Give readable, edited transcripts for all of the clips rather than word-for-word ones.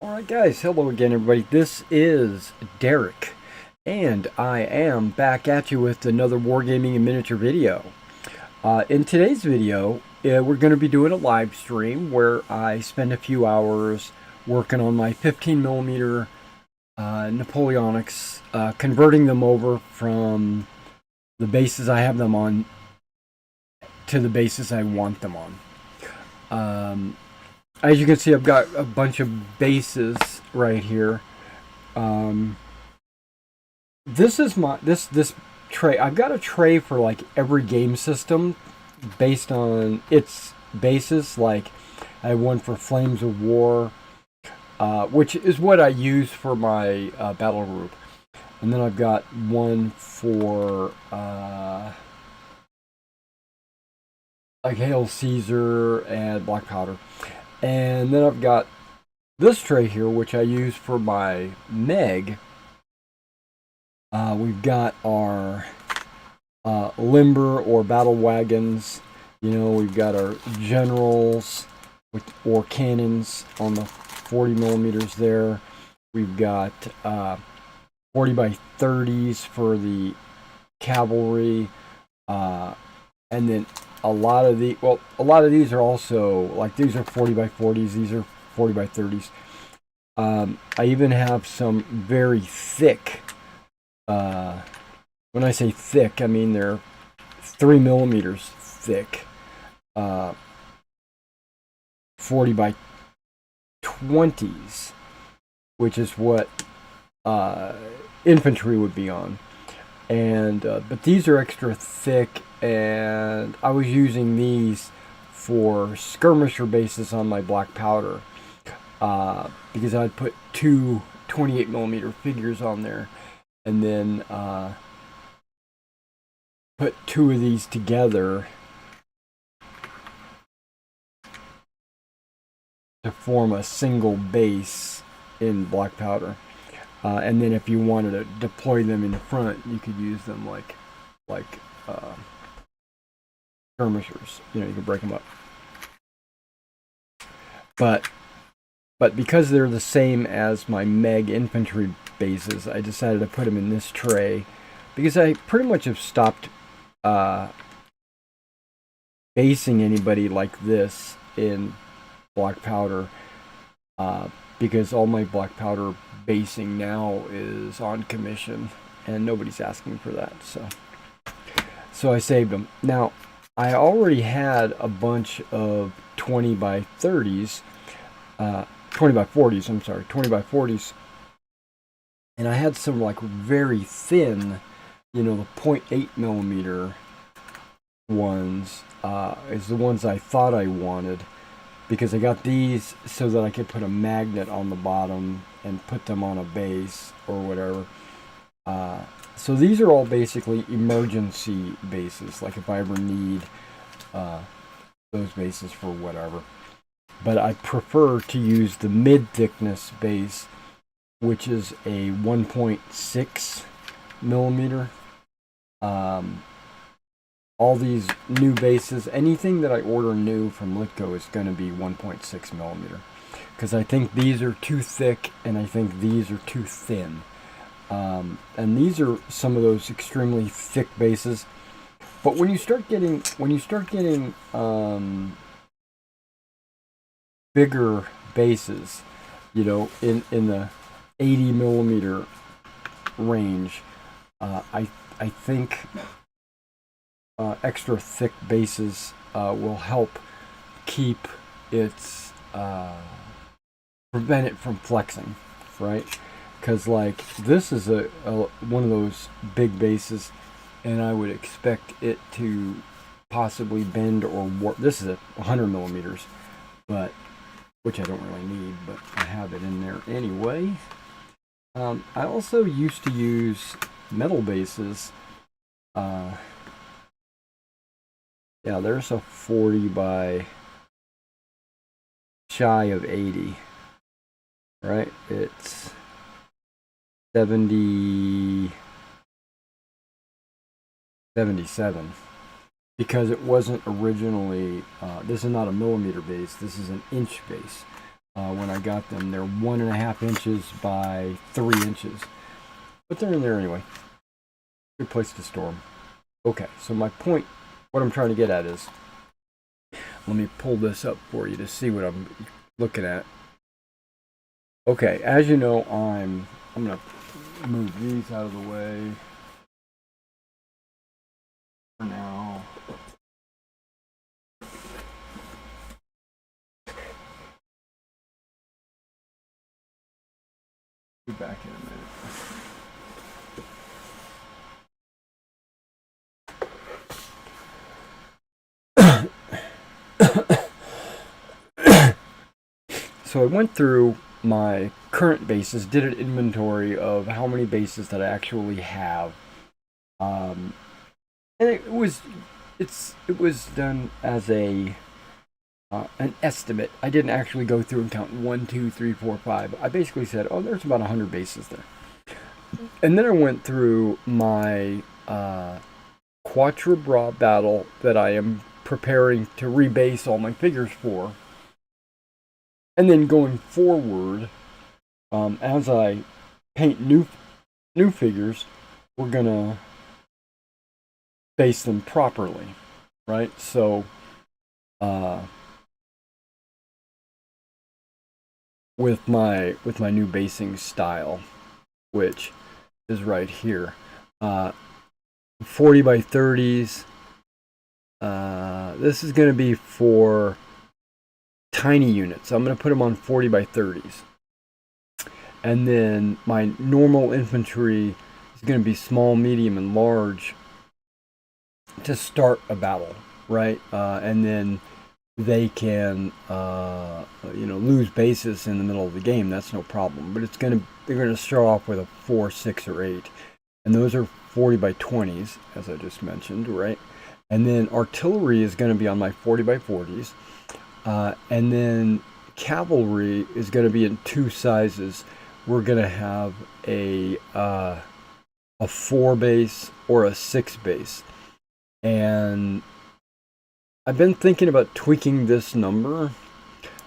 Alright guys, hello again everybody. This is Derek, and I am back at you with another Wargaming and miniature video. In today's video, we're going to be doing a live stream where I spend a few hours working on my 15mm Napoleonics, converting them over from the bases I have them on to the bases I want them on. As you can see, I've got a bunch of bases right here. This is my this tray. I've got a tray for like every game system based on its bases. Like I have one for Flames of War, which is what I use for my battle group, and then I've got one for like Hail Caesar and Black Powder. And then I've got this tray here, which I use for my Meg. We've got our limber or battle wagons. You know, we've got our generals or cannons on the 40mm there. We've got 40x30s for the cavalry, and then a lot of these are also, like, these are 40x40s, these are 40x30s. I even have some very thick, when I say thick, I mean they're 3mm thick, 40x20s, which is what infantry would be on. And but these are extra thick, and I was using these for skirmisher bases on my Black Powder, because I'd put two 28mm figures on there, and then put two of these together to form a single base in Black Powder. And then if you wanted to deploy them in the front, you could use them like skirmishers. You know, you could break them up. But because they're the same as my Meg infantry bases, I decided to put them in this tray, because I pretty much have stopped basing anybody like this in Black Powder, because all my Black Powder basing now is on commission and nobody's asking for that, so I saved them. Now I already had a bunch of 20x30s, 20x40s, I'm sorry, 20x40s, and I had some like very thin, you know, the 0.8mm ones, is the ones I thought I wanted, because I got these so that I could put a magnet on the bottom and put them on a base or whatever. So these are all basically emergency bases, like if I ever need those bases for whatever. But I prefer to use the mid-thickness base, which is a 1.6mm. All these new bases, anything that I order new from Litco is going to be 1.6mm, because I think these are too thick and I think these are too thin. And these are some of those extremely thick bases. But when you start getting bigger bases, you know, in the 80mm range, I think extra thick bases will help keep its prevent it from flexing, right? Because like this is a one of those big bases, and I would expect it to possibly bend or warp. This is a 100mm, but which I don't really need, but I have it in there anyway. I also used to use metal bases. Yeah, there's a 40 by shy of 80, right? It's 77, because it wasn't originally, this is not a millimeter base, this is an inch base. when I got them. They're 1.5 inches by 3 inches. But they're in there anyway. Good place to store them. Okay, so my point, what I'm trying to get at is, let me pull this up for you to see what I'm looking at. Okay, as you know, I'm going to move these out of the way for now. Be back in a minute. So I went through my current bases, did an inventory of how many bases that I actually have, and it was done as a an estimate. I didn't actually go through and count 1, 2, 3, 4, 5. I basically said, oh, there's about 100 bases there, and then I went through my Quatre Bras battle that I am preparing to rebase all my figures for. And then going forward, as I paint new figures, we're gonna base them properly, right? So, with my new basing style, which is right here, 40 by 30s. This is gonna be for tiny units. I'm going to put them on 40 by 30s. And then my normal infantry is going to be small, medium, and large to start a battle, right? And then they can, lose bases in the middle of the game. That's no problem. But they're going to start off with a 4, 6, or 8. And those are 40 by 20s, as I just mentioned, right? And then artillery is going to be on my 40 by 40s. And then cavalry is going to be in 2 sizes. We're going to have a 4 base or a 6 base. And I've been thinking about tweaking this number,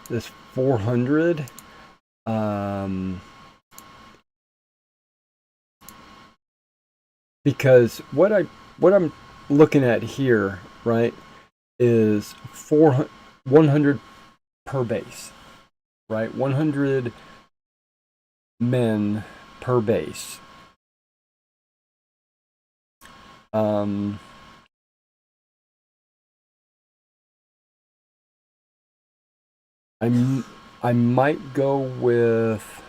this 400. Because what I'm looking at here, right, is 100 per base, right? 100 men per base. I might go with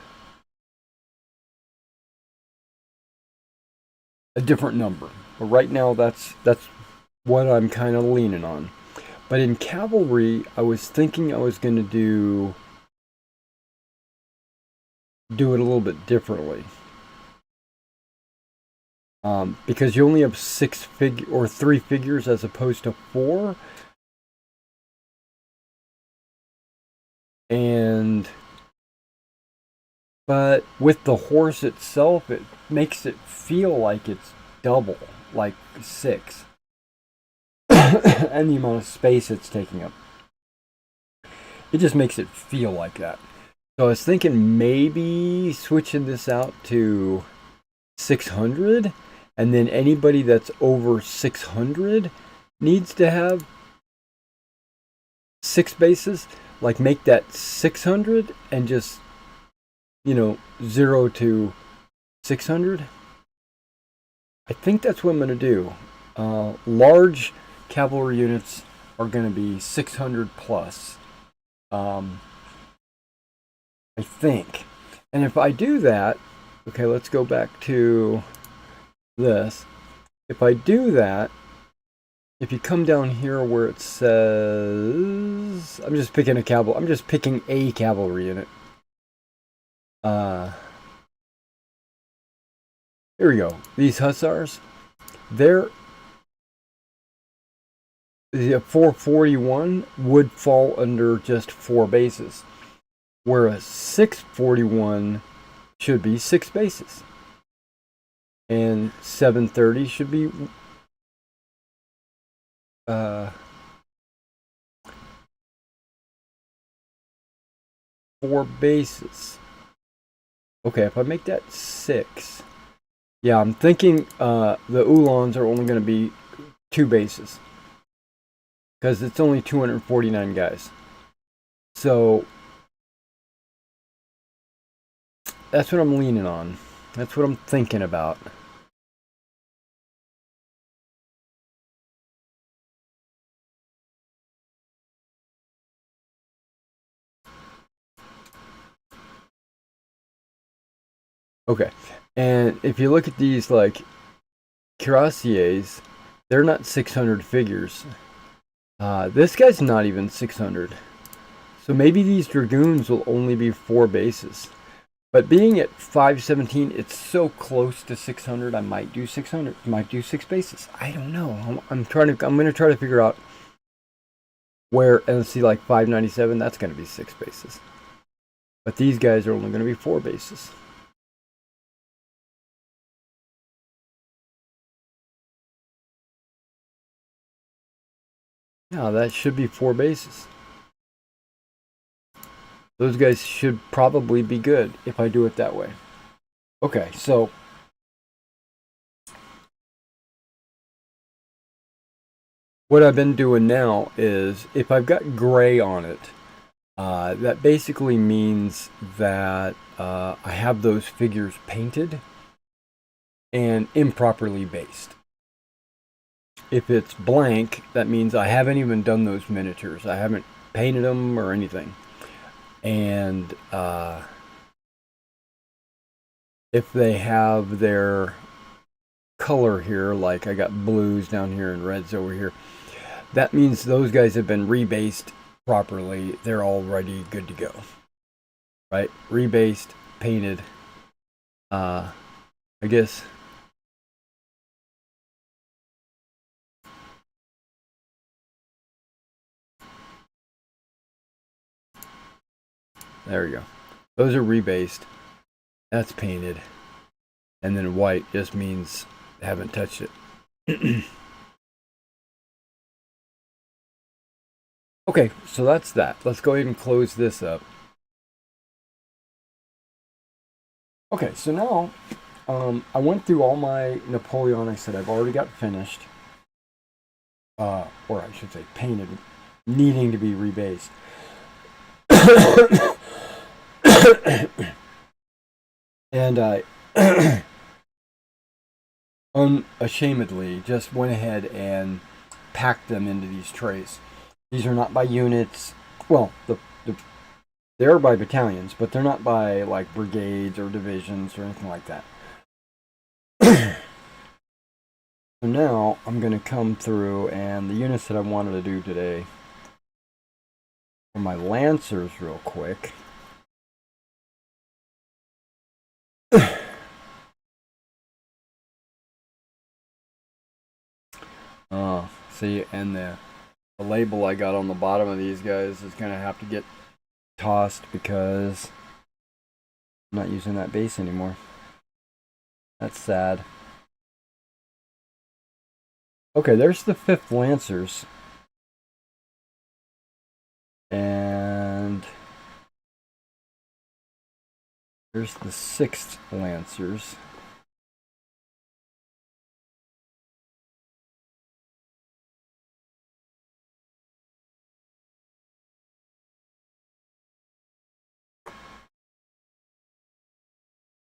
a different number, but right now that's what I'm kind of leaning on. But in cavalry, I was thinking I was going to do it a little bit differently. Because you only have 3 figures as opposed to 4. But with the horse itself, it makes it feel like it's double, like 6. And the amount of space it's taking up. It just makes it feel like that. So I was thinking maybe switching this out to 600, and then anybody that's over 600 needs to have 6 bases. Like make that 600 and just, 0 to 600. I think that's what I'm going to do. Large cavalry units are going to be 600 plus. I think. And if I do that, okay, let's go back to this. If I do that, if you come down here where it says, I'm just picking a cavalry unit. Here we go. These hussars, the 441 would fall under just 4 bases, whereas 641 should be 6 bases, and 730 should be 4 4 bases. Okay, if I make that 6, yeah, I'm thinking the Uhlans are only going to be 2 bases because it's only 249 guys. So that's what I'm leaning on. That's what I'm thinking about. Okay, and if you look at these like cuirassiers, they're not 600 figures. This guy's not even 600. So maybe these dragoons will only be 4 bases. But being at 517, it's so close to 600. I might do 600. Might do 6 bases. I don't know. I'm going to try to figure out where, and see, like 597. That's going to be 6 bases. But these guys are only going to be 4 bases. Yeah, that should be 4 bases. Those guys should probably be good if I do it that way. Okay, so what I've been doing now is if I've got gray on it, that basically means that I have those figures painted and improperly based. If it's blank, that means I haven't even done those miniatures. I haven't painted them or anything. And if they have their color here, like I got blues down here and reds over here, that means those guys have been rebased properly. They're already good to go. Right? Rebased, painted. I guess there we go. Those are rebased. That's painted. And then white just means I haven't touched it. Okay, so that's that. Let's go ahead and close this up. Okay, so now I went through all my Napoleonics that I've already got finished. Or I should say painted, needing to be rebased. And I unashamedly just went ahead and packed them into these trays. These are not by units. Well, they're by battalions, but they're not by like brigades or divisions or anything like that. So now I'm going to come through, and the units that I wanted to do today are my Lancers real quick. See, and the label I got on the bottom of these guys is going to have to get tossed because I'm not using that base anymore. That's sad. Okay, there's the 5th Lancers. And there's the 6th Lancers.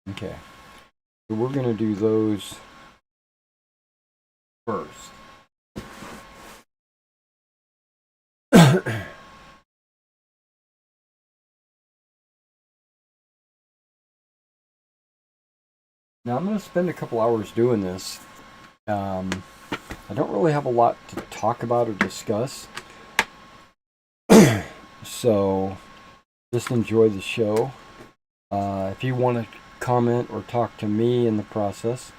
Okay, so we're going to do those first. Now I'm going to spend a couple hours doing this. I don't really have a lot to talk about or discuss. So just enjoy the show. If you want to comment or talk to me in the process,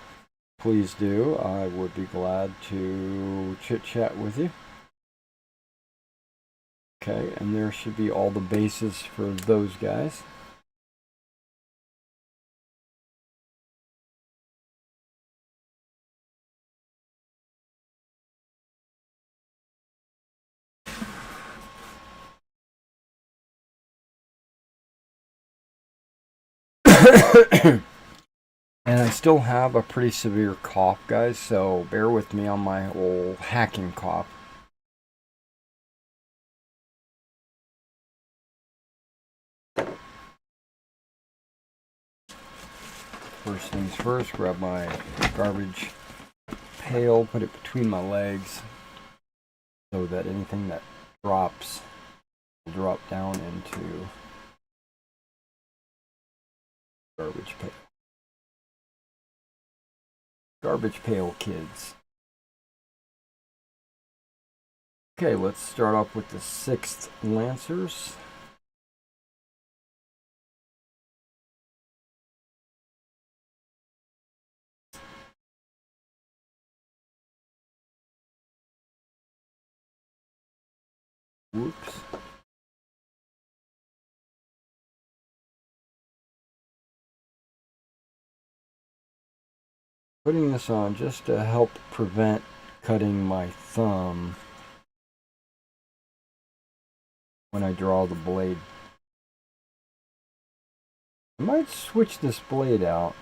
please do. I would be glad to chit-chat with you. Okay, and there should be all the bases for those guys. And I still have a pretty severe cough, guys, so bear with me on my old hacking cough. First things first, grab my garbage pail, put it between my legs so that anything that drops will drop down into garbage pail. Garbage pail kids. Okay, let's start off with the 6th Lancers. Whoops. Putting this on just to help prevent cutting my thumb when I draw the blade. I might switch this blade out.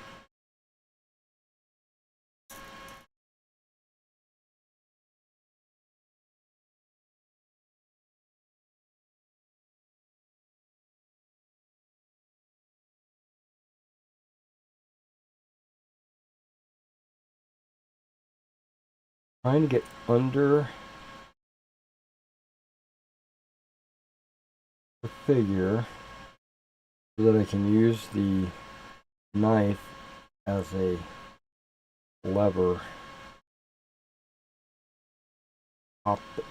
Trying to get under the figure so that I can use the knife as a lever. Pop it.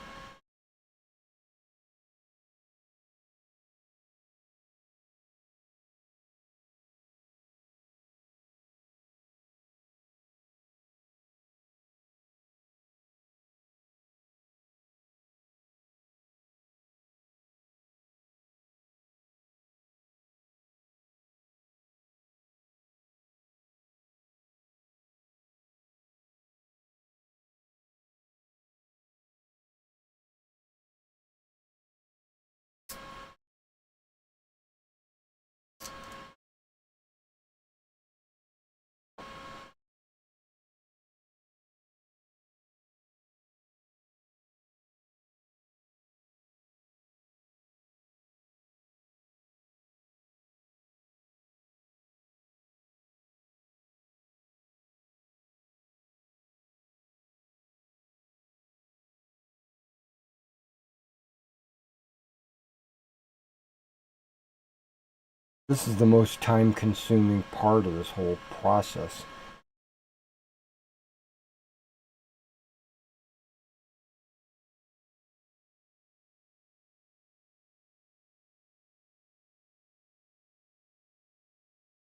This is the most time-consuming part of this whole process.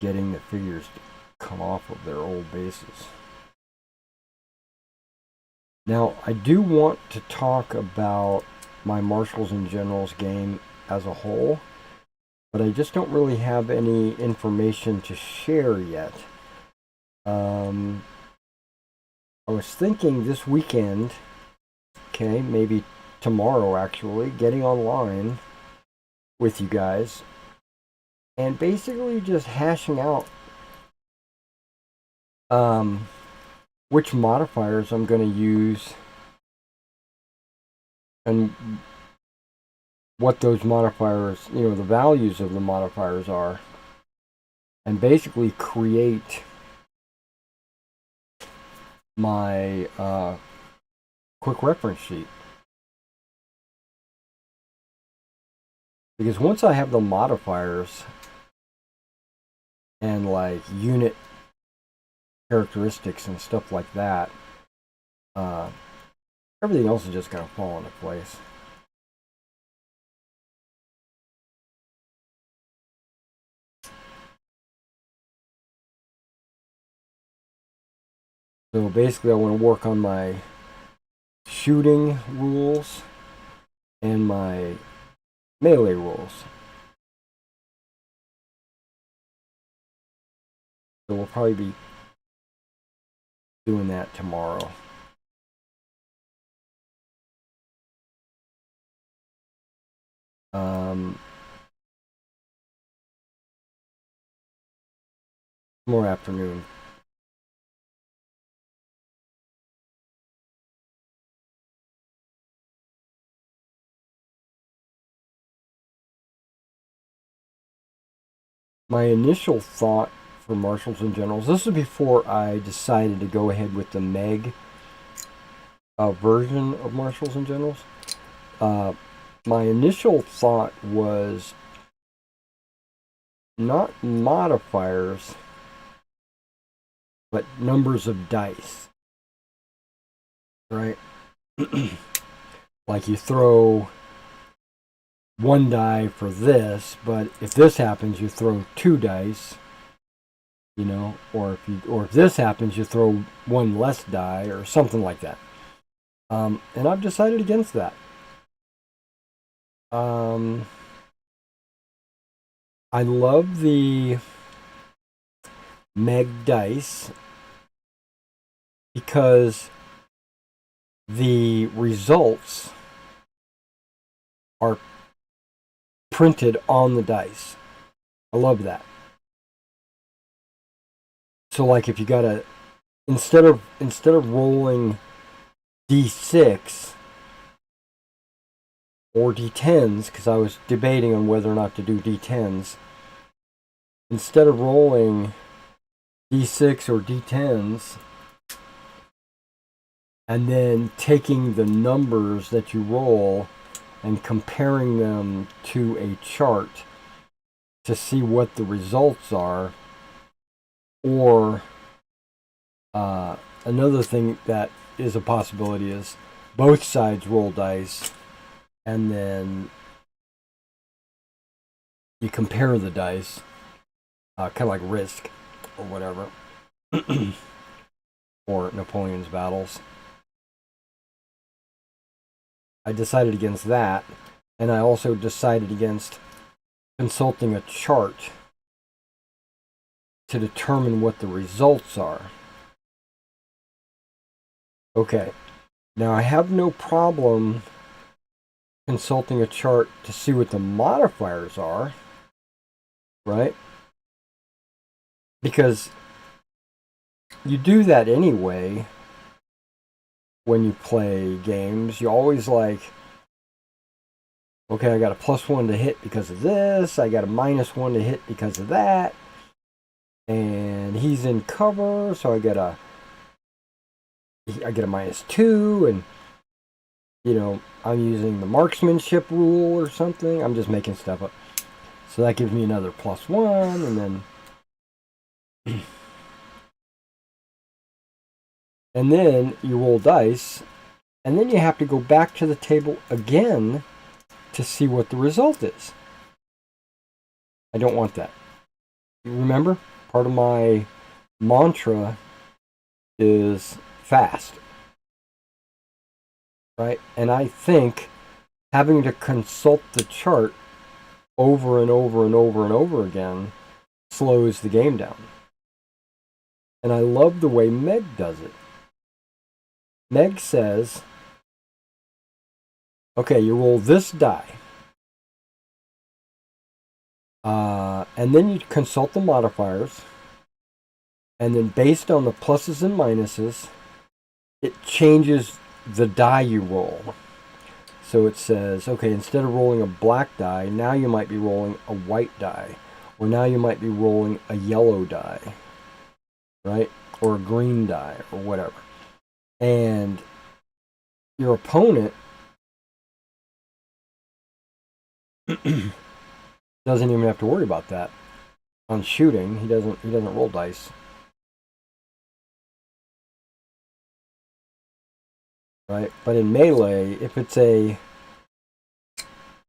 Getting the figures to come off of their old bases. Now, I do want to talk about my Marshals and Generals game as a whole, but I just don't really have any information to share yet. I was thinking this weekend, okay, maybe tomorrow actually, getting online with you guys and basically just hashing out which modifiers I'm going to use and what those modifiers, the values of the modifiers are, and basically create my quick reference sheet. Because once I have the modifiers and like unit characteristics and stuff like that, everything else is just going to fall into place. So basically I want to work on my shooting rules and my melee rules. So we'll probably be doing that tomorrow. More afternoon. My initial thought for Marshals and Generals, this is before I decided to go ahead with the Meg version of Marshals and Generals. My initial thought was not modifiers, but numbers of dice, right? Like you throw one die for this, but if this happens, you throw 2 dice, you know, or if this happens, you throw 1 less die, or something like that. And I've decided against that. I love the Meg dice because the results are printed on the dice. I love that. So like if you got a instead of rolling D6 or D10s, because I was debating on whether or not to do D10s, instead of rolling D6 or D10s and then taking the numbers that you roll and comparing them to a chart to see what the results are, or another thing that is a possibility is both sides roll dice and then you compare the dice, kind of like Risk or whatever, or Napoleon's Battles. I decided against that, and I also decided against consulting a chart to determine what the results are. Okay, now I have no problem consulting a chart to see what the modifiers are, right? Because you do that anyway when you play games. You always like, okay, I got a +1 to hit because of this, I got a -1 to hit because of that, and he's in cover, so I get a -2, and you know, I'm using the marksmanship rule or something. I'm just making stuff up. So that gives me another +1, and then and then you roll dice, and then you have to go back to the table again to see what the result is. I don't want that. You remember, part of my mantra is fast, right? And I think having to consult the chart over and over and over and over again slows the game down. And I love the way Meg does it. Meg says, okay, you roll this die. And then you consult the modifiers. And then based on the pluses and minuses, it changes the die you roll. So it says, okay, instead of rolling a black die, now you might be rolling a white die. Or now you might be rolling a yellow die. Right? Or a green die, or whatever. And your opponent doesn't even have to worry about that. On shooting, he doesn't roll dice. Right? But in melee, if it's a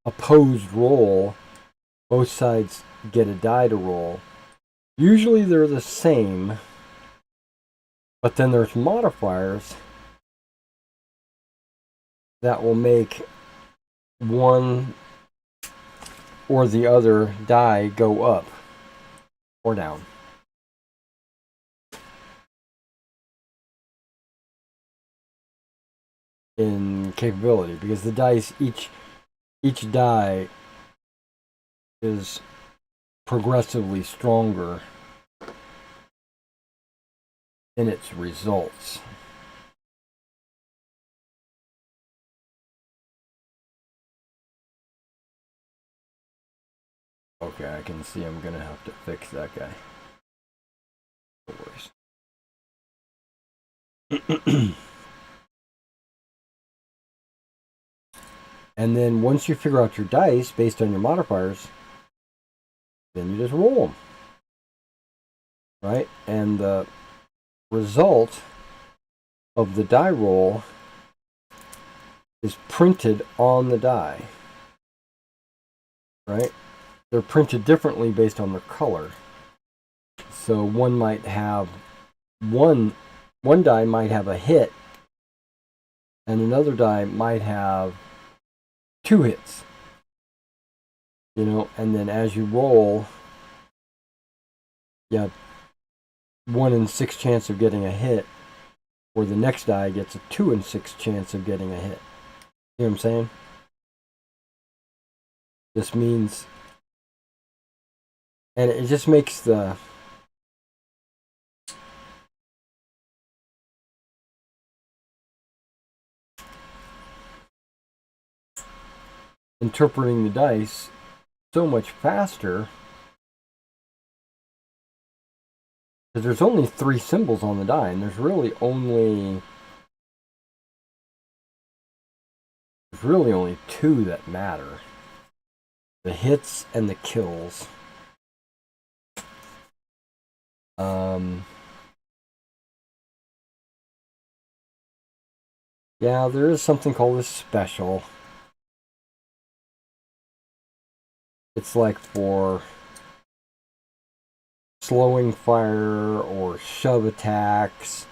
opposed roll, both sides get a die to roll. Usually they're the same, but then there's modifiers that will make one or the other die go up or down. In capability, because the dice, each die is progressively stronger in its results. Okay, I can see I'm gonna have to fix that guy. No worries. And then once you figure out your dice based on your modifiers, then you just roll them. Right? And the result of the die roll is printed on the die. Right? They're printed differently based on their color. So one might have one die might have a hit, and another die might have 2 hits. You know, and then as you roll, you have 1 in 6 chance of getting a hit, or the next die gets a 2 in 6 chance of getting a hit. You know what I'm saying? This means, and it just makes the interpreting the dice so much faster, because there's only 3 symbols on the die, and there's really only 2 that matter: the hits and the kills. Yeah, there is something called a special. It's like for slowing fire or shove attacks.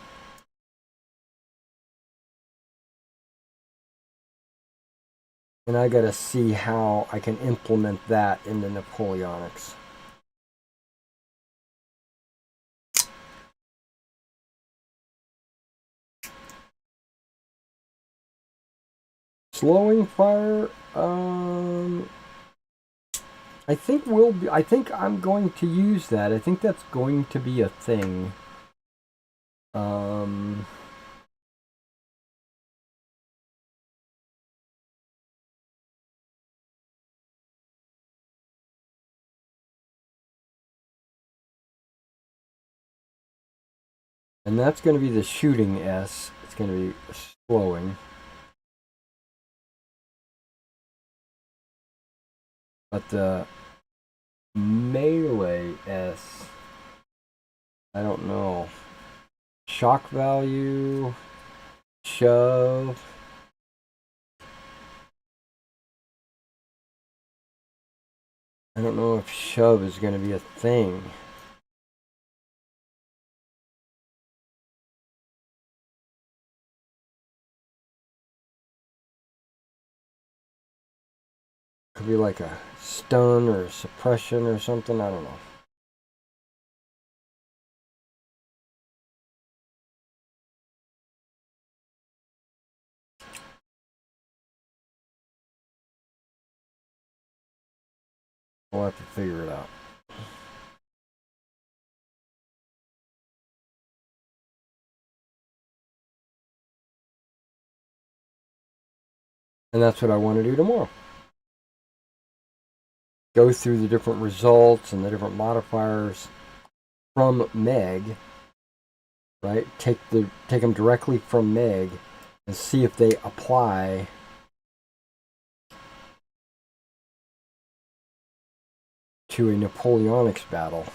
And I gotta see how I can implement that into Napoleonics. Slowing fire, I think I'm going to use that. I think that's going to be a thing. And that's going to be the shooting S. It's going to be slowing. But the melee S, I don't know. Shock value, shove. I don't know if shove is going to be a thing. Could be like a stun or a suppression or something. I don't know. We'll have to figure it out. And that's what I want to do tomorrow. Go through the different results and the different modifiers from Meg, right? Take them directly from Meg and see if they apply to a Napoleonics battle.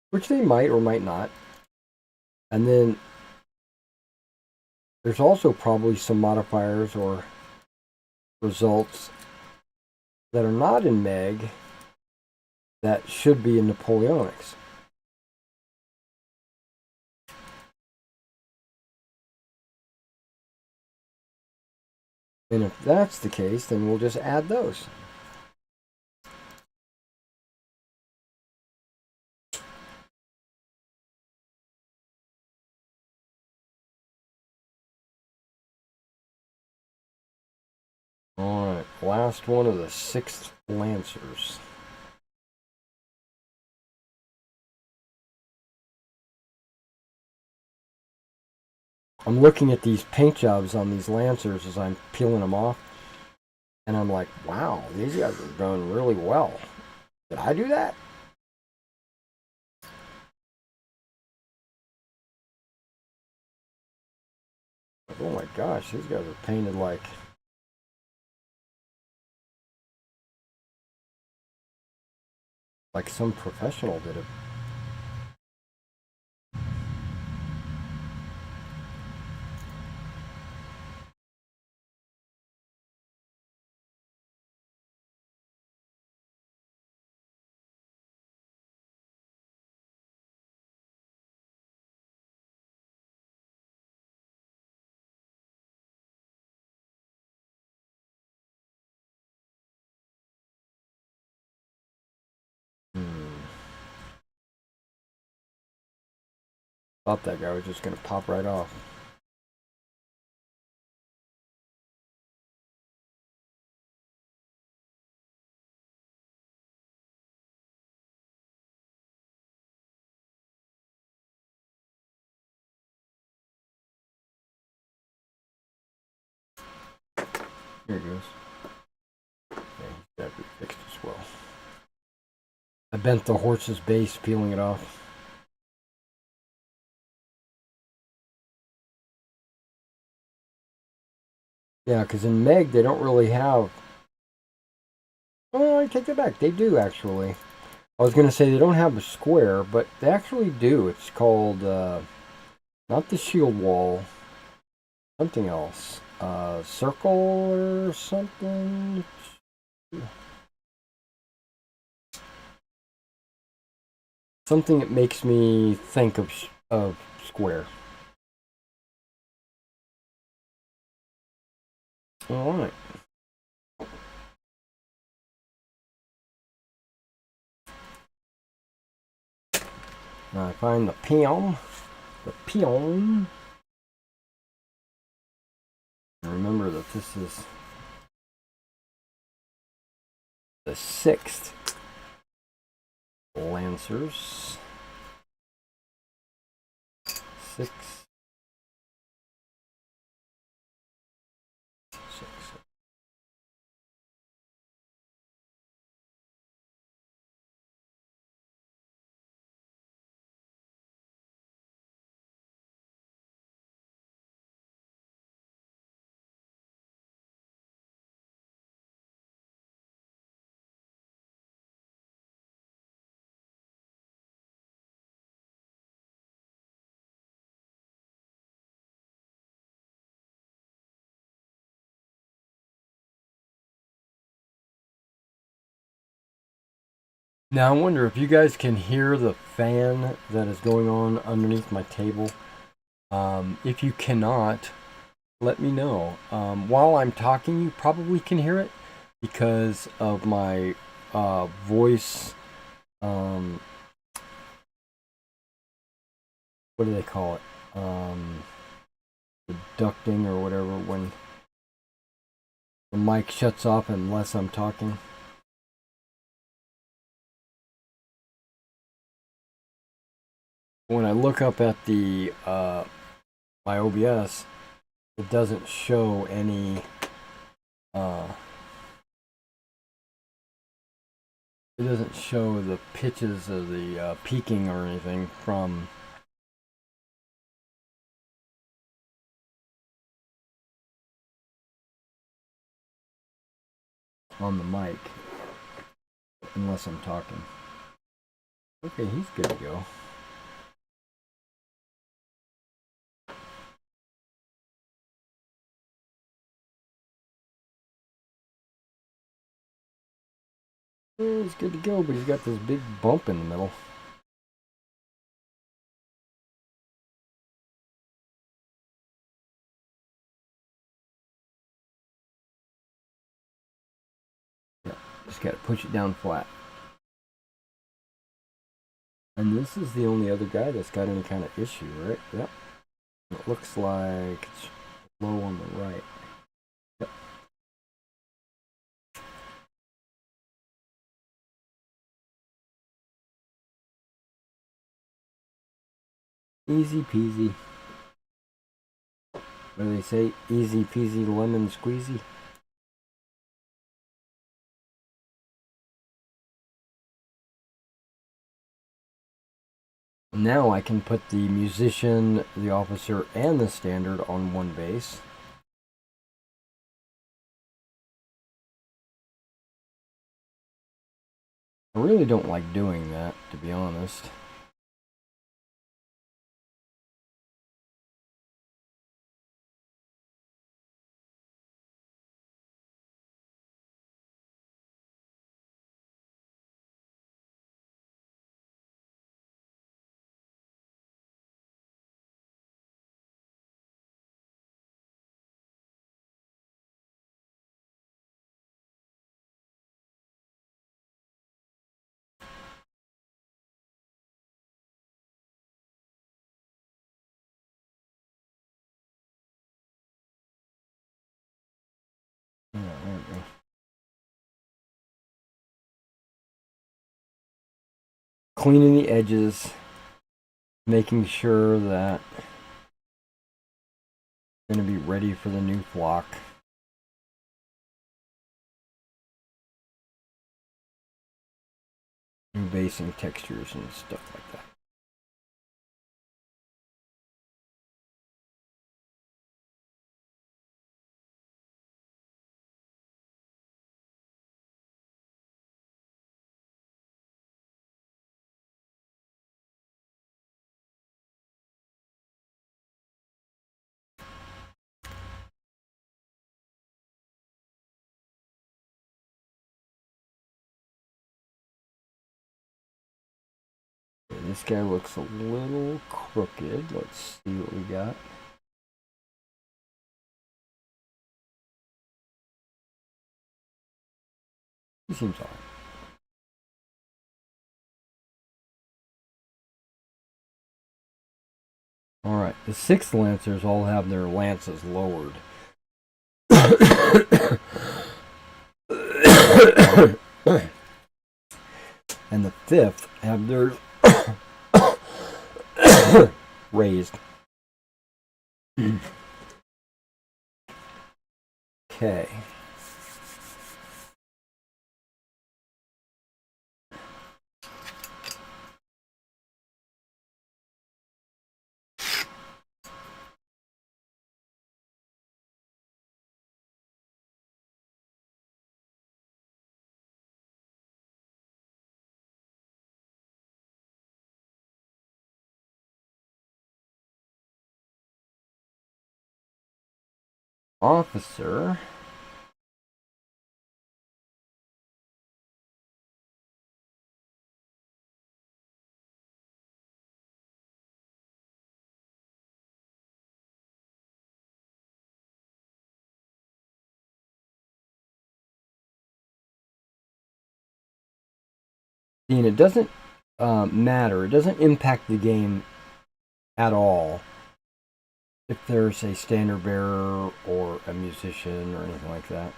Which they might or might not. And then there's also probably some modifiers or results that are not in Meg that should be in Napoleonics. And if that's the case, then we'll just add those. Alright, last one of the 6th Lancers. I'm looking at these paint jobs on these Lancers as I'm peeling them off, and I'm like, wow, these guys are going really well. Did I do that? Oh my gosh, these guys are painted like some professional did it. Thought that guy was just gonna pop right off. Here it goes. Yeah, he's got to be fixed as well. I bent the horse's base peeling it off. Yeah, because in Meg they don't really have. Oh, I take that back. They do actually. I was gonna say they don't have a square, but they actually do. It's called not the shield wall, something else. Circle or something. Something that makes me think of square. All right. Now I find the peon. The peon. Remember that this is the 6th Lancers. 6. 6. Now I wonder if you guys can hear the fan that is going on underneath my table. If you cannot, let me know. While I'm talking, you probably can hear it because of my voice. What do they call it? The ducting or whatever, when the mic shuts off unless I'm talking. When I look up at the my OBS, it doesn't show any it doesn't show the pitches of the peaking or anything from on the mic unless I'm talking. Okay, he's good to go. Yeah, he's good to go, but he's got this big bump in the middle. Yeah, just gotta push it down flat. And this is the only other guy that's got any kind of issue, right? Yep. It looks like it's low on the right. Yep. Easy peasy. What do they say? Easy peasy lemon squeezy. Now I can put the musician, the officer, and the standard on one base. I really don't like doing that, to be honest. Yeah, there we go. Cleaning the edges, making sure that it's going to be ready for the new flock. New basing textures and stuff like that. This guy looks a little crooked. Let's see what we got. He seems alright. Alright, the 6th Lancers all have their lances lowered. And the 5th have theirs raised. Okay. Officer. And it doesn't matter. It doesn't impact the game at all if there's a standard bearer or a musician or anything like that.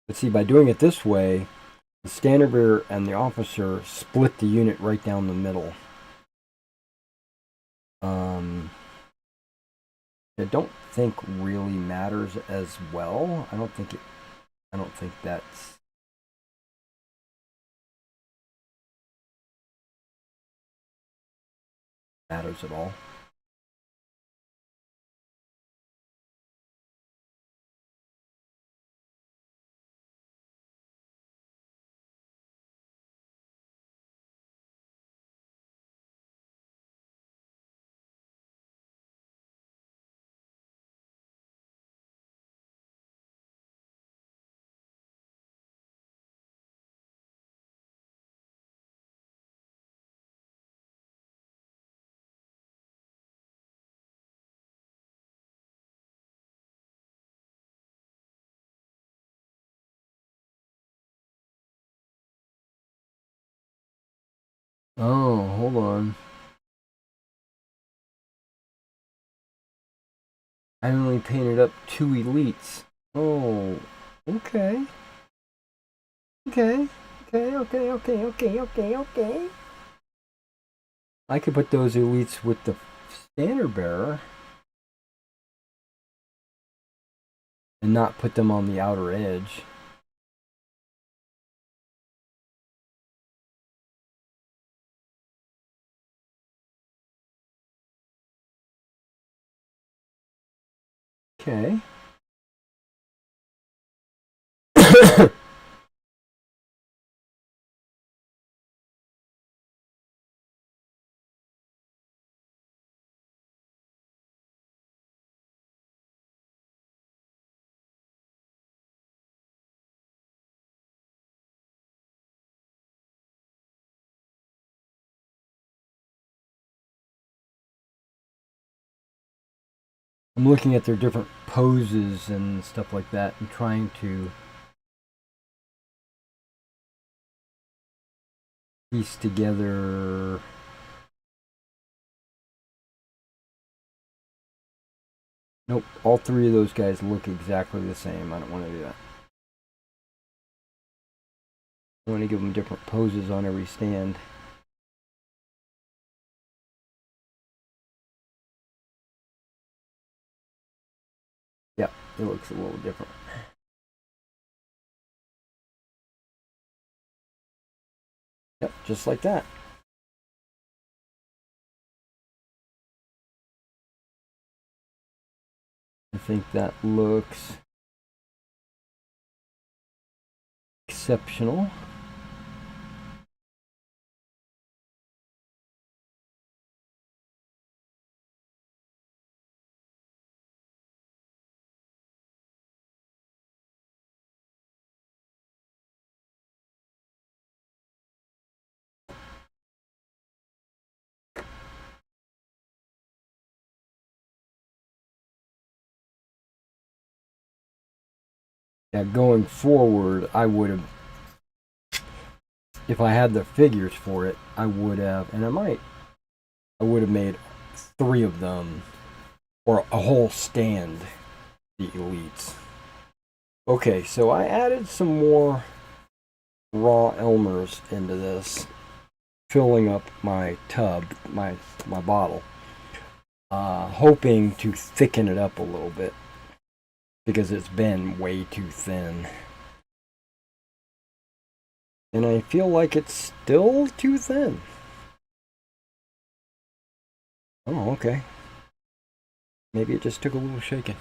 But see, by doing it this way, the standard bearer and the officer split the unit right down the middle. I don't think really matters as well. I don't think that's matters at all. Oh, hold on. I only painted up 2 elites. Oh, okay. Okay. Okay. I could put those elites with the standard bearer and not put them on the outer edge. Okay. I'm looking at their different poses and stuff like that and trying to piece together. Nope, all three of those guys look exactly the same. I don't want to do that. I want to give them different poses on every stand. Yep, it looks a little different. Yep, just like that. I think that looks exceptional. Yeah, going forward, I would have, if I had the figures for it, I would have, and I would have made three of them, or a whole stand, the elites. Okay, so I added some more raw Elmers into this, filling up my tub, my bottle, hoping to thicken it up a little bit because it's been way too thin. And I feel like it's still too thin. Oh, okay. Maybe it just took a little shaking.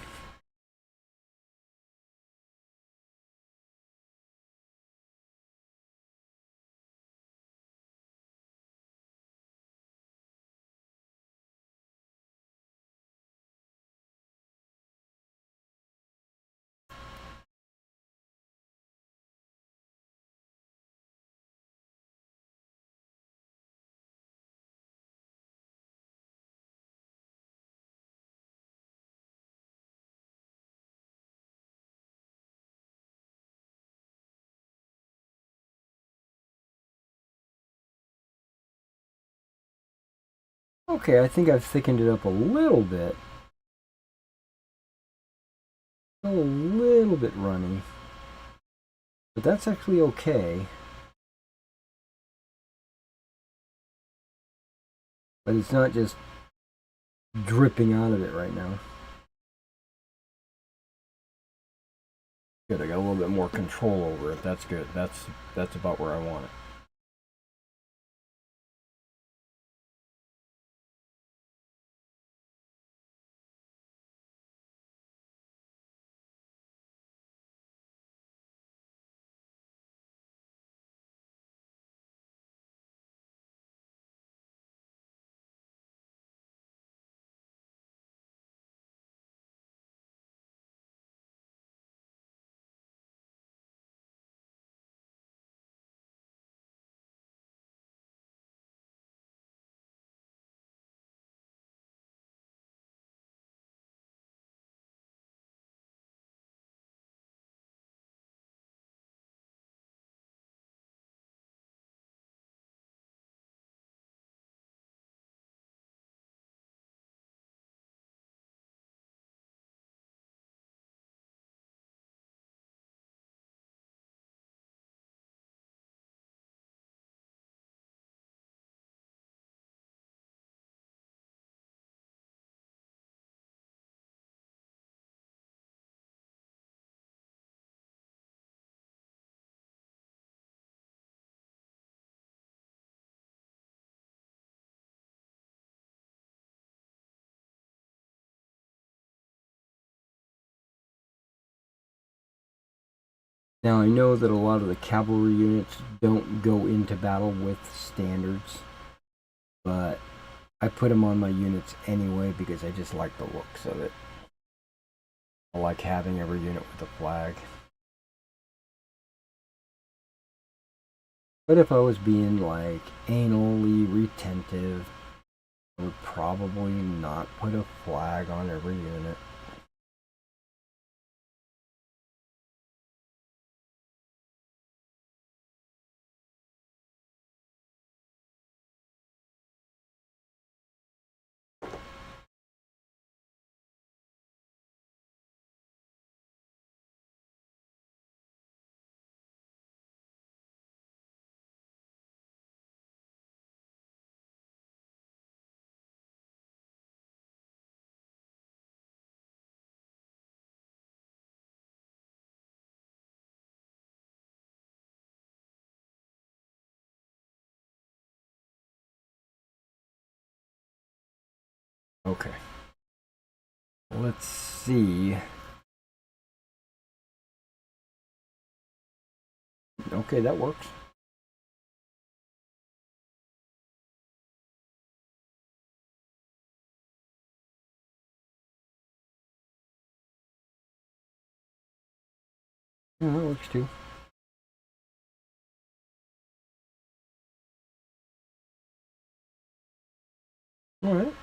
Okay, I think I've thickened it up a little bit. Still a little bit runny. But that's actually okay. But it's not just dripping out of it right now. Good, I got a little bit more control over it. That's good. That's about where I want it. Now I know that a lot of the cavalry units don't go into battle with standards, but I put them on my units anyway because I just like the looks of it. I like having every unit with a flag. But if I was being like anally retentive, I would probably not put a flag on every unit. Okay. Let's see. Okay, that works. Yeah, that works too. All right.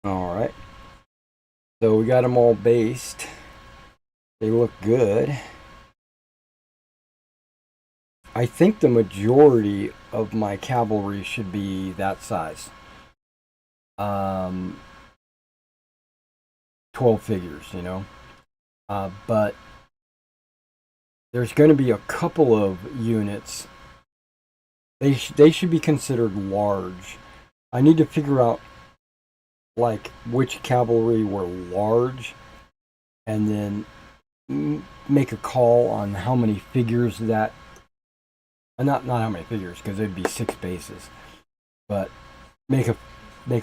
All right. So we got them all based. They look good. I think the majority of my cavalry should be that size. 12 figures, you know. But there's going to be a couple of units. They should be considered large. I need to figure out like which cavalry were large, and then make a call on how many figures that. Not how many figures, because it'd be 6 bases, but make a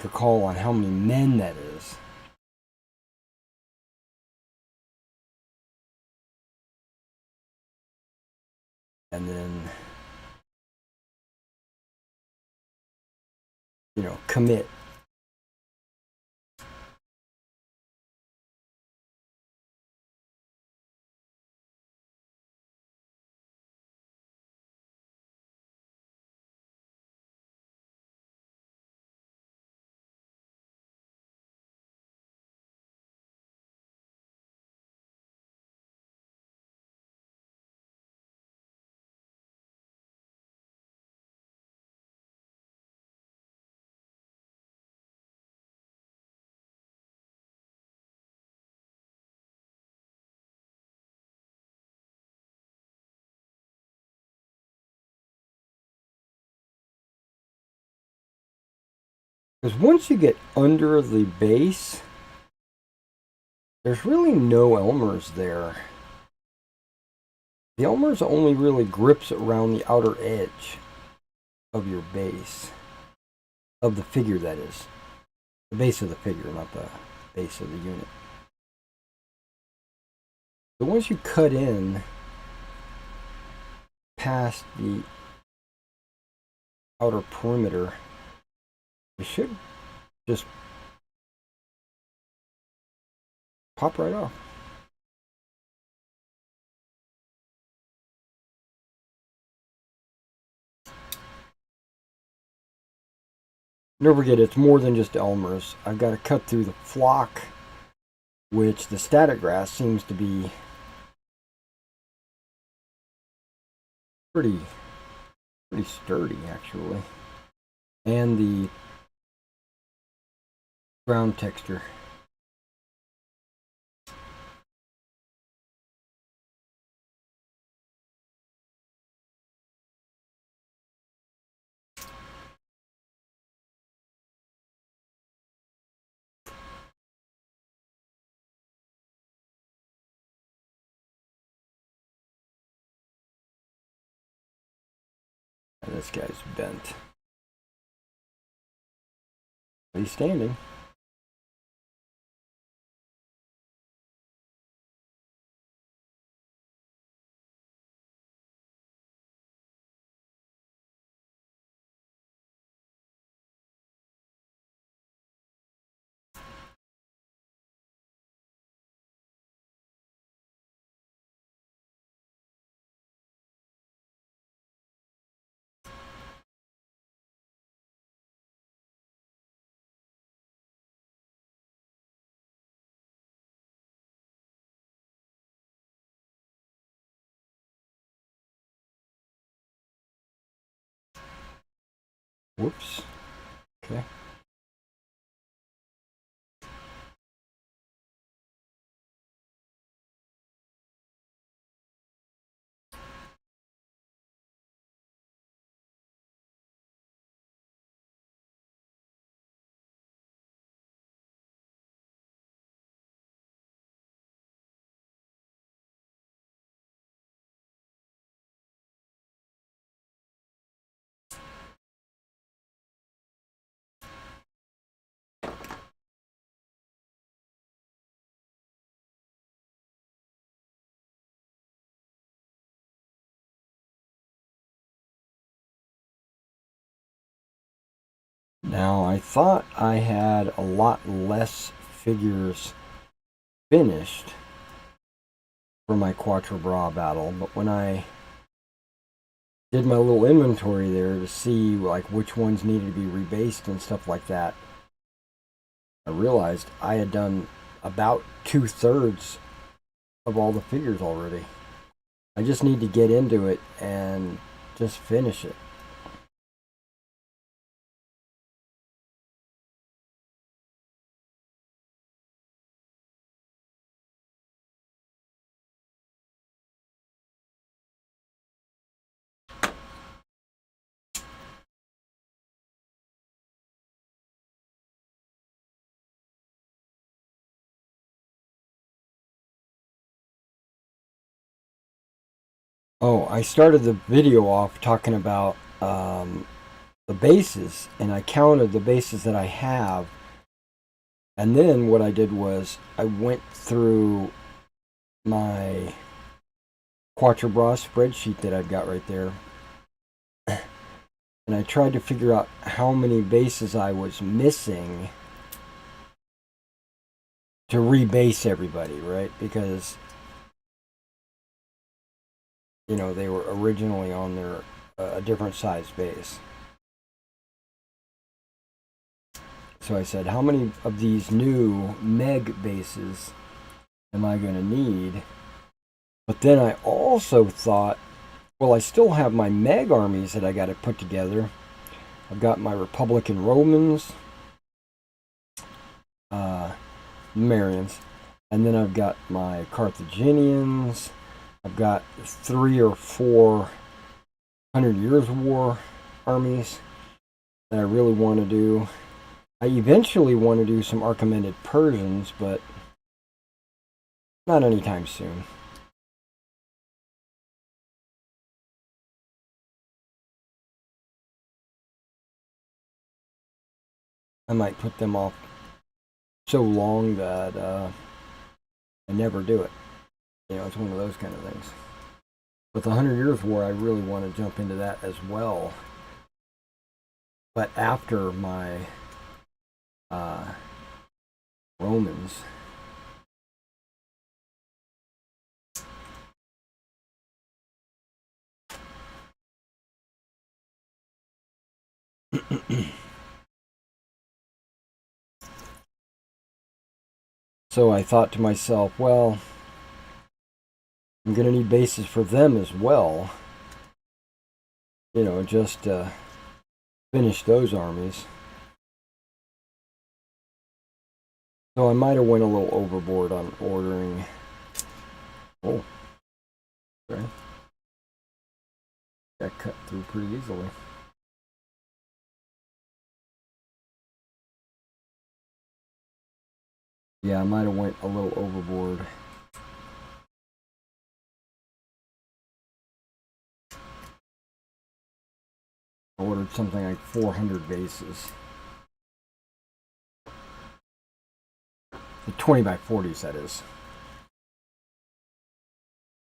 call on how many men that is. And then, commit Because once you get under the base, there's really no Elmers there. The Elmers only really grips around the outer edge of your base. Of the figure, that is. The base of the figure, not the base of the unit. So once you cut in past the outer perimeter, it should just pop right off. Don't forget, it's more than just Elmers. I've got to cut through the flock, which the static grass seems to be pretty sturdy, actually. And the ground texture. And this guy's bent. He's standing. Whoops. Okay. Now, I thought I had a lot less figures finished for my Quatre Bras battle, but when I did my little inventory there to see like which ones needed to be rebased and stuff like that, I realized I had done about 2/3 of all the figures already. I just need to get into it and just finish it. Oh, I started the video off talking about the bases, and I counted the bases that I have. And then what I did was I went through my Quatre Bras spreadsheet that I've got right there. And I tried to figure out how many bases I was missing to rebase everybody, right? Because, you know, they were originally on their a different size base. So I said, how many of these new Meg bases am I going to need? But then I also thought, well, I still have my Meg armies that I got to put together. I've got my Republican Romans, Marians, and then I've got my Carthaginians. I've got 3 or 4 100 Years War armies that I really want to do. I eventually want to do some Archimedes Persians, but not anytime soon. I might put them off so long that I never do it. You know, it's one of those kind of things. With the 100 Years' War, I really want to jump into that as well. But after my Romans. So I thought to myself, well, I'm going to need bases for them as well. You know, just finish those armies. So I might have went a little overboard on ordering. Oh, okay. Got cut through pretty easily. Yeah, I might have went a little overboard. I ordered something like 400 bases. The 20 by 40s, that is.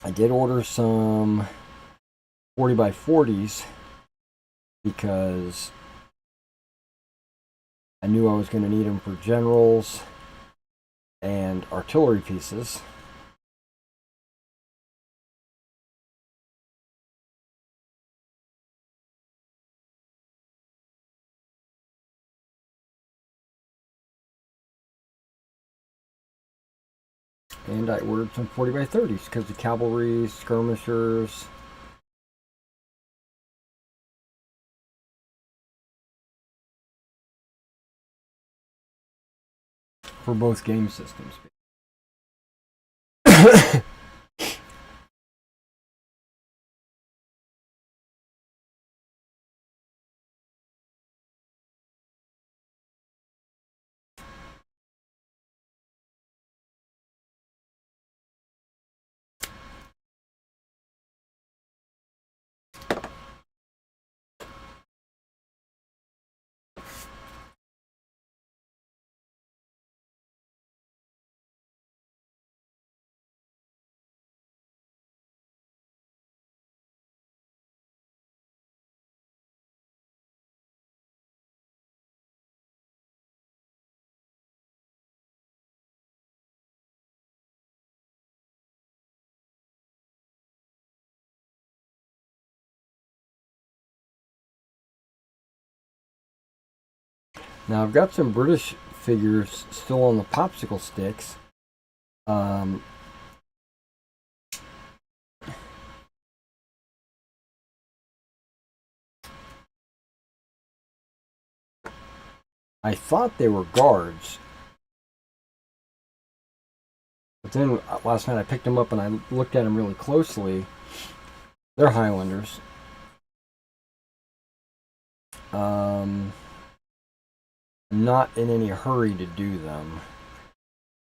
I did order some 40 by 40s because I knew I was going to need them for generals and artillery pieces. And I ordered some 40 by 30s because the cavalry, skirmishers. For both game systems. Now I've got some British figures still on the popsicle sticks. I thought they were guards. But then last night I picked them up and I looked at them really closely. They're Highlanders. Not in any hurry to do them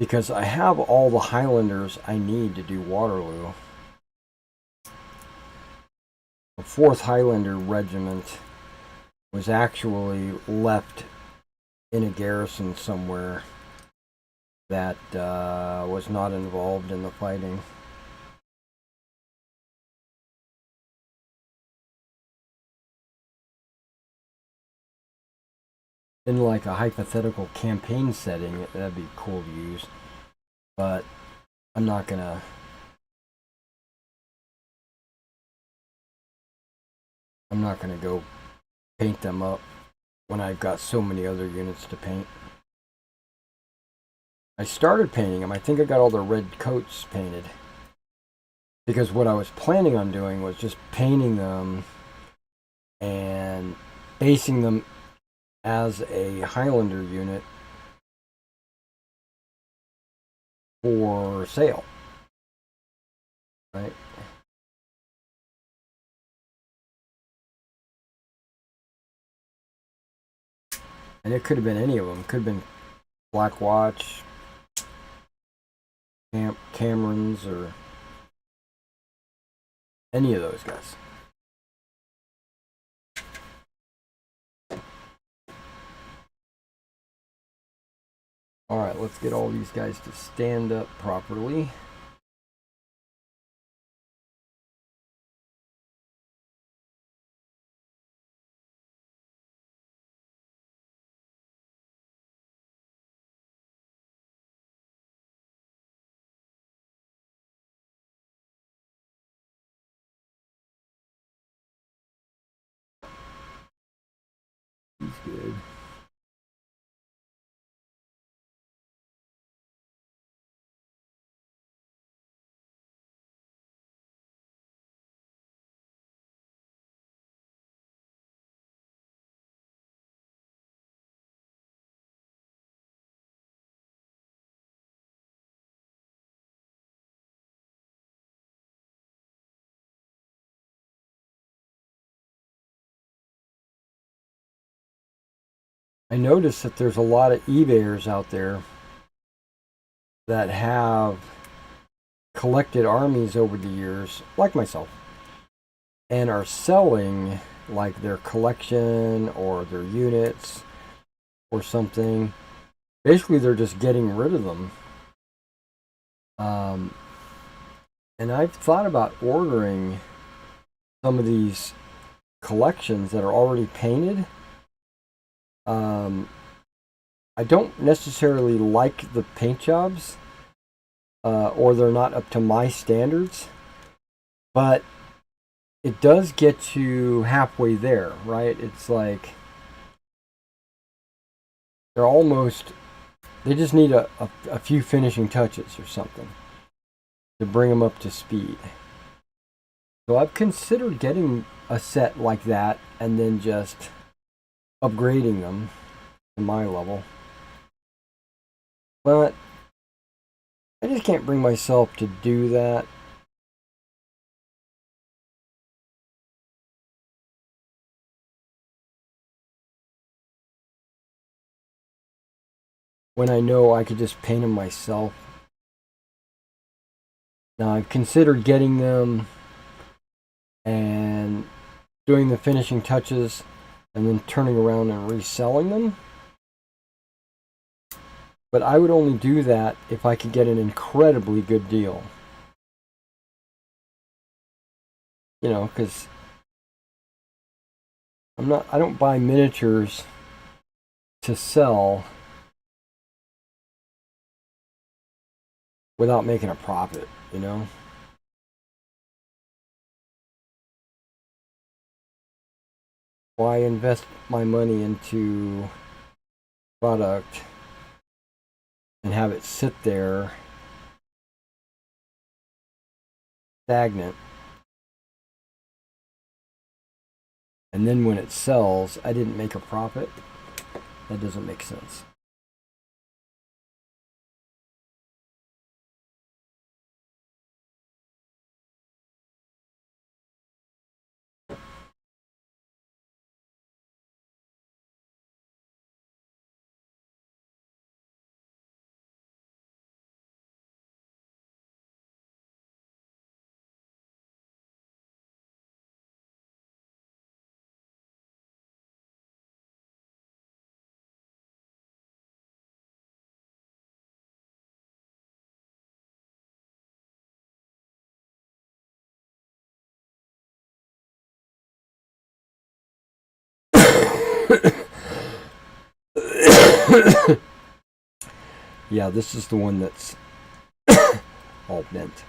because I have all the Highlanders I need to do Waterloo. The 4th Highlander Regiment was actually left in a garrison somewhere that was not involved in the fighting. In like a hypothetical campaign setting, that'd be cool to use. But I'm not gonna. I'm not gonna go paint them up when I've got so many other units to paint. I started painting them. I think I got all their red coats painted. Because what I was planning on doing was just painting them and basing them as a Highlander unit for sale. Right? And it could have been any of them. Could have been Black Watch, Camerons, or any of those guys. Alright, let's get all these guys to stand up properly. He's good. I noticed that there's a lot of eBayers out there that have collected armies over the years, like myself, and are selling like their collection or their units or something. Basically, they're just getting rid of them. And I've thought about ordering some of these collections that are already painted. I don't necessarily like the paint jobs, or they're not up to my standards, but it does get you halfway there, right? It's like they're almost, they just need a few finishing touches or something to bring them up to speed. So I've considered getting a set like that and then just upgrading them to my level. But I just can't bring myself to do that. When I know I could just paint them myself. Now I've considered getting them and doing the finishing touches and then turning around and reselling them. But I would only do that if I could get an incredibly good deal. You know, because I don't buy miniatures to sell without making a profit, you know? Why invest my money into product and have it sit there stagnant, and then when it sells I didn't make a profit? That doesn't make sense. Yeah, this is the one that's all bent.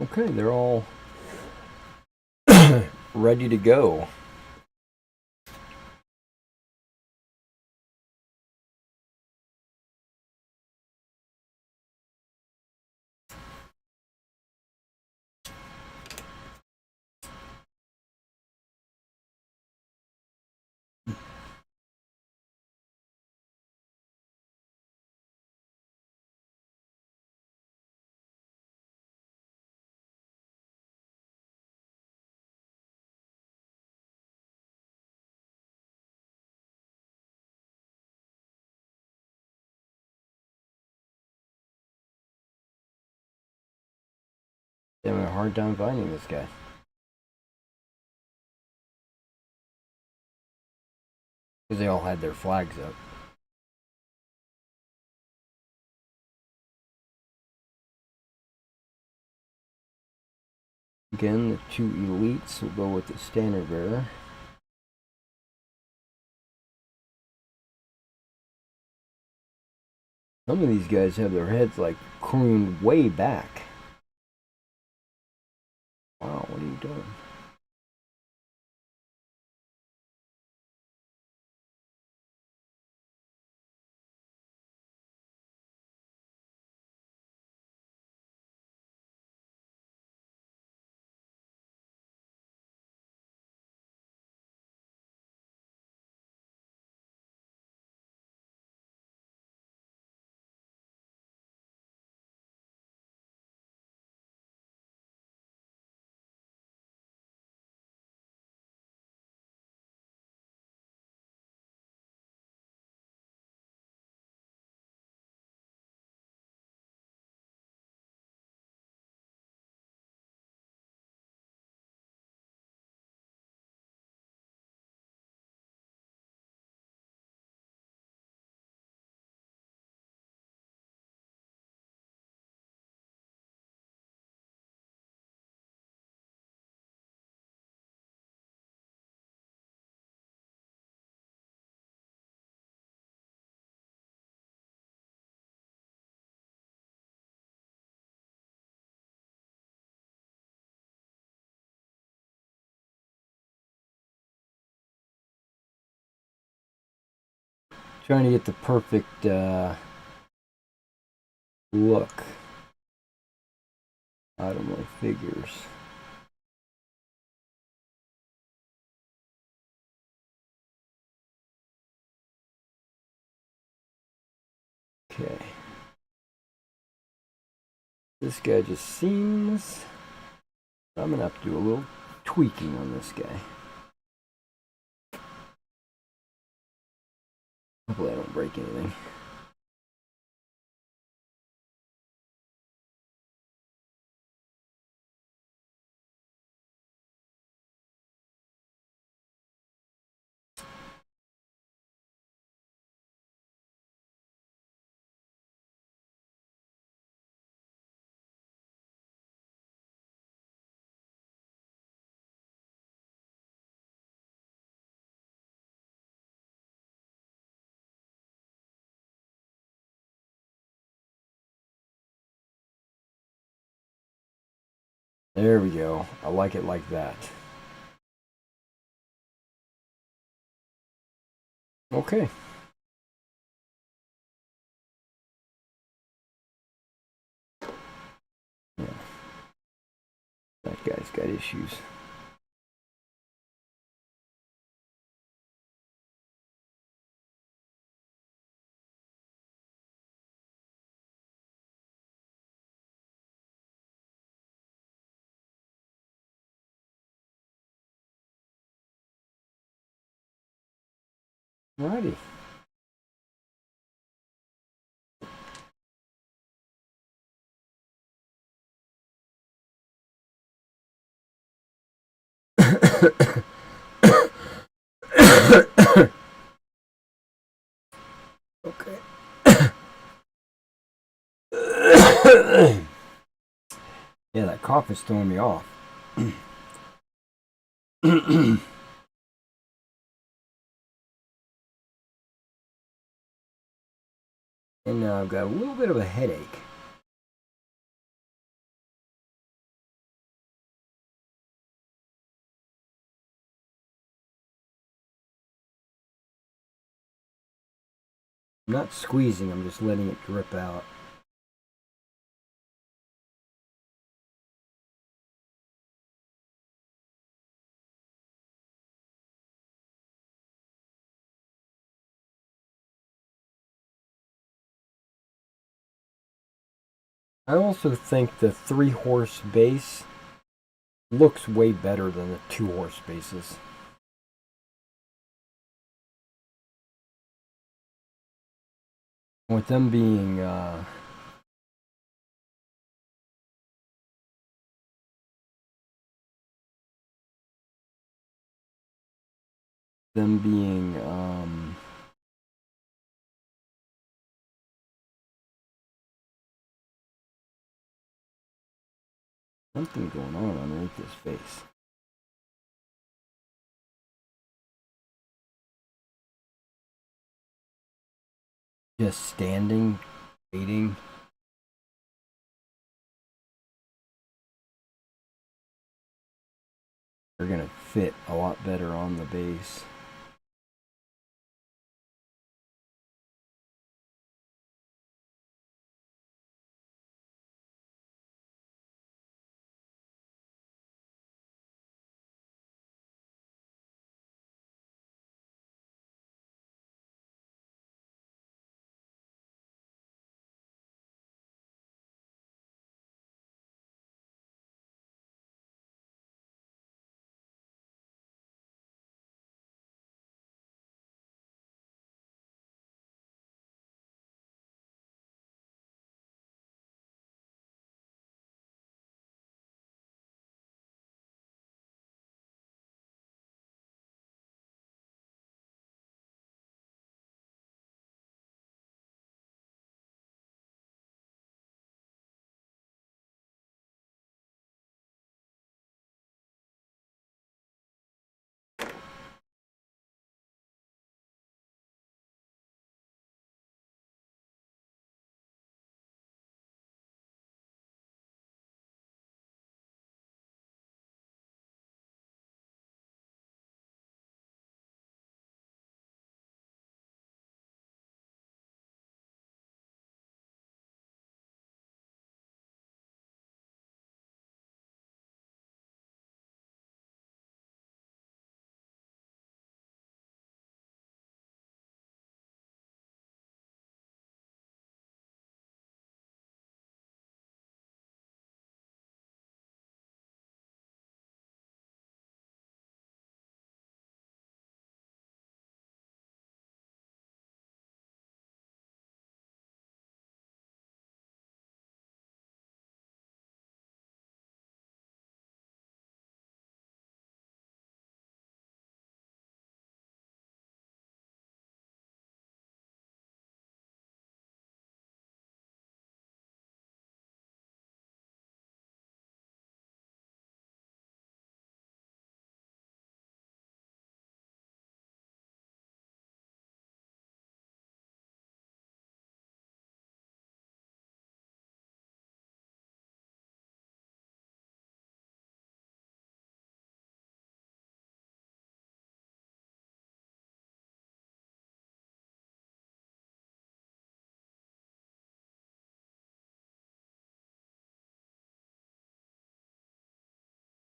Okay, they're all ready to go. Having a hard time finding this guy. Because they all had their flags up. Again, the two elites will go with the standard bearer. Some of these guys have their heads like crooned way back. Wow, what are you doing? Trying to get the perfect look out of my figures. Okay. This guy just seems... I'm going to have to do a little tweaking on this guy. Hopefully I don't break anything. There we go. I like it like that. Okay. Yeah. That guy's got issues. Alrighty. Okay. Yeah, that cough is throwing me off. And now I've got a little bit of a headache. I'm not squeezing, I'm just letting it drip out. I also think the 3-horse base looks way better than the 2-horse bases. With them being them being something going on underneath his face. Just standing, waiting. They're gonna fit a lot better on the base.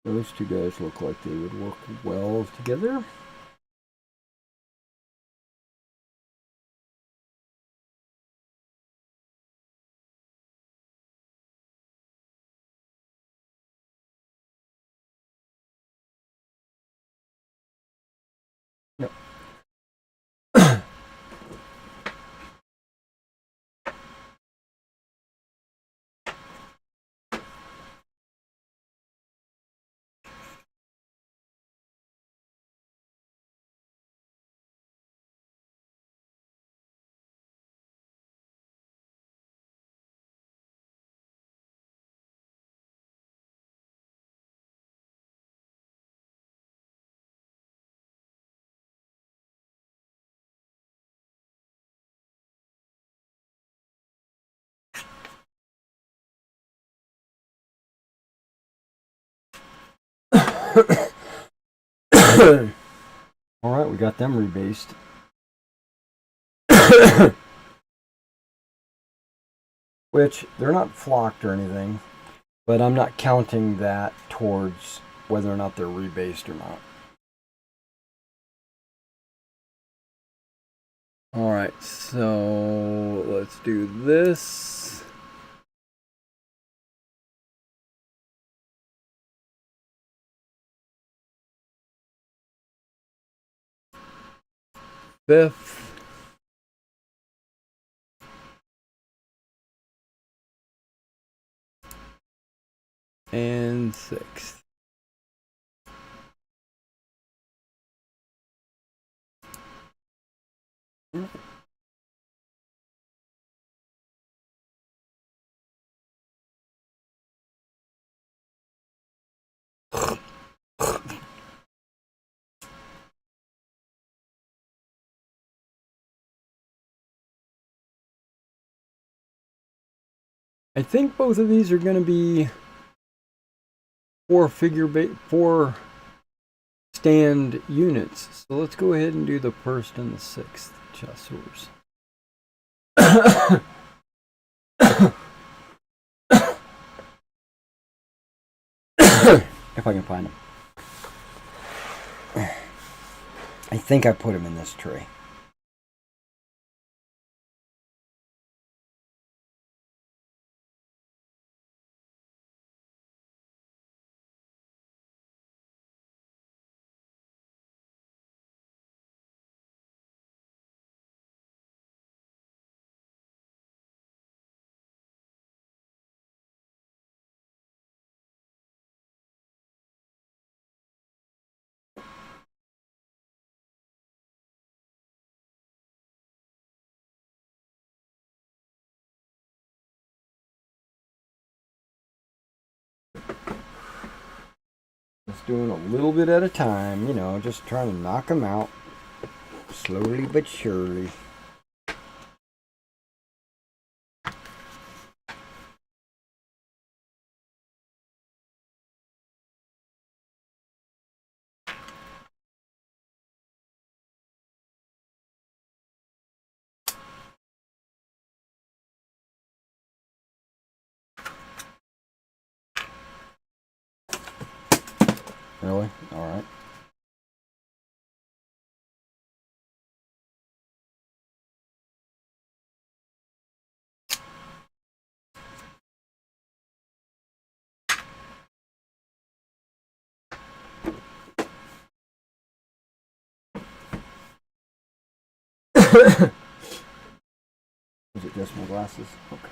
Those two guys look like they would work well together. Yep. All right, we got them rebased. Which, they're not flocked or anything, but I'm not counting that towards whether or not they're rebased or not. All right, so let's do this. Fifth. And sixth. I think both of these are going to be four stand units. So let's go ahead and do the first and the sixth chasseurs. If I can find them. I think I put them in this tray. Just doing a little bit at a time, you know, just trying to knock them out slowly but surely. Really? All right. Is it just my glasses? Okay.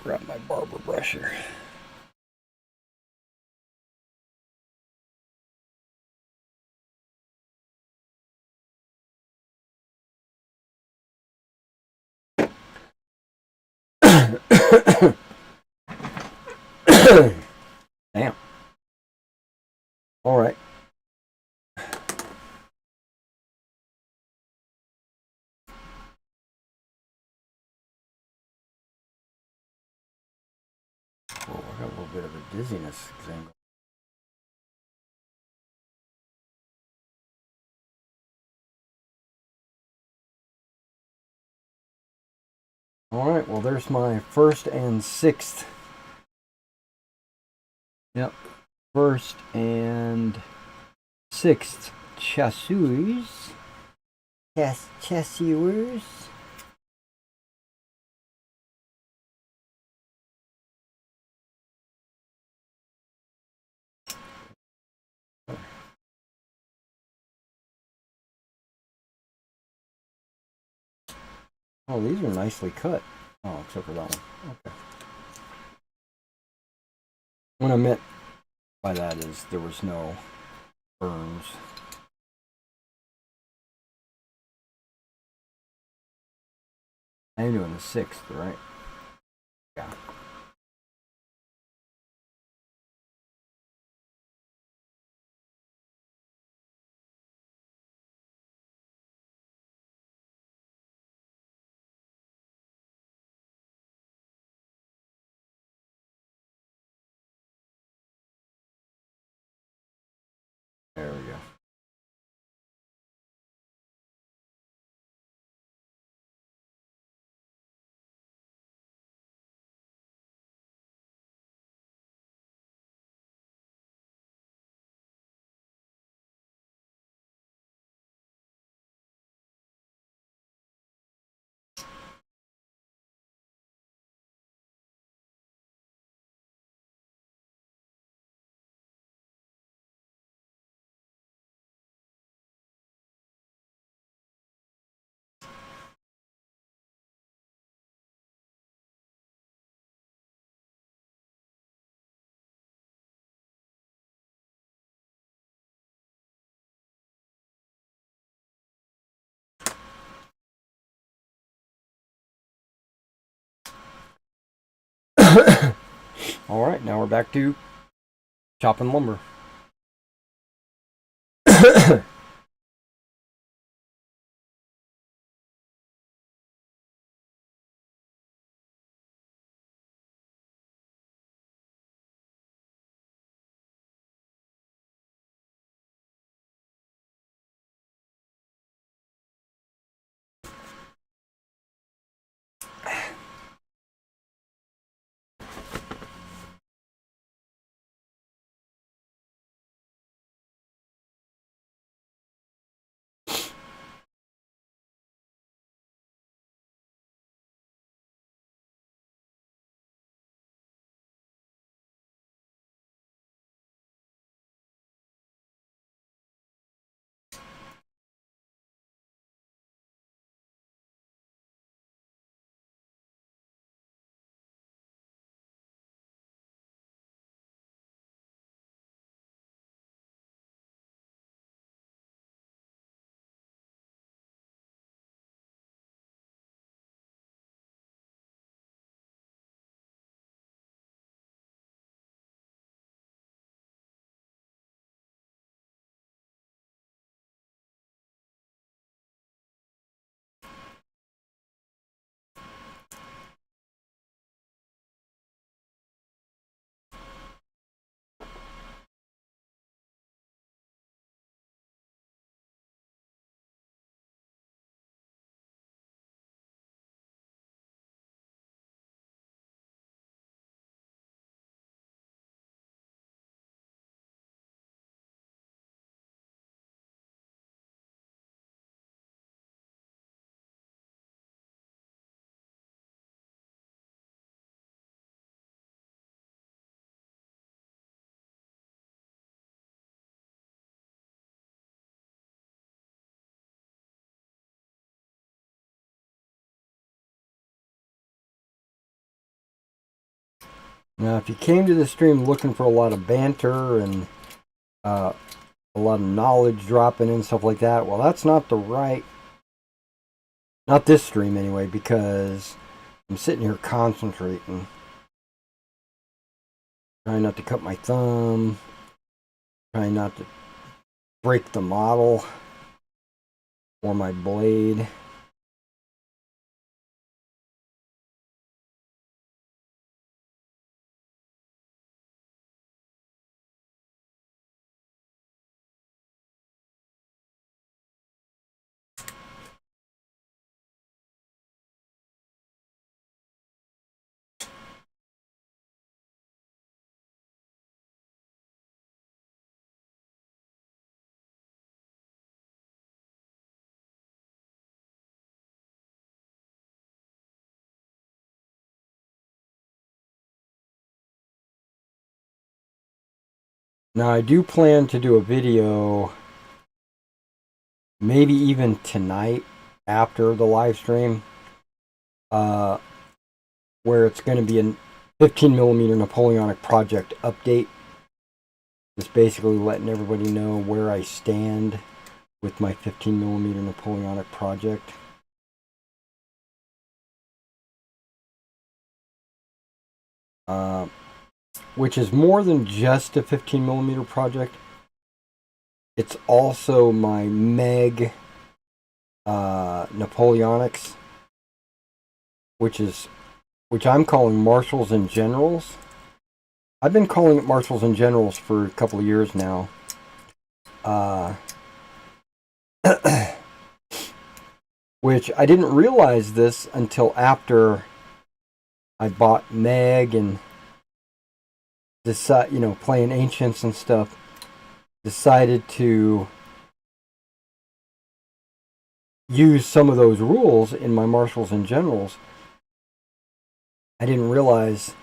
Grab my barber brush here. Damn. All right. Oh, I got a little bit of a dizziness thing. All right, well, there's my first and sixth. Yep, first and sixth chasseurs. Chasseurs. Oh, these are nicely cut. Oh, except for that one. Okay. What I meant by that is there was no burns. I'm doing the sixth, right? Yeah. There we go. All right, now we're back to chopping lumber. Now, if you came to the stream looking for a lot of banter and a lot of knowledge dropping and stuff like that, well, that's not not this stream anyway, because I'm sitting here concentrating, trying not to cut my thumb, trying not to break the model or my blade. Now, I do plan to do a video, maybe even tonight after the live stream, where it's going to be a 15mm Napoleonic project update. Just basically letting everybody know where I stand with my 15mm Napoleonic project. Which is more than just a 15mm project. It's also my Meg Napoleonics, which I'm calling Marshals and Generals. I've been calling it Marshals and Generals for a couple of years now. Which I didn't realize this until after I bought Meg and playing Ancients and stuff. Decided to use some of those rules in my Marshals and Generals. I didn't realize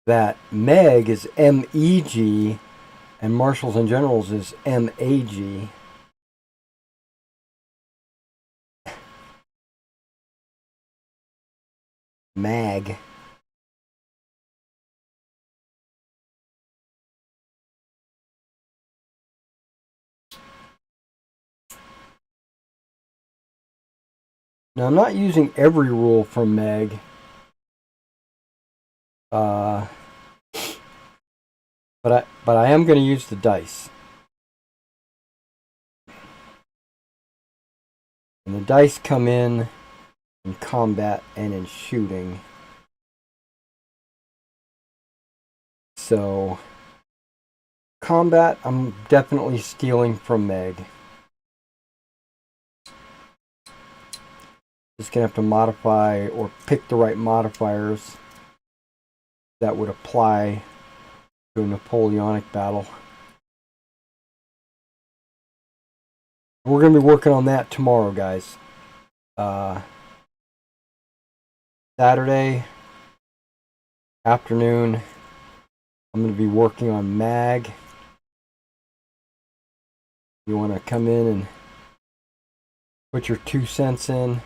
that Meg is M-E-G and Marshals and Generals is M-A-G. Mag. Now, I'm not using every rule from Meg. But I am going to use the dice. And the dice come in combat and in shooting. So, combat, I'm definitely stealing from Meg. Just going to have to modify or pick the right modifiers that would apply to a Napoleonic battle. We're going to be working on that tomorrow, guys. Saturday afternoon, I'm going to be working on Mag. You want to come in and put your 2 cents in,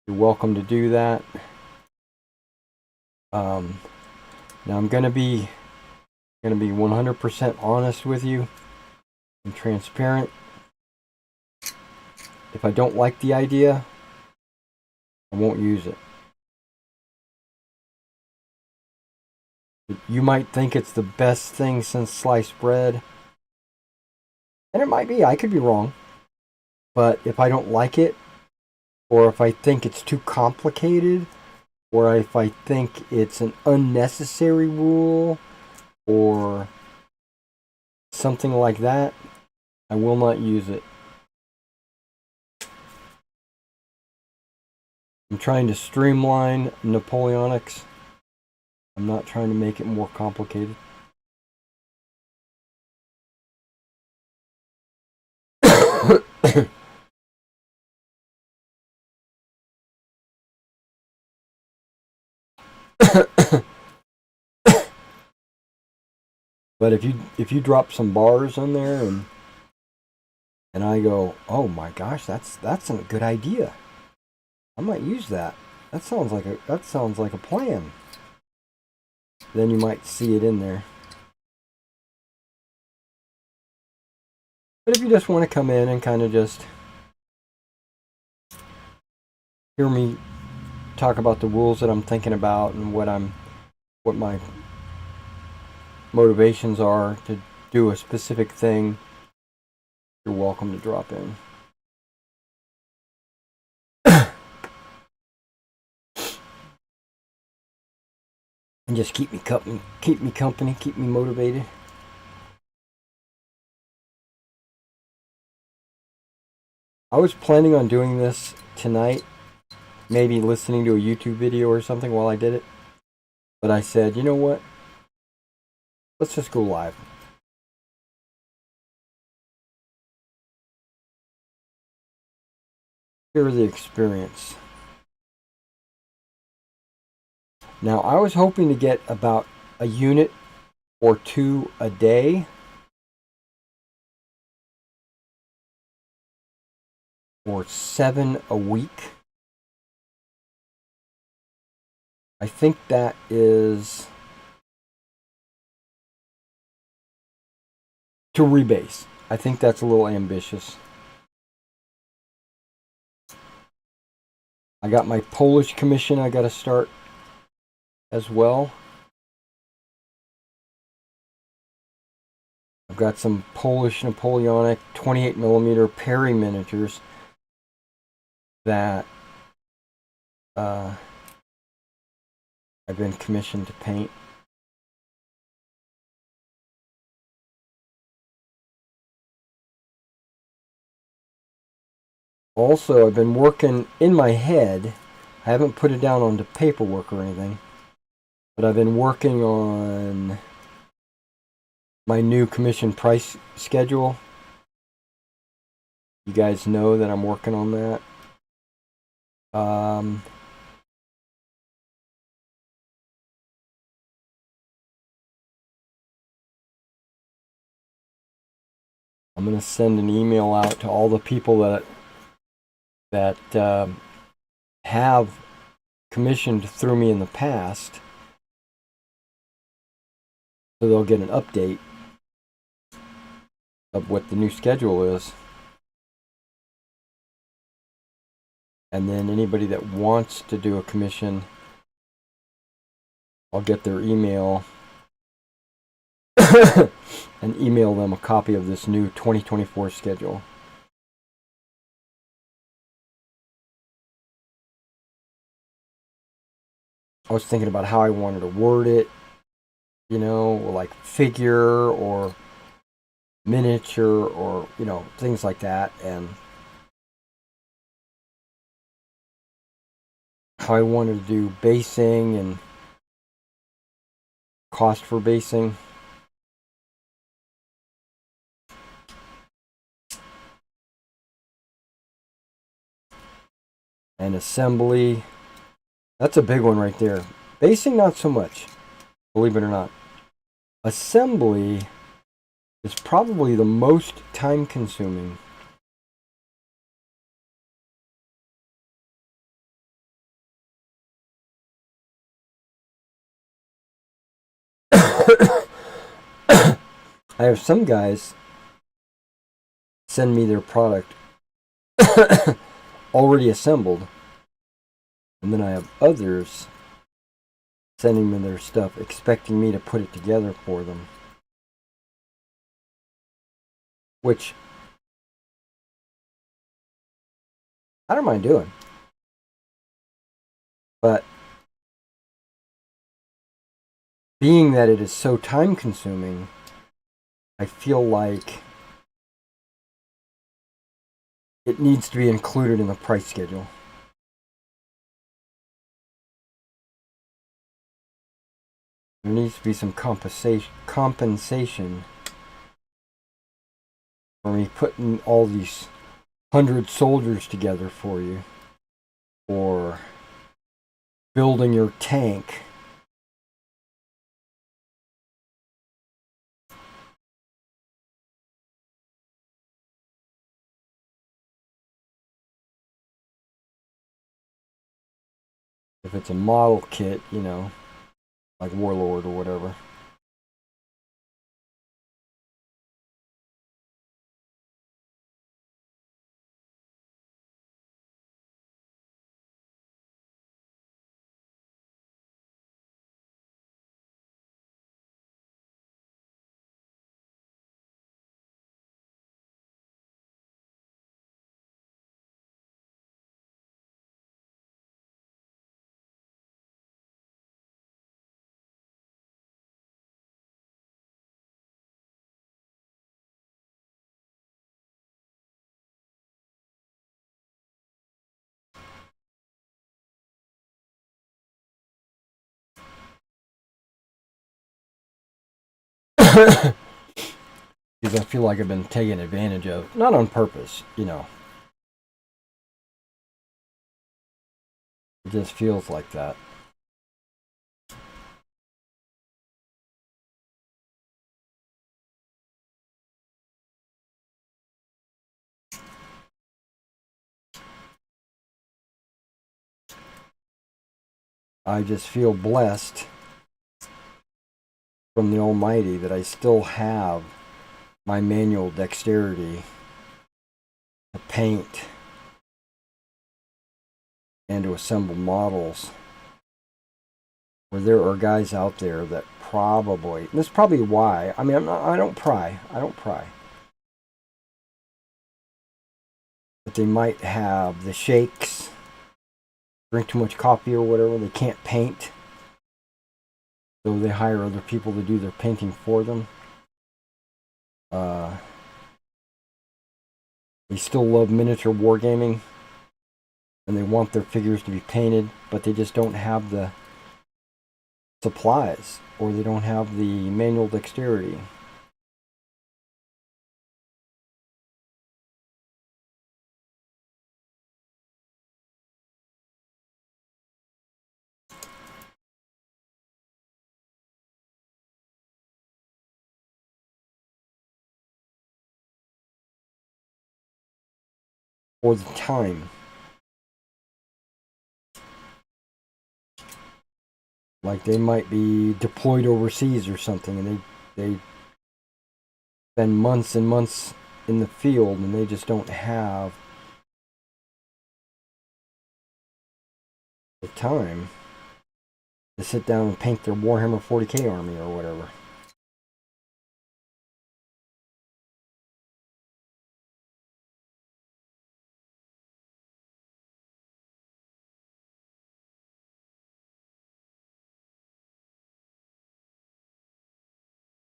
you're welcome to do that. Now I'm going to be 100% honest with you and transparent. If I don't like the idea, I won't use it. You might think it's the best thing since sliced bread. And it might be, I could be wrong. But if I don't like it, or if I think it's too complicated, or if I think it's an unnecessary rule, or something like that, I will not use it. I'm trying to streamline Napoleonics. I'm not trying to make it more complicated. But if you drop some bars on there and I go, oh my gosh, that's a good idea. I might use that. That sounds like a plan. then you might see it in there. But if you just want to come in and kind of just hear me talk about the rules that I'm thinking about and what my motivations are to do a specific thing, you're welcome to drop in. And just keep me company, keep me motivated. I was planning on doing this tonight, maybe listening to a YouTube video or something while I did it. But I said, you know what? Let's just go live. Hear the experience. Now, I was hoping to get about a unit or two a day. Or 7 a week. I think that is to rebase. I think that's a little ambitious. I got my Polish commission I got to start as well. I've got some Polish Napoleonic 28mm Perry miniatures that I've been commissioned to paint. Also, I've been working in my head. I haven't put it down onto paperwork or anything, but I've been working on my new commission price schedule. You guys know that I'm working on that. I'm going to send an email out to all the people that have commissioned through me in the past, so they'll get an update of what the new schedule is. And then anybody that wants to do a commission, I'll get their email and email them a copy of this new 2024 schedule. I was thinking about how I wanted to word it, you know, like figure or miniature or, you know, things like that, and how I wanted to do basing and cost for basing. And assembly. That's a big one right there. Basing, not so much, believe it or not. Assembly is probably the most time consuming. I have some guys send me their product already assembled, and then I have others sending me their stuff expecting me to put it together for them, which I don't mind doing, but being that it is so time consuming, I feel like it needs to be included in the price schedule. There needs to be some compensation for me putting all these 100 soldiers together for you, or building your tank. If it's a model kit, you know, like Warlord or whatever. Because I feel like I've been taken advantage of. Not on purpose, you know. It just feels like that. I just feel blessed from the Almighty that I still have my manual dexterity to paint and to assemble models, where there are guys out there that probably, and this is probably why, I mean, I don't pry, but they might have the shakes, drink too much coffee or whatever, they can't paint, so they hire other people to do their painting for them. They still love miniature wargaming, and they want their figures to be painted, but they just don't have the supplies, or they don't have the manual dexterity. Or the time. Like they might be deployed overseas or something, and they spend months and months in the field, and they just don't have the time to sit down and paint their Warhammer 40k army or whatever.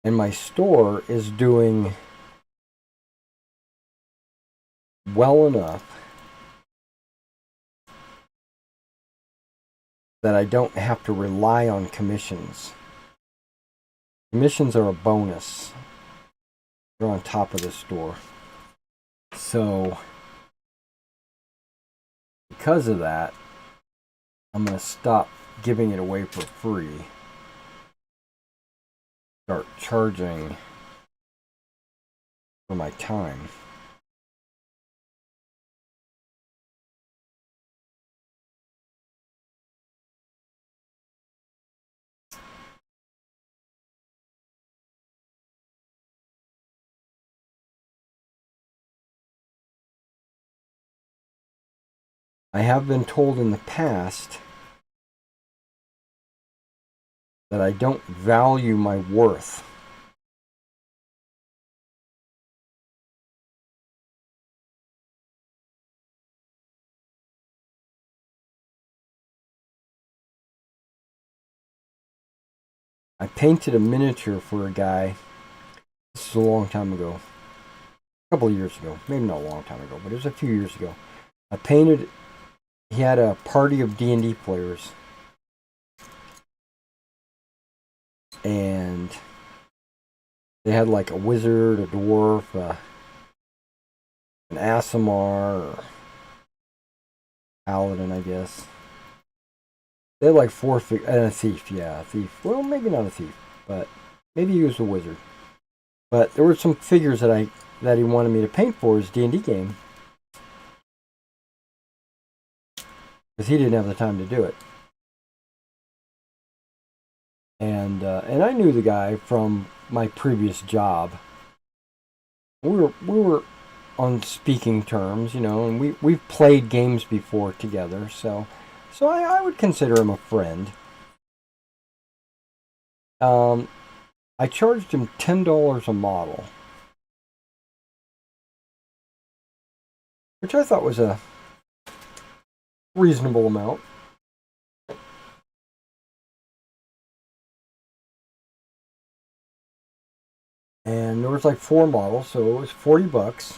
And my store is doing well enough that I don't have to rely on commissions. Commissions are a bonus. They're on top of the store. So, because of that, I'm going to stop giving it away for free. Start charging for my time. I have been told in the past that I don't value my worth. I painted a miniature for a guy. This is a long time ago. A couple of years ago. Maybe not a long time ago, but it was a few years ago. I painted, he had a party of D&D players. And they had like a wizard, a dwarf, an Aasimar, or paladin, I guess. They had like 4 figures, and a thief, yeah, a thief. Well, maybe not a thief, but maybe he was a wizard. But there were some figures that he wanted me to paint for his D&D game, because he didn't have the time to do it. And I knew the guy from my previous job. We were on speaking terms, you know, and we've played games before together, so I would consider him a friend. I charged him $10 a model, which I thought was a reasonable amount. And there was like 4 models, so it was $40.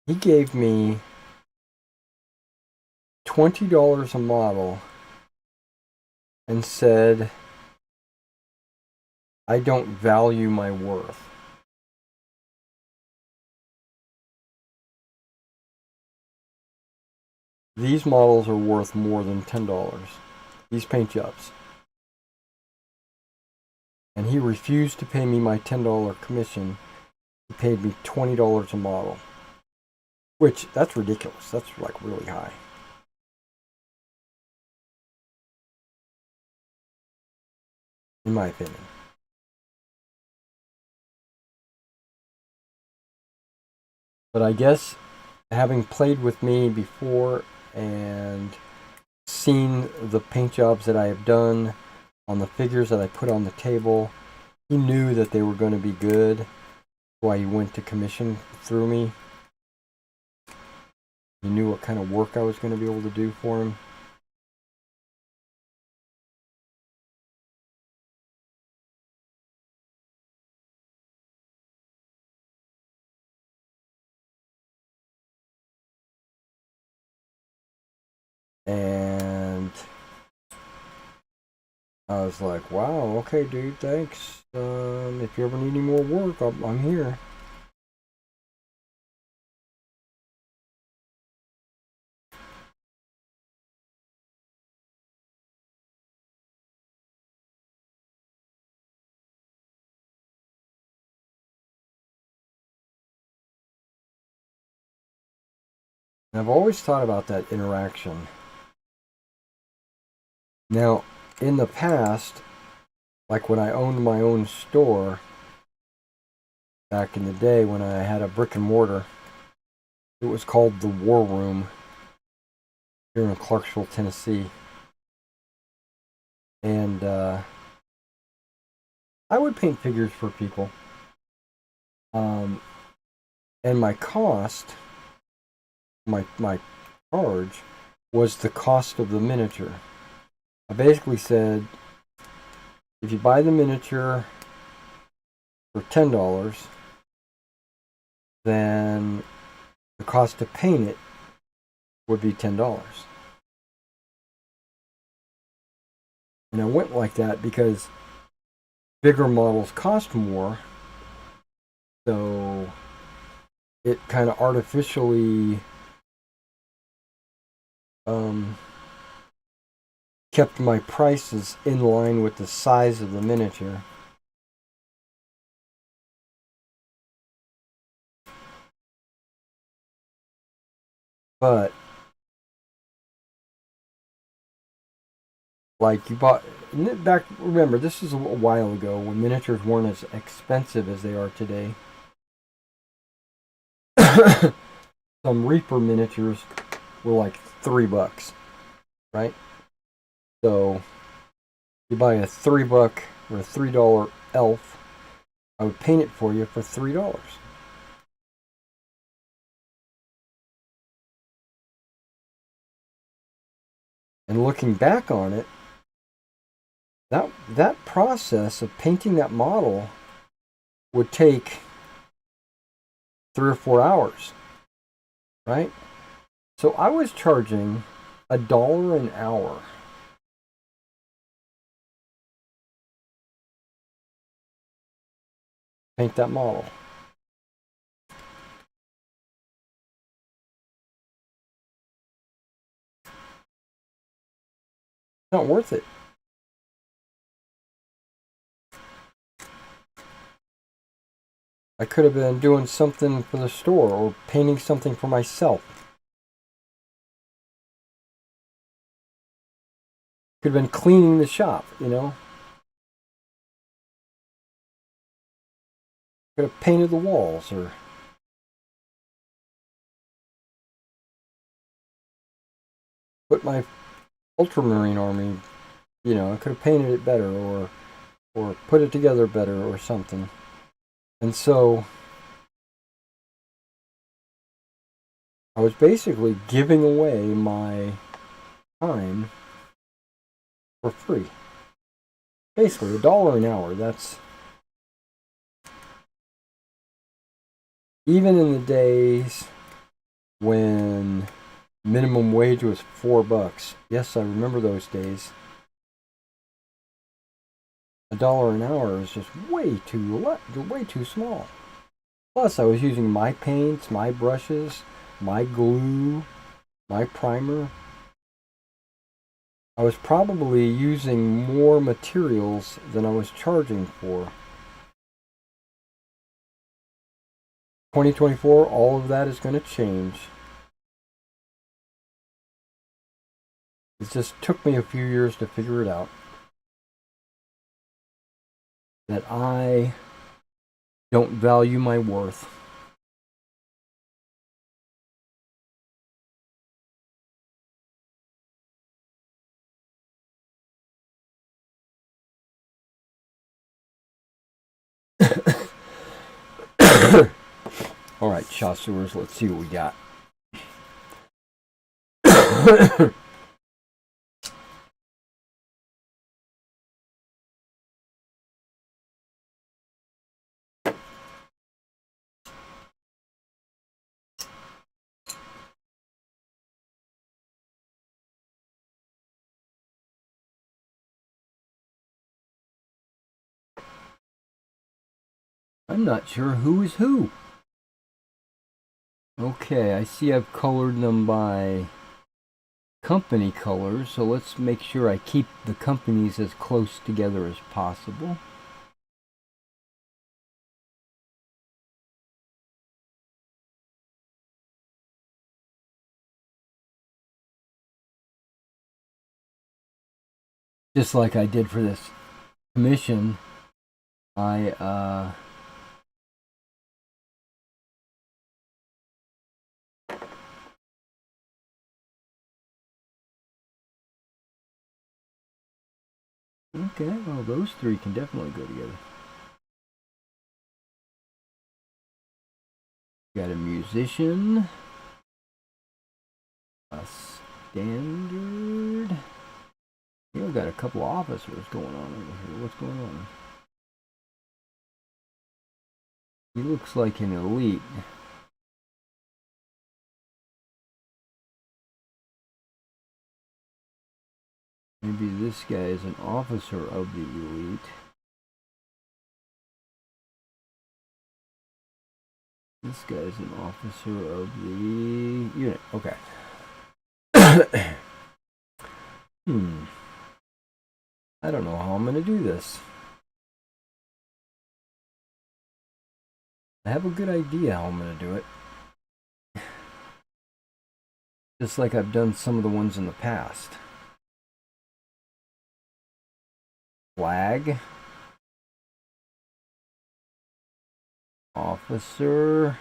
He gave me $20 a model and said, I don't value my worth. These models are worth more than $10. These paint jobs. And he refused to pay me my $10 commission. He paid me $20 a model. Which, that's ridiculous. That's like really high. In my opinion. But I guess having played with me before and seen the paint jobs that I have done on the figures that I put on the table, he knew that they were going to be good. That's why he went to commission through me. He knew what kind of work I was going to be able to do for him. And I was like, wow, okay, dude, thanks. If you ever need any more work, I'm here. And I've always thought about that interaction. Now, in the past, like when I owned my own store, back in the day when I had a brick and mortar, it was called the War Room here in Clarksville, Tennessee. And I would paint figures for people. And my cost, my charge, was the cost of the miniature. I basically said, if you buy the miniature for $10, then the cost to paint it would be $10. And I went like that because bigger models cost more, so it kind of artificially kept my prices in line with the size of the miniature. But like you bought back, remember this is a while ago when miniatures weren't as expensive as they are today. Some Reaper miniatures were like $3, right? So you buy a $3 or a $3 elf, I would paint it for you for $3. And looking back on it, that process of painting that model would take 3 or 4 hours, right? So I was charging $1 an hour. Paint that model. Not worth it. I could have been doing something for the store or painting something for myself. Could have been cleaning the shop, you know. Could have painted the walls or put my Ultramarine army, you know, I could have painted it better or put it together better or something. And so I was basically giving away my time for free. Basically, $1 an hour. That's even in the days when minimum wage was $4. Yes, I remember those days. $1 an hour is just way too small. Plus, I was using my paints, my brushes, my glue, my primer. I was probably using more materials than I was charging for. 2024, all of that is going to change. It just took me a few years to figure it out. That I don't value my worth. All right, chasseurs, let's see what we got. I'm not sure who is who. Okay, I see I've colored them by company colors, so let's make sure I keep the companies as close together as possible. Just like I did for this commission, I okay, well those three can definitely go together. Got a musician, a standard. We've got a couple of officers going on over here. What's going on? He looks like an elite. Maybe this guy is an officer of the elite. This guy's an officer of the unit. Okay. I don't know how I'm going to do this. I have a good idea how I'm going to do it. Just like I've done some of the ones in the past. Flag. Officer.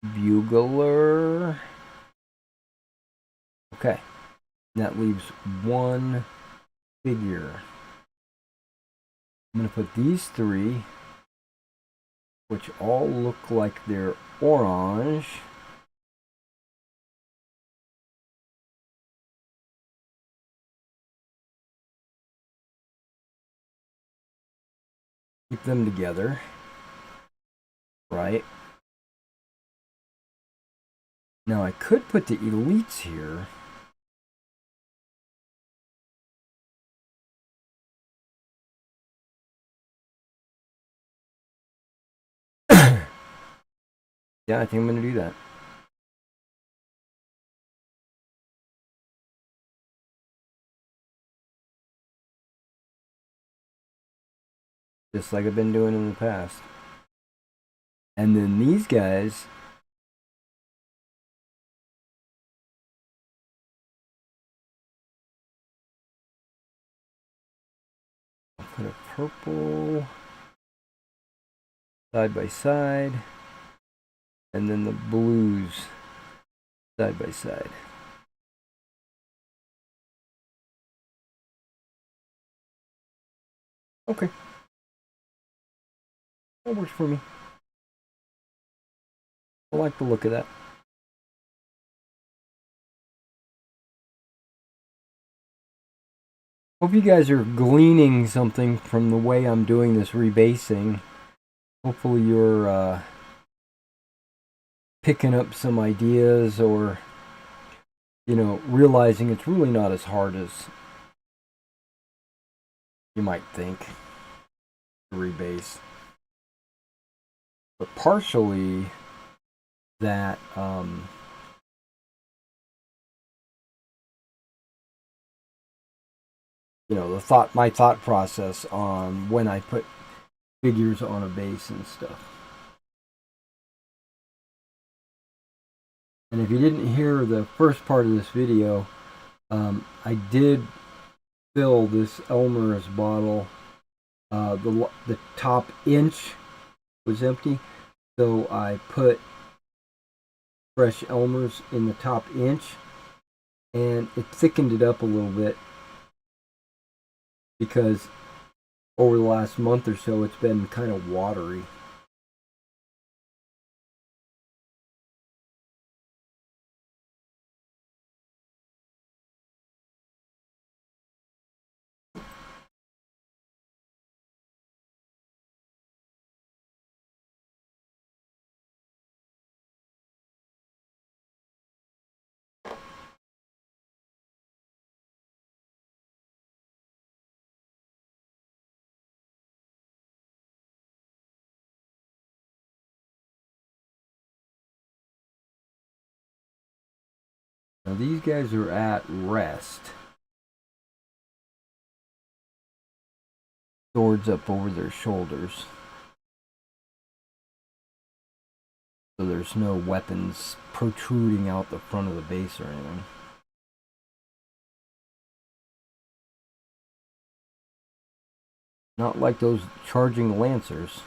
Bugler. Okay. That leaves one figure. I'm going to put these three, which all look like they're orange. Keep them together. Right. Now I could put the elites here. Yeah, I think I'm going to do that. Just like I've been doing in the past. And then these guys, put a purple side by side, and then the blues side by side. Okay. That works for me. I like the look of that. Hope you guys are gleaning something from the way I'm doing this rebasing. Hopefully you're picking up some ideas, or, you know, realizing it's really not as hard as you might think to rebase. But partially that you know, my thought process on when I put figures on a base and stuff. And if you didn't hear the first part of this video, I did fill this Elmer's bottle. The top inch was empty, so I put fresh Elmer's in the top inch, and it thickened it up a little bit because over the last month or so it's been kind of watery. Now these guys are at rest. Swords up over their shoulders. So there's no weapons protruding out the front of the base or anything. Not like those charging lancers.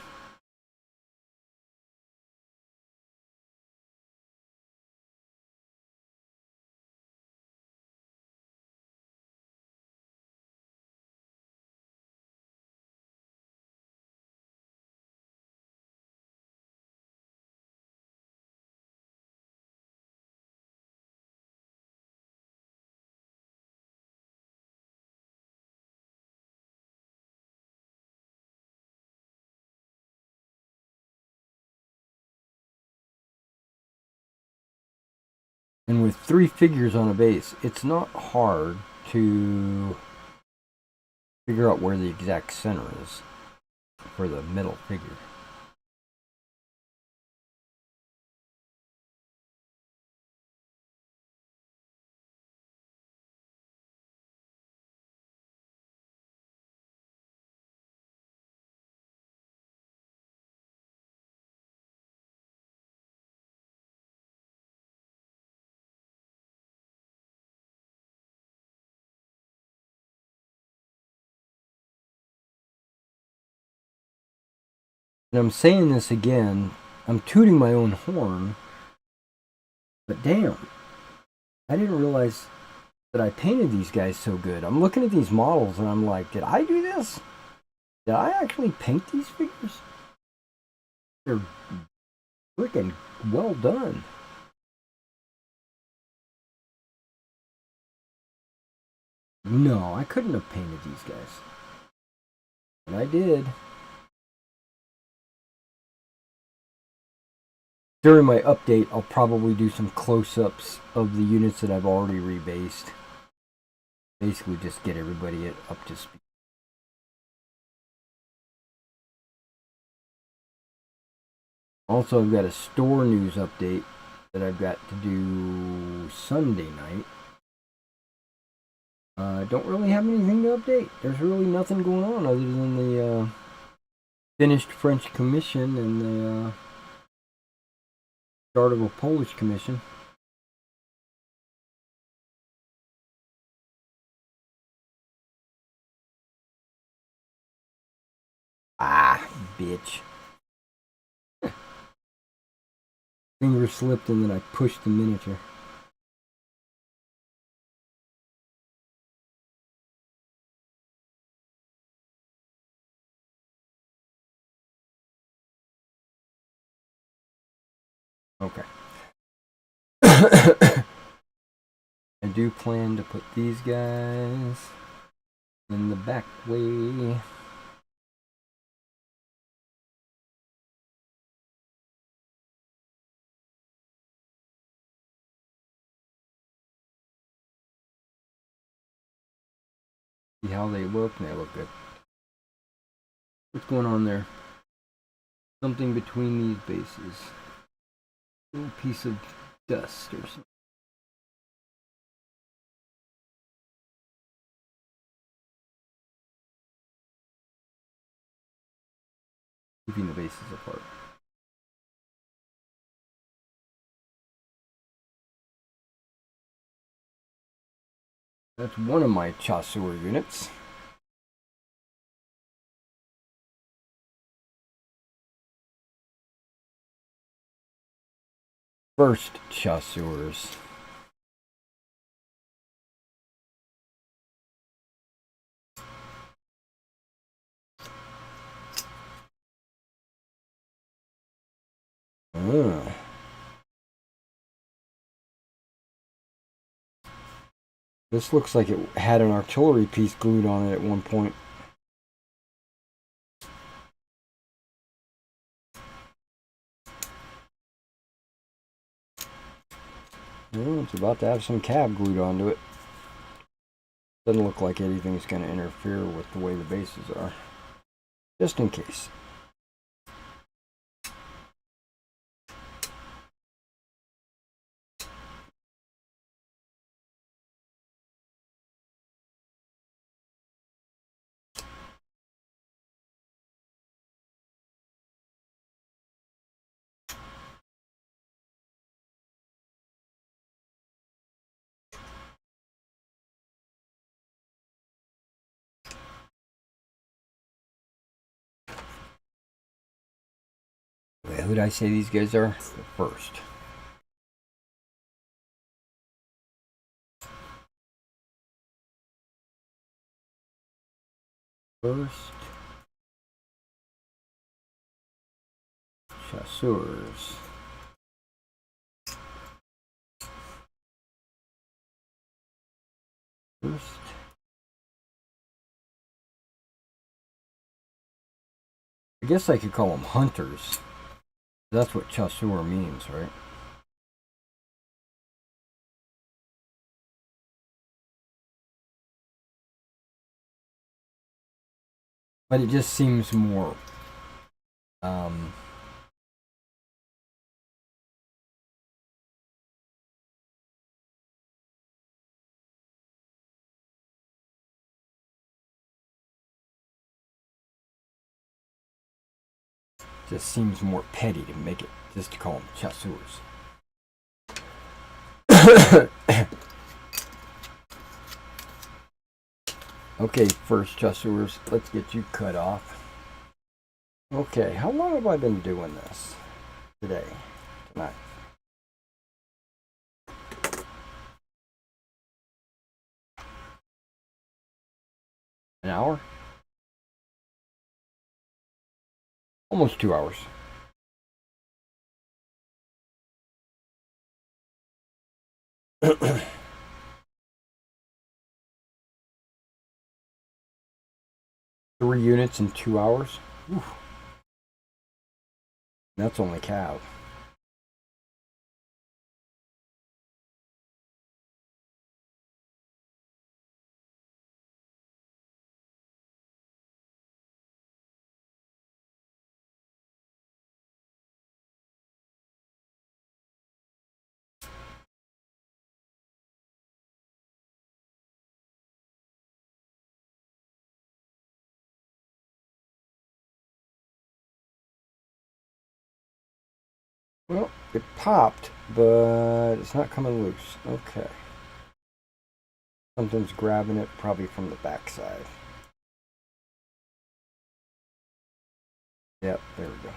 And with 3 figures on a base, it's not hard to figure out where the exact center is for the middle figure. And I'm saying this again, I'm tooting my own horn, but damn, I didn't realize that I painted these guys so good. I'm looking at these models and I'm like, did I do this? Did I actually paint these figures? They're freaking well done. No, I couldn't have painted these guys. But I did. During my update, I'll probably do some close-ups of the units that I've already rebased. Basically just get everybody up to speed. Also, I've got a store news update that I've got to do Sunday night. Don't really have anything to update. There's really nothing going on other than the finished French commission and the start of a Polish commission. bitch. Finger slipped and then I pushed the miniature. Okay. I do plan to put these guys in the back way. See how they look, and they look good. What's going on there? Something between these bases. A little piece of dust or something. Keeping the bases apart. That's one of my chasseur units. First chasseurs. This looks like it had an artillery piece glued on it at one point. Well, it's about to have some cab glued onto it. Doesn't look like anything's going to interfere with the way the bases are. Just in case. Wait, who did I say these guys are? The first. First chasseurs. First. I guess I could call them hunters. That's what chasseur means, right? But it just seems more just seems more petty to make it just to call them chasseurs. Okay, first chasseurs, let's get you cut off. Okay, how long have I been doing this? Tonight. An hour? Almost 2 hours. Three units in 2 hours? Oof. That's only cav. Well, it popped, but it's not coming loose. Okay. Something's grabbing it, probably from the backside. Yep, there we go.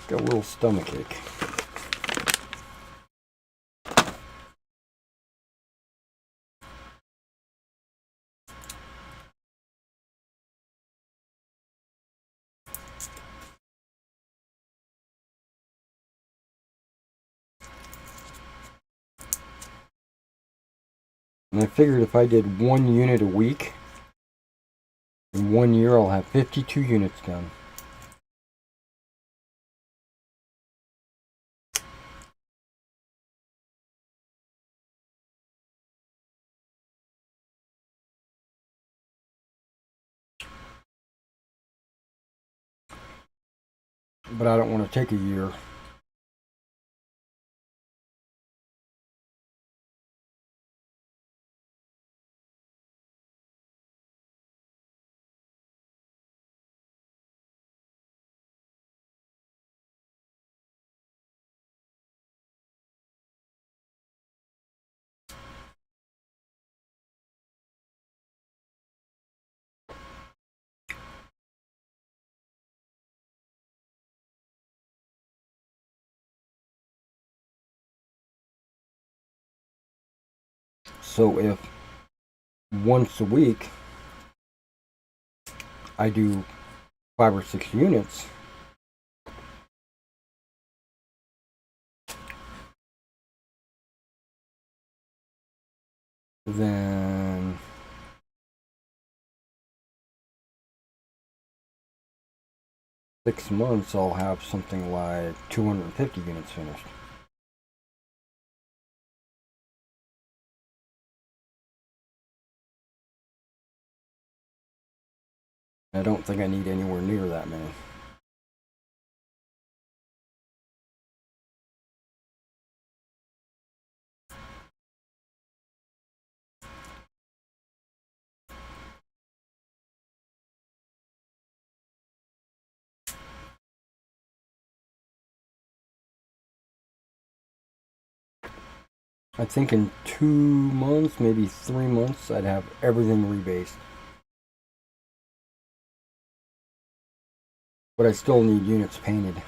Got a little stomach ache. And I figured if I did 1 unit a week, in 1 year I'll have 52 units done. But I don't want to take a year. So if once a week I do 5 or 6 units, then $6 months I'll have something like 250 units finished. I don't think I need anywhere near that many. I think in 2 months, maybe 3 months, I'd have everything rebased. But I still need units painted.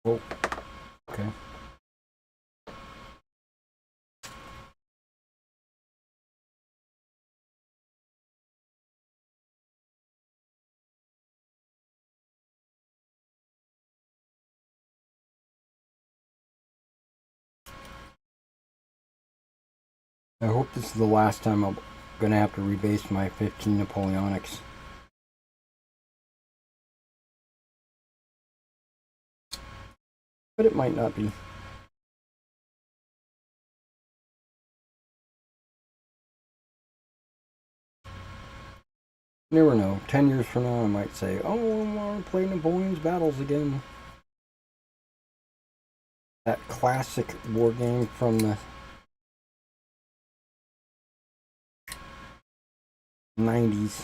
Oh, okay. I hope this is the last time I'm going to have to rebase my 15 Napoleonics. But it might not be. Never know. 10 years from now, I might say, oh, I want to play Napoleon's battles again. That classic war game from the 90s.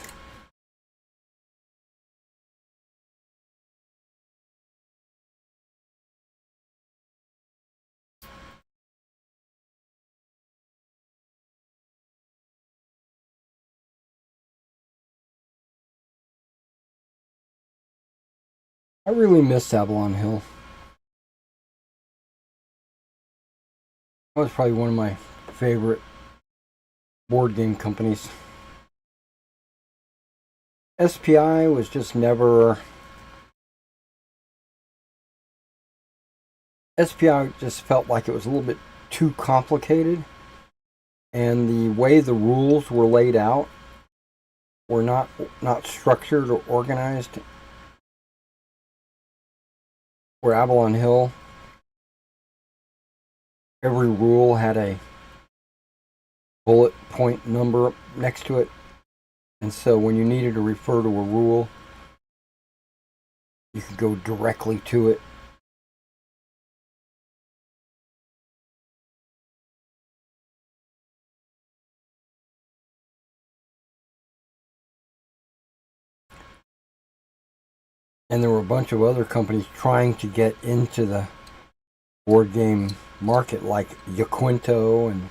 I really miss Avalon Hill. That was probably one of my favorite board game companies. SPI was just never... SPI just felt like it was a little bit too complicated, and the way the rules were laid out were not structured or organized. Where Avalon Hill, every rule had a bullet point number next to it, and so when you needed to refer to a rule, you could go directly to it. And there were a bunch of other companies trying to get into the board game market, like Yaquinto and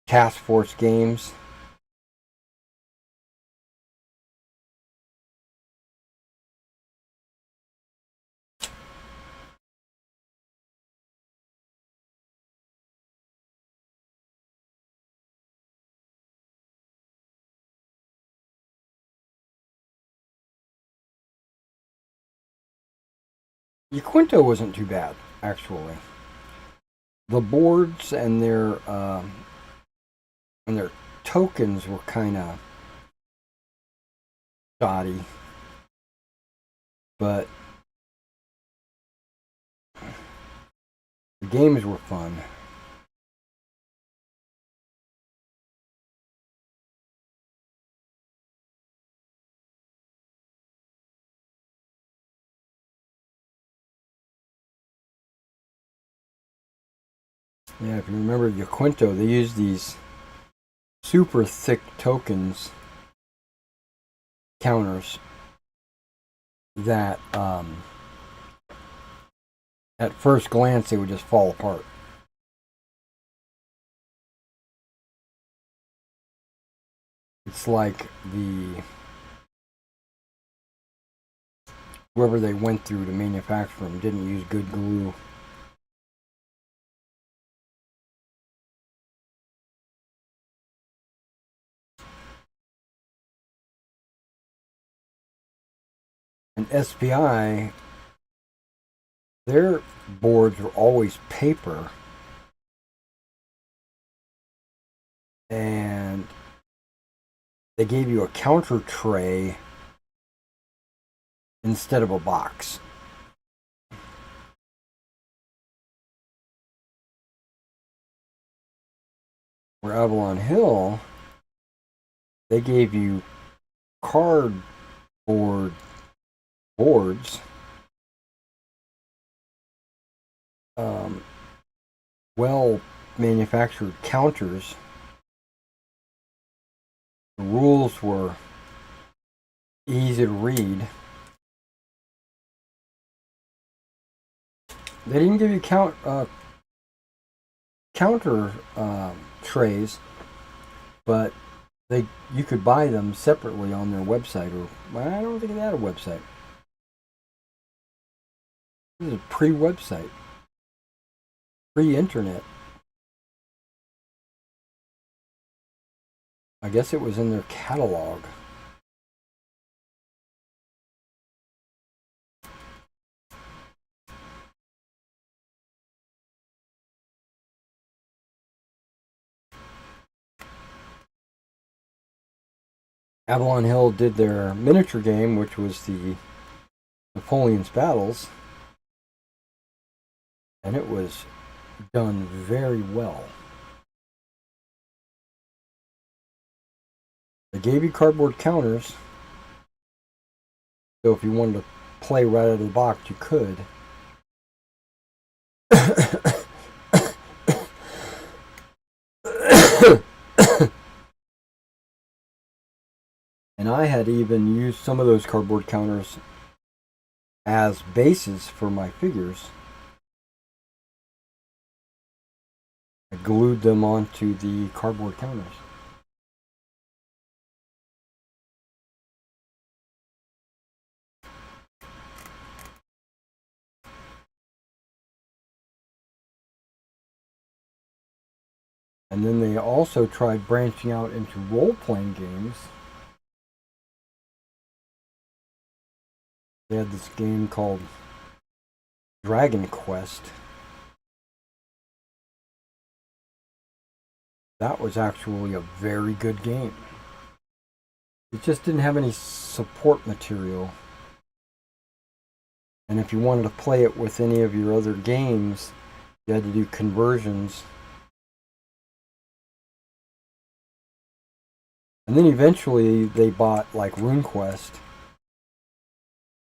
Task Force Games. Yaquinto wasn't too bad, actually. The boards and their tokens were kind of shoddy, but the games were fun. Yeah, if you remember Yaquinto, they used these super thick tokens counters that at first glance they would just fall apart. It's like whoever they went through to manufacture them didn't use good glue. And SPI, their boards were always paper, and they gave you a counter tray instead of a box. Where Avalon Hill, they gave you cardboard boards, well manufactured counters. The rules were easy to read. They didn't give you counter trays, but you could buy them separately on their website, or well, I don't think they had a website. This is a pre-website, pre-internet. I guess it was in their catalog. Avalon Hill did their miniature game, which was the Napoleon's Battles, and it was done very well. They gave you cardboard counters, so if you wanted to play right out of the box, you could. And I had even used some of those cardboard counters as bases for my figures. I glued them onto the cardboard counters. And then they also tried branching out into role-playing games. They had this game called Dragon Quest. That was actually a very good game. It just didn't have any support material. And if you wanted to play it with any of your other games, you had to do conversions. And then eventually they bought like RuneQuest,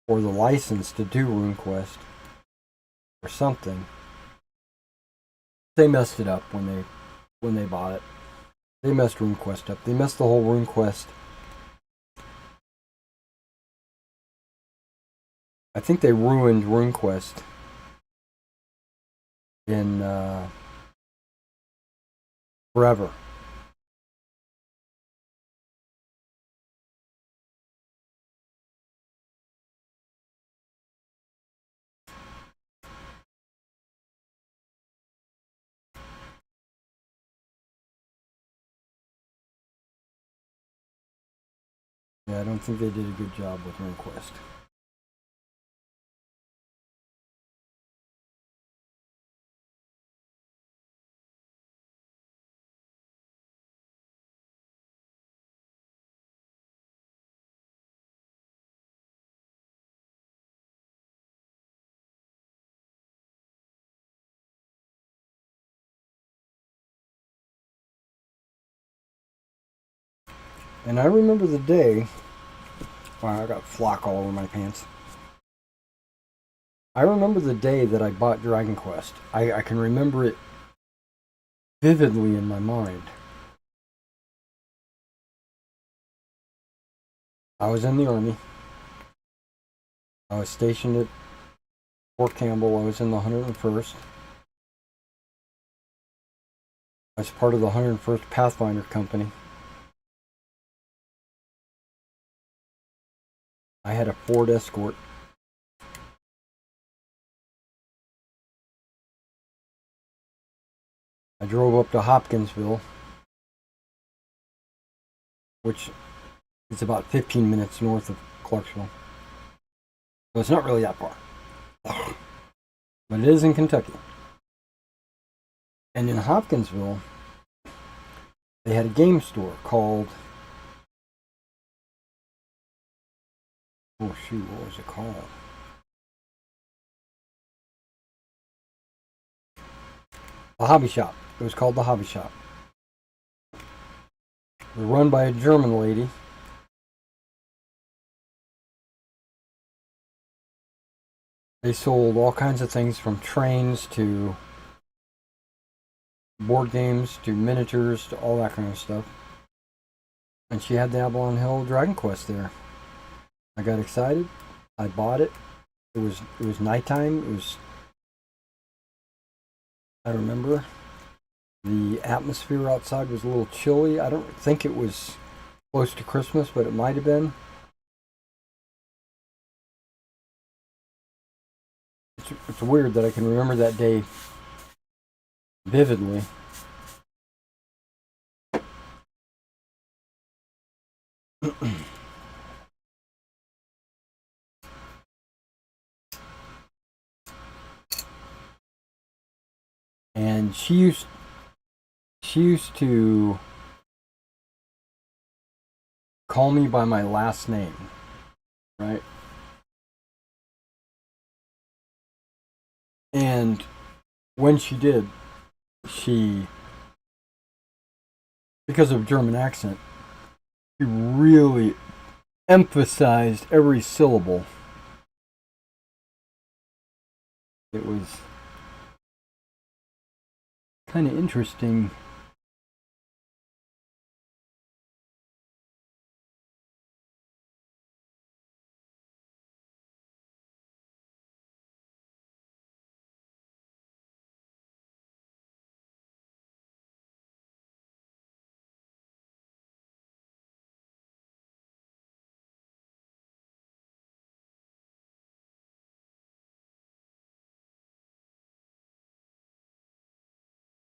or the license to do RuneQuest, or something. They messed it up when they bought it. They messed RuneQuest up. They messed the whole RuneQuest. I think they ruined RuneQuest in forever. Yeah, I don't think they did a good job with RuneQuest. And I remember the day. Wow, I got flock all over my pants. I remember the day that I bought Dragon Quest. I can remember it vividly in my mind. I was in the Army. I was stationed at Fort Campbell. I was in the 101st. I was part of the 101st Pathfinder Company. I had a Ford Escort. I drove up to Hopkinsville, which is about 15 minutes north of Clarksville. So it's not really that far. But it is in Kentucky. And in Hopkinsville, they had a game store called... Oh shoot, what was it called? A hobby shop. It was called the Hobby Shop. It was run by a German lady. They sold all kinds of things from trains to board games to miniatures to all that kind of stuff. And she had the Avalon Hill Dragon Quest there. I got excited. I bought it. It was nighttime. I remember the atmosphere outside was a little chilly. I don't think it was close to Christmas, but it might have been. It's weird that I can remember that day vividly. And she used to call me by my last name, right? And when she did, she, because of German accent, she really emphasized every syllable. It was kind of interesting.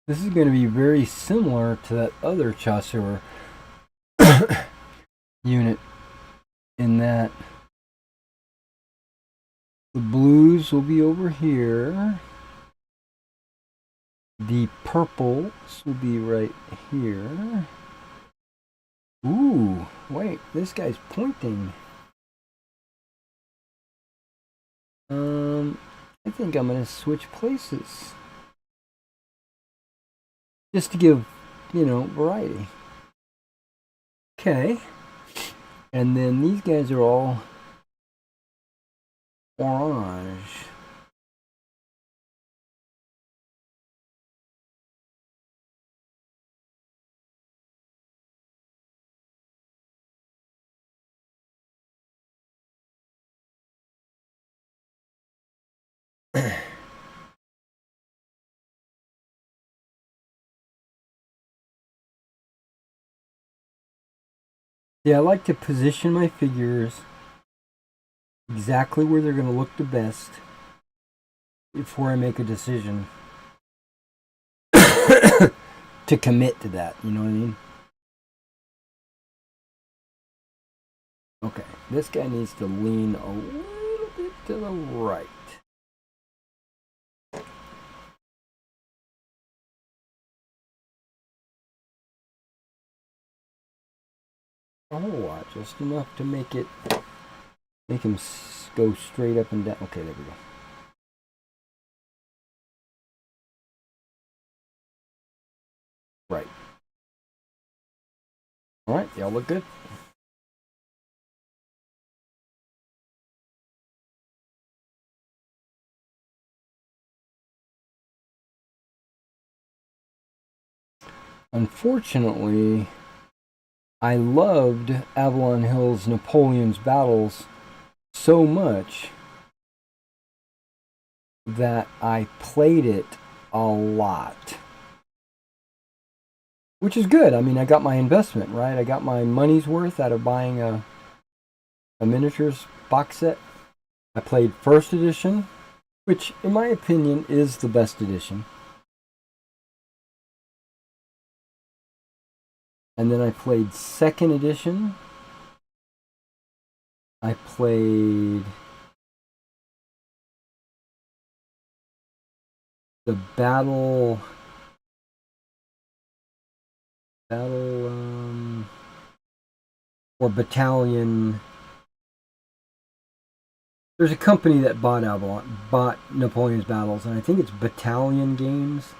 This is going to be very similar to that other Chasseur unit in that the blues will be over here. The purples will be right here. Ooh, wait, this guy's pointing. I think I'm going to switch places. Just to give, variety. Okay. And then these guys are all orange. Yeah, I like to position my figures exactly where they're going to look the best before I make a decision to commit to that. You know what I mean? Okay, this guy needs to lean a little bit to the right. A whole lot, just enough to make him go straight up and down. Okay, there we go. Right. All right, y'all look good. Unfortunately, I loved Avalon Hill's Napoleon's Battles so much that I played it a lot. Which is good. I mean, I got my investment, right? I got my money's worth out of buying a miniatures box set. I played first edition, which in my opinion is the best edition. And then I played second edition. I played the battle or battalion. There's a company that bought Napoleon's Battles, and I think it's Battalion Games.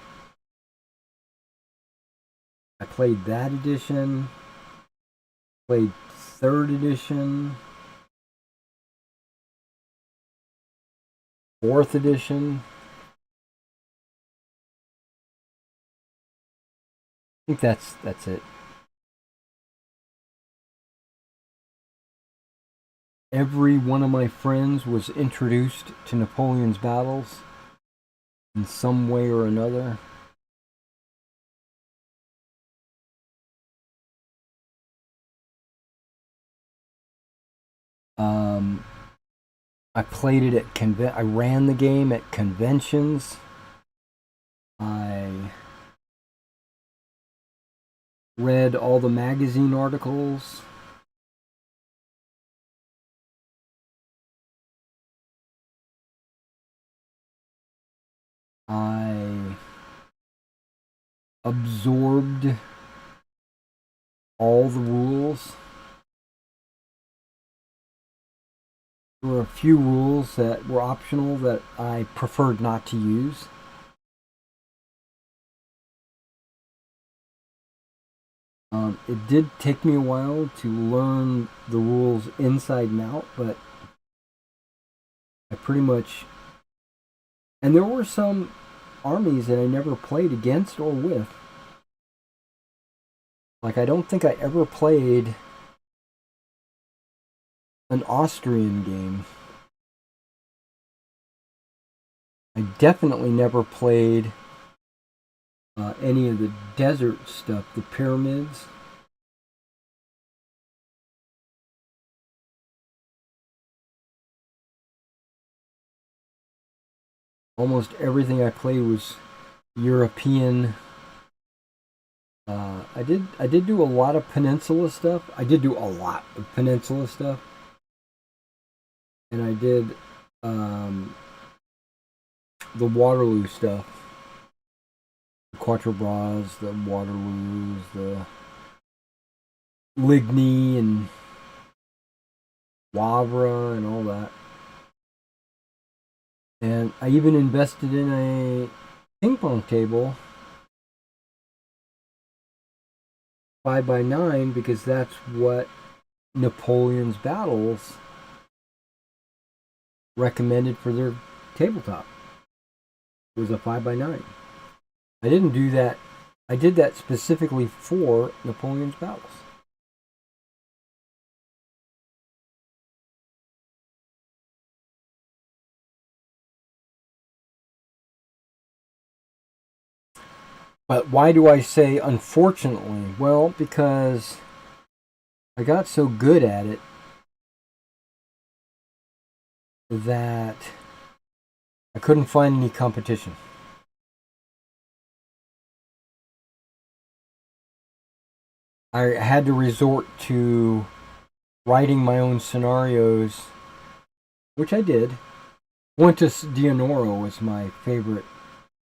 I played that edition. Played third edition. Fourth edition. I think that's it. Every one of my friends was introduced to Napoleon's Battles in some way or another. I played it at I ran the game at conventions. I read all the magazine articles. I absorbed all the rules. There were a few rules that were optional that I preferred not to use. It did take me a while to learn the rules inside and out, but I pretty much... And there were some armies that I never played against or with. Like, I don't think I ever played an Austrian game. I definitely never played any of the desert stuff, the pyramids. Almost everything I played was European. I did do a lot of Peninsula stuff. I did do a lot of Peninsula stuff, and I did the Waterloo stuff, the Quatre Bras, the Waterloos, the Ligny and Wavre and all that. And I even invested in a ping pong table 5x9 because that's what Napoleon's battles recommended for their tabletop. It was a 5x9. I didn't do that. I did that specifically for Napoleon's battles. But why do I say unfortunately? Well, because I got so good at it that I couldn't find any competition. I had to resort to writing my own scenarios, which I did. Fuentes Dionoro was my favorite,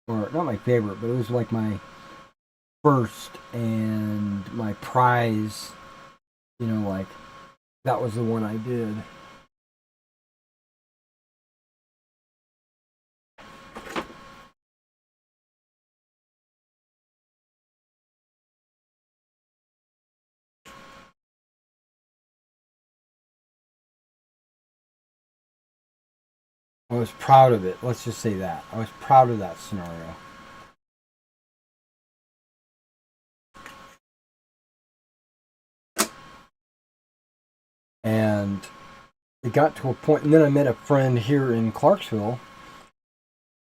or not my favorite, but it was like my first and my prize. You know, like that was the one I did. I was proud of it. Let's just say that. I was proud of that scenario. And it got to a point, and then I met a friend here in Clarksville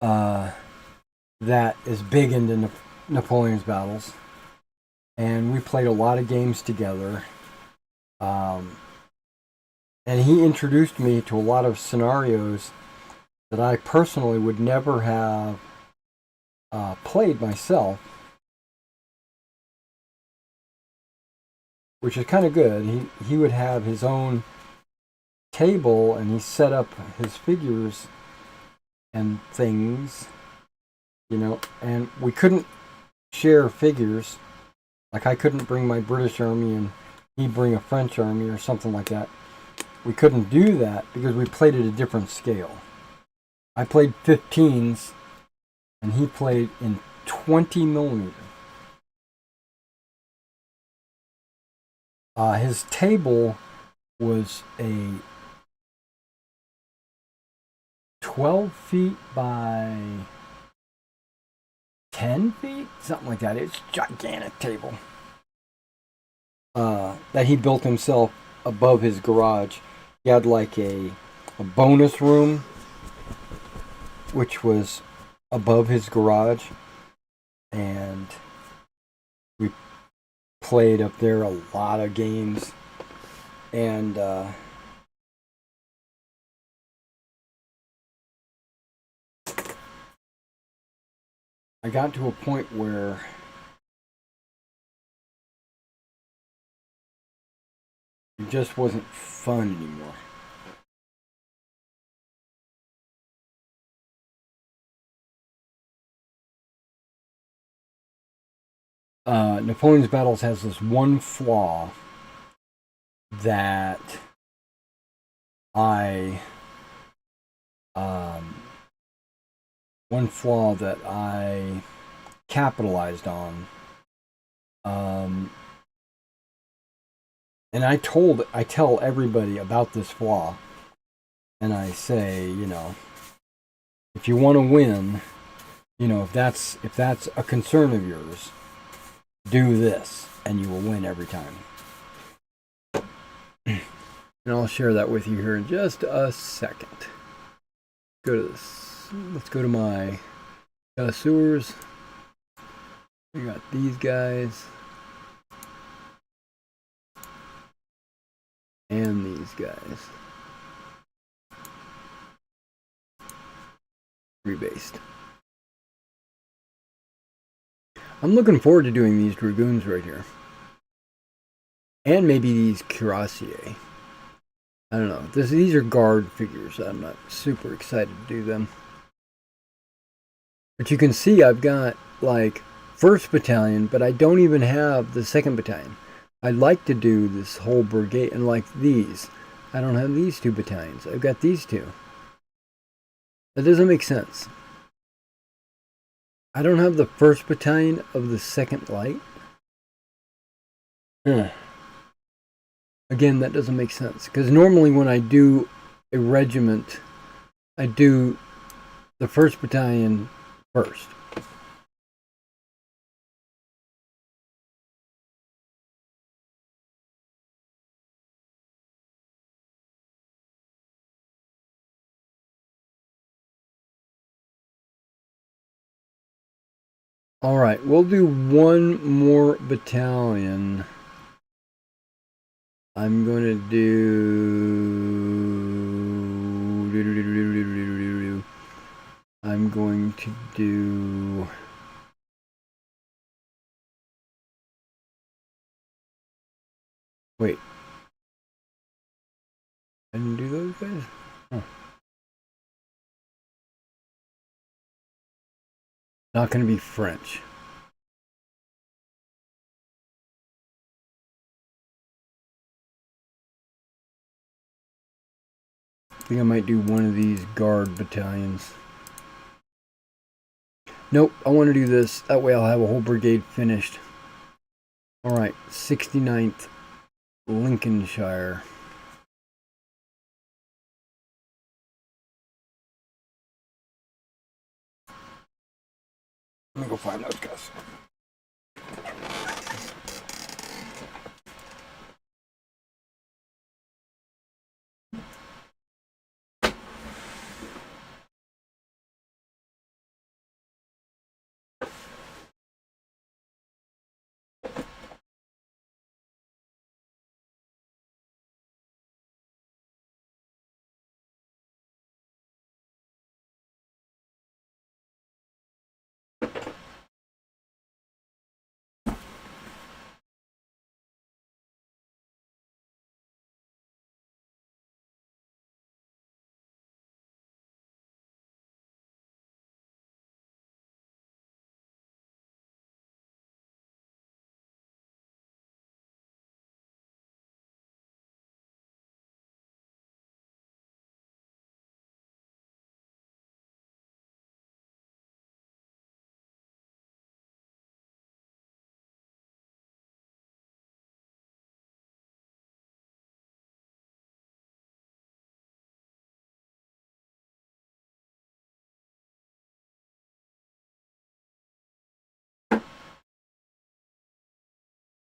that is big into Napoleon's battles. And we played a lot of games together. And he introduced me to a lot of scenarios that I personally would never have played myself, which is kind of good. He would have his own table and he set up his figures and things, you know, and we couldn't share figures. Like I couldn't bring my British army and he'd bring a French army or something like that. We couldn't do that because we played at a different scale. I played 15s and he played in 20 millimeter. His table was a 12 feet by 10 feet, something like that. It's a gigantic table that he built himself above his garage. He had like a bonus room, which was above his garage, and we played up there a lot of games. And I got to a point where it just wasn't fun anymore. Napoleon's Battles has this one flaw that I capitalized on, and I tell everybody about this flaw, and I say, you know, if you want to win, you know, if that's a concern of yours, do this, and you will win every time. And I'll share that with you here in just a second. Go to this. Let's go to my sewers. We got these guys. And these guys. Rebased. I'm looking forward to doing these dragoons right here. And maybe these cuirassiers. I don't know. These are guard figures. I'm not super excited to do them. But you can see I've got like 1st Battalion, but I don't even have the 2nd Battalion. I'd like to do this whole brigade, and like these. I don't have these 2 battalions. I've got these 2. That doesn't make sense. I don't have the 1st Battalion of the 2nd Light. Again, that doesn't make sense. Because normally when I do a regiment, I do the 1st Battalion first. Alright, we'll do one more battalion. I'm going to do... I'm going to do... Wait. I didn't do those guys? Huh. Not going to be French. I think I might do one of these guard battalions. Nope, I want to do this. That way I'll have a whole brigade finished. Alright, 69th Lincolnshire. Let me go find those guys.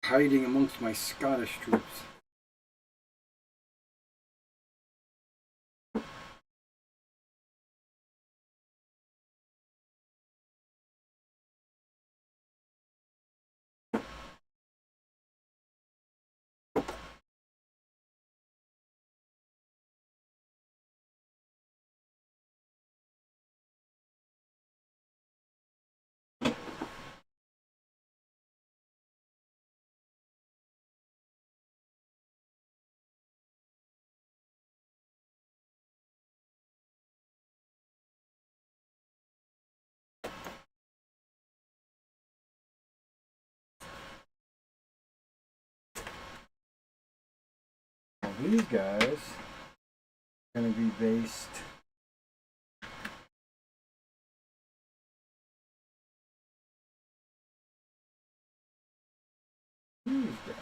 Hiding amongst my Scottish troops. These guys are going to be based these guys.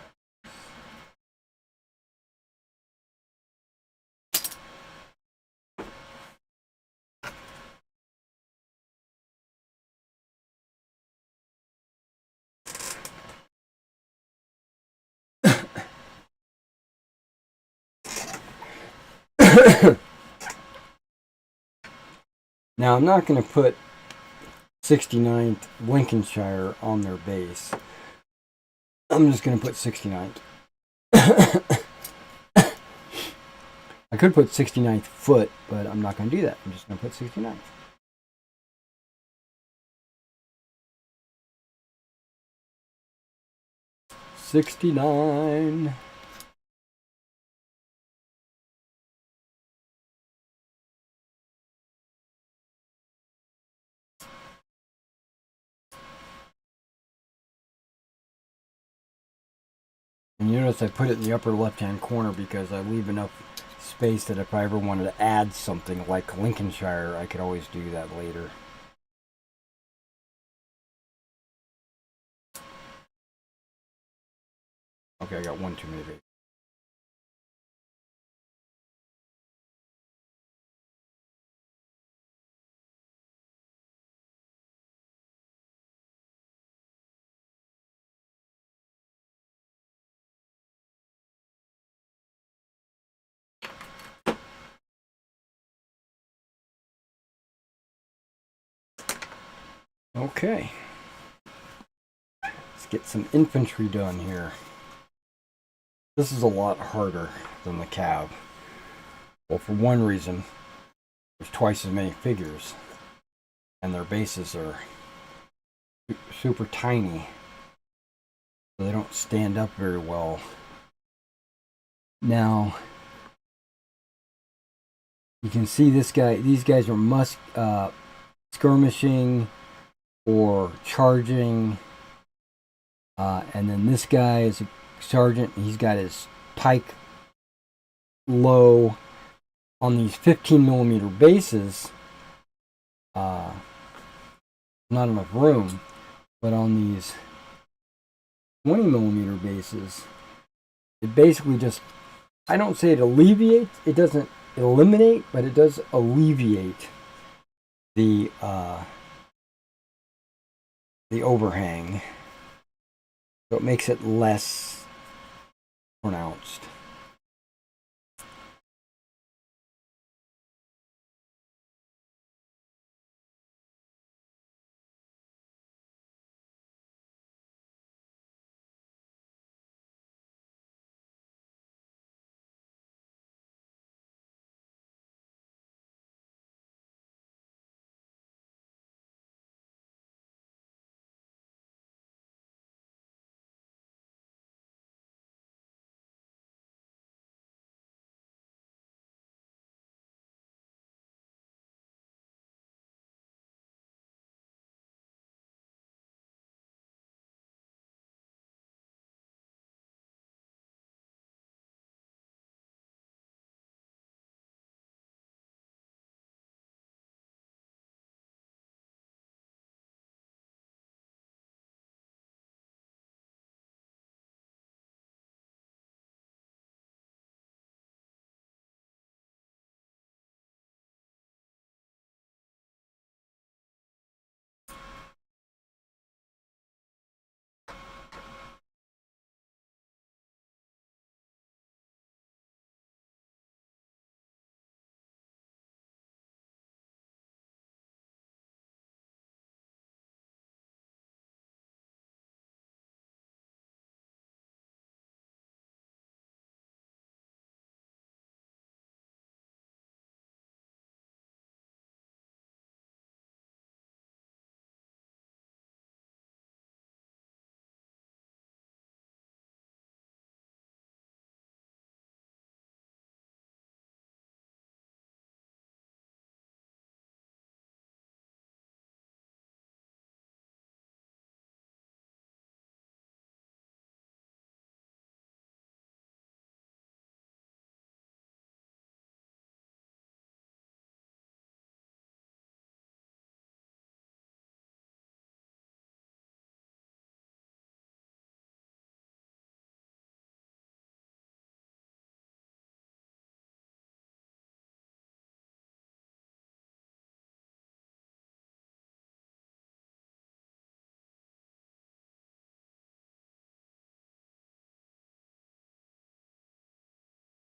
Now, I'm not going to put 69th Lincolnshire on their base. I'm just going to put 69th. I could put 69th foot, but I'm not going to do that. I'm just going to put 69th. '69. And you notice I put it in the upper left-hand corner because I leave enough space that if I ever wanted to add something like Lincolnshire, I could always do that later. Okay, I got one too many bases. Okay. Let's get some infantry done here. This is a lot harder than the cav. Well, for one reason, there's twice as many figures, and their bases are super tiny, so they don't stand up very well. Now, you can see this guy. These guys are skirmishing or charging, and then this guy is a sergeant. He's got his pike low on these 15mm bases. Not enough room, but on these 20mm bases, it basically just, I don't say it alleviates, it doesn't eliminate, but it does alleviate the overhang. So it makes it less pronounced.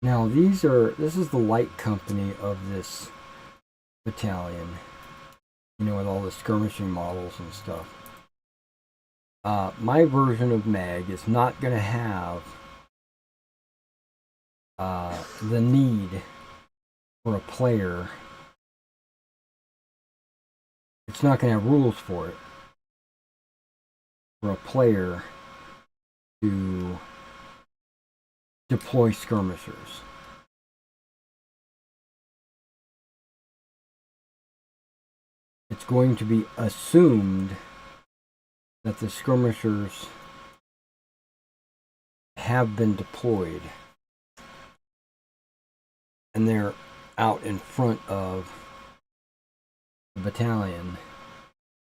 Now this is the light company of this battalion, you know, with all the skirmishing models and stuff. My version of Mag is not going to have the need for a player. It's not going to have rules for it, for a player to deploy skirmishers. It's going to be assumed that the skirmishers have been deployed and they're out in front of the battalion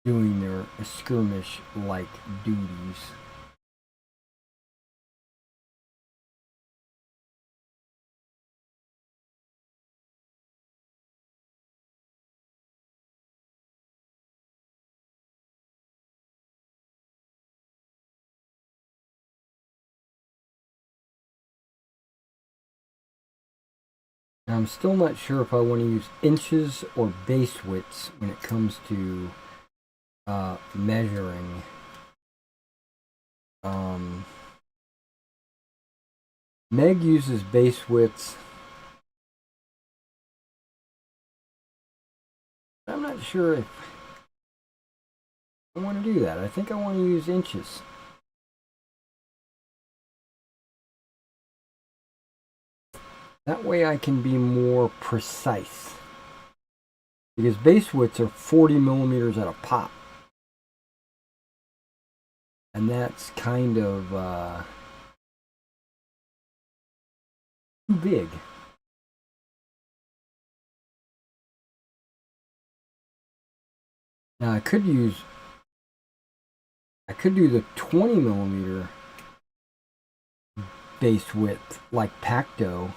doing their skirmish-like duties. Now, I'm still not sure if I want to use inches or base widths when it comes to measuring. Meg uses base widths. I'm not sure if I want to do that. I think I want to use inches. That way I can be more precise. Because base widths are 40 millimeters at a pop. And that's kind of too big. Now I could do the 20 millimeter base width like Pacto.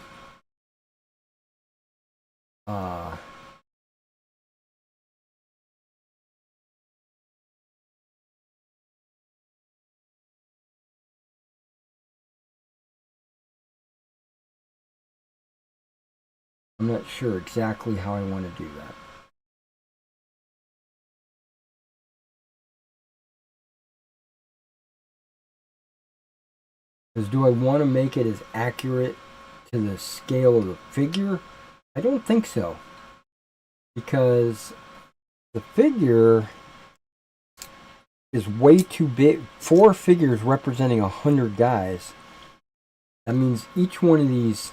I'm not sure exactly how I want to do that. Because do I want to make it as accurate to the scale of the figure? I don't think so. Because the figure is way too big. 4 figures representing 100 guys. That means each one of these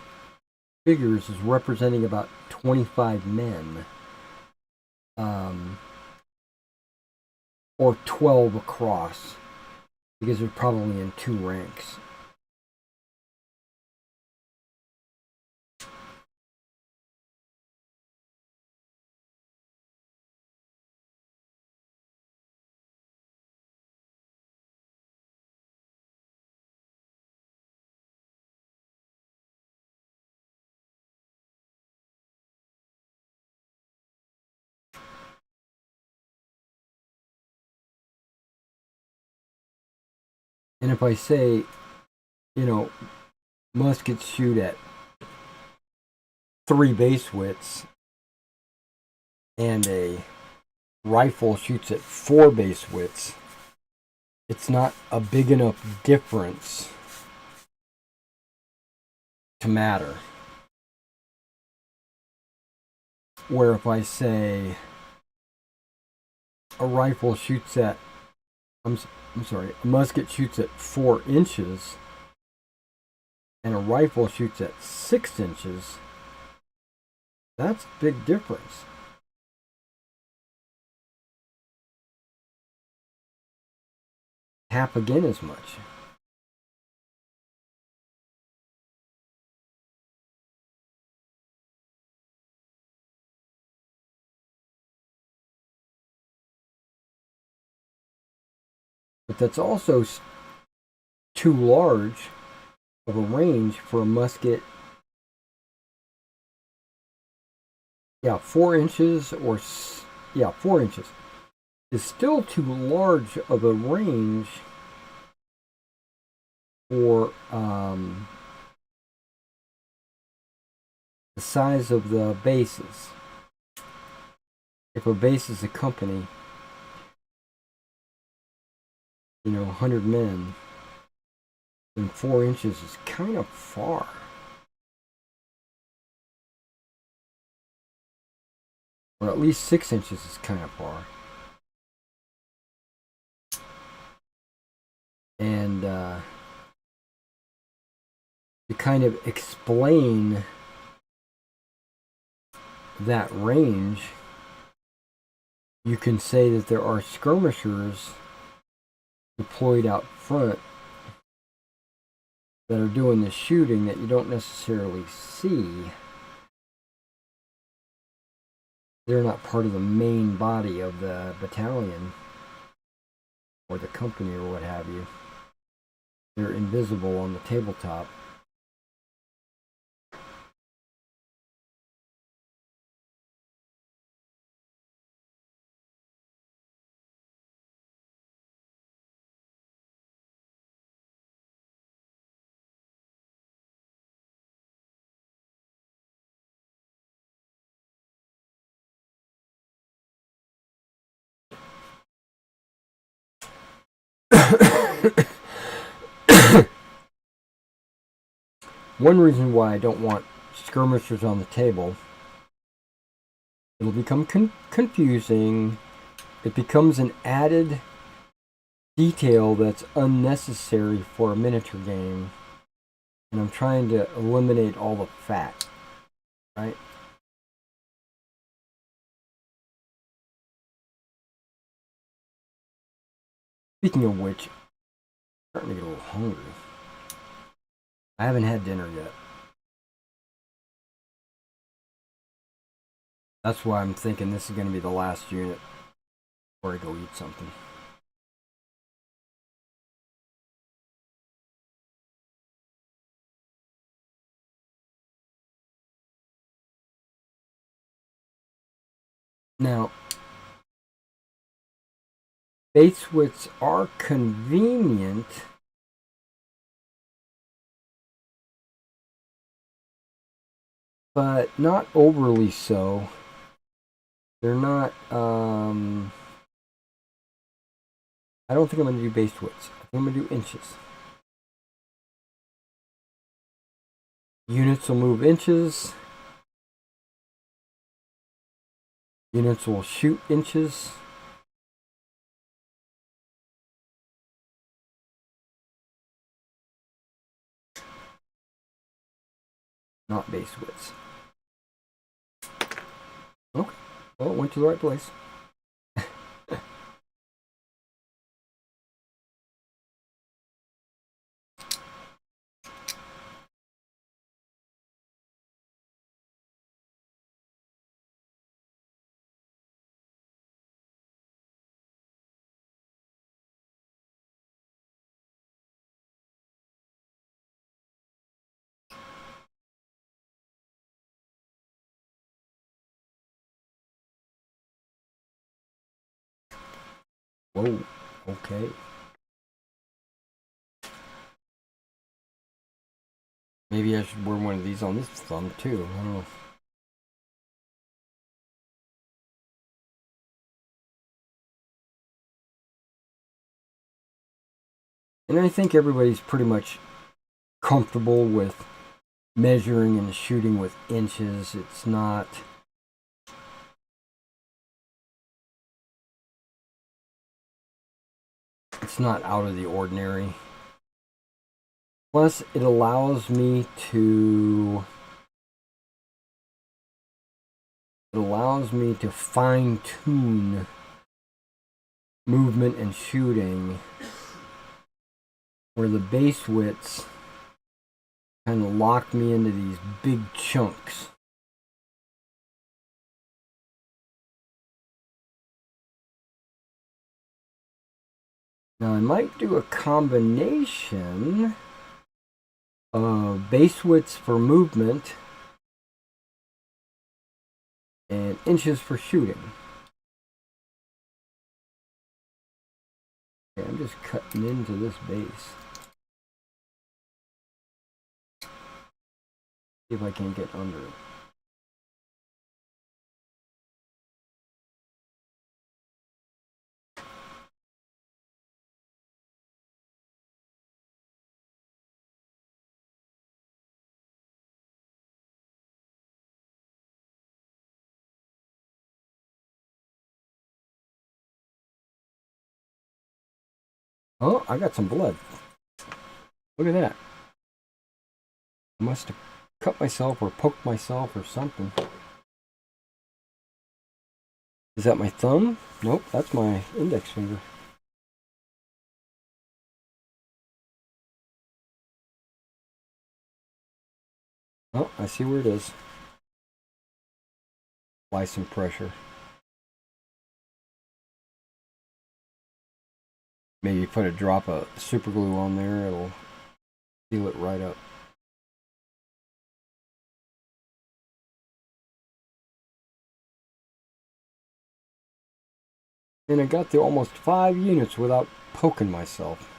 figures is representing about 25 men. Or 12 across. Because they're probably in 2 ranks. And if I say, you know, muskets shoot at 3 base widths and a rifle shoots at 4 base widths, it's not a big enough difference to matter. Where if I say a rifle shoots at, I'm sorry, a musket shoots at 4 inches and a rifle shoots at 6 inches, that's a big difference. Half again as much. But that's also too large of a range for a musket. Yeah, 4 inches or, yeah, 4 inches is still too large of a range for the size of the bases. If a base is a company, 100 men, then 4 inches is kind of far. Or at least 6 inches is kind of far. And to kind of explain that range, you can say that there are skirmishers deployed out front that are doing the shooting that you don't necessarily see. They're not part of the main body of the battalion or the company or what have you. They're invisible on the tabletop. One reason why I don't want skirmishers on the table, it'll become confusing. It becomes an added detail that's unnecessary for a miniature game. And I'm trying to eliminate all the fat, right? Speaking of which, I'm starting to get a little hungry. I haven't had dinner yet. That's why I'm thinking this is going to be the last unit before I go eat something. Now, base widths are convenient, but not overly so. They're not, I don't think I'm going to do base widths. I think I'm going to do inches. Units will move inches. Units will shoot inches. Not base widths. Okay. Well, it went to the right place. Whoa, okay. Maybe I should wear one of these on this thumb too. I don't know. And I think everybody's pretty much comfortable with measuring and shooting with inches. It's not out of the ordinary. Plus, it allows me to fine-tune movement and shooting, where the base widths kind of lock me into these big chunks. Now I might do a combination of base widths for movement and inches for shooting. Okay, I'm just cutting into this base. See if I can get under it. Oh, I got some blood. Look at that. I must have cut myself or poked myself or something. Is that my thumb? Nope, that's my index finger. Oh, I see where it is. Apply some pressure. Maybe put a drop of super glue on there, it'll seal it right up. And I got to almost 5 units without poking myself.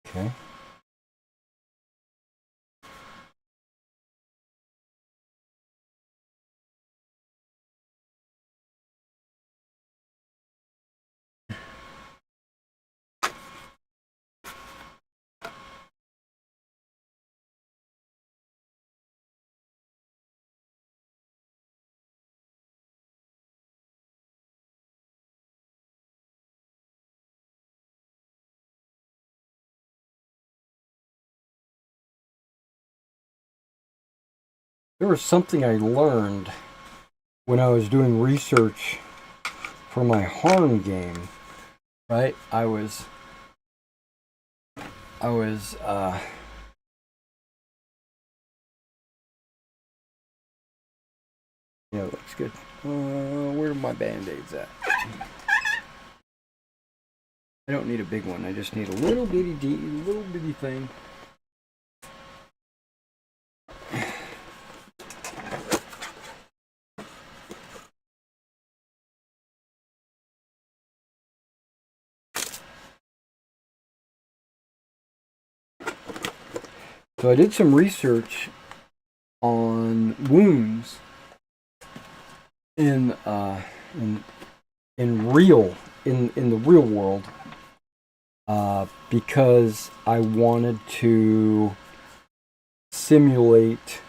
Okay. There was something I learned when I was doing research for my Harn game, right? Yeah, it looks good. Where are my band-aids at? I don't need a big one. I just need a little bitty thing. So I did some research on wounds in the real world, because I wanted to simulate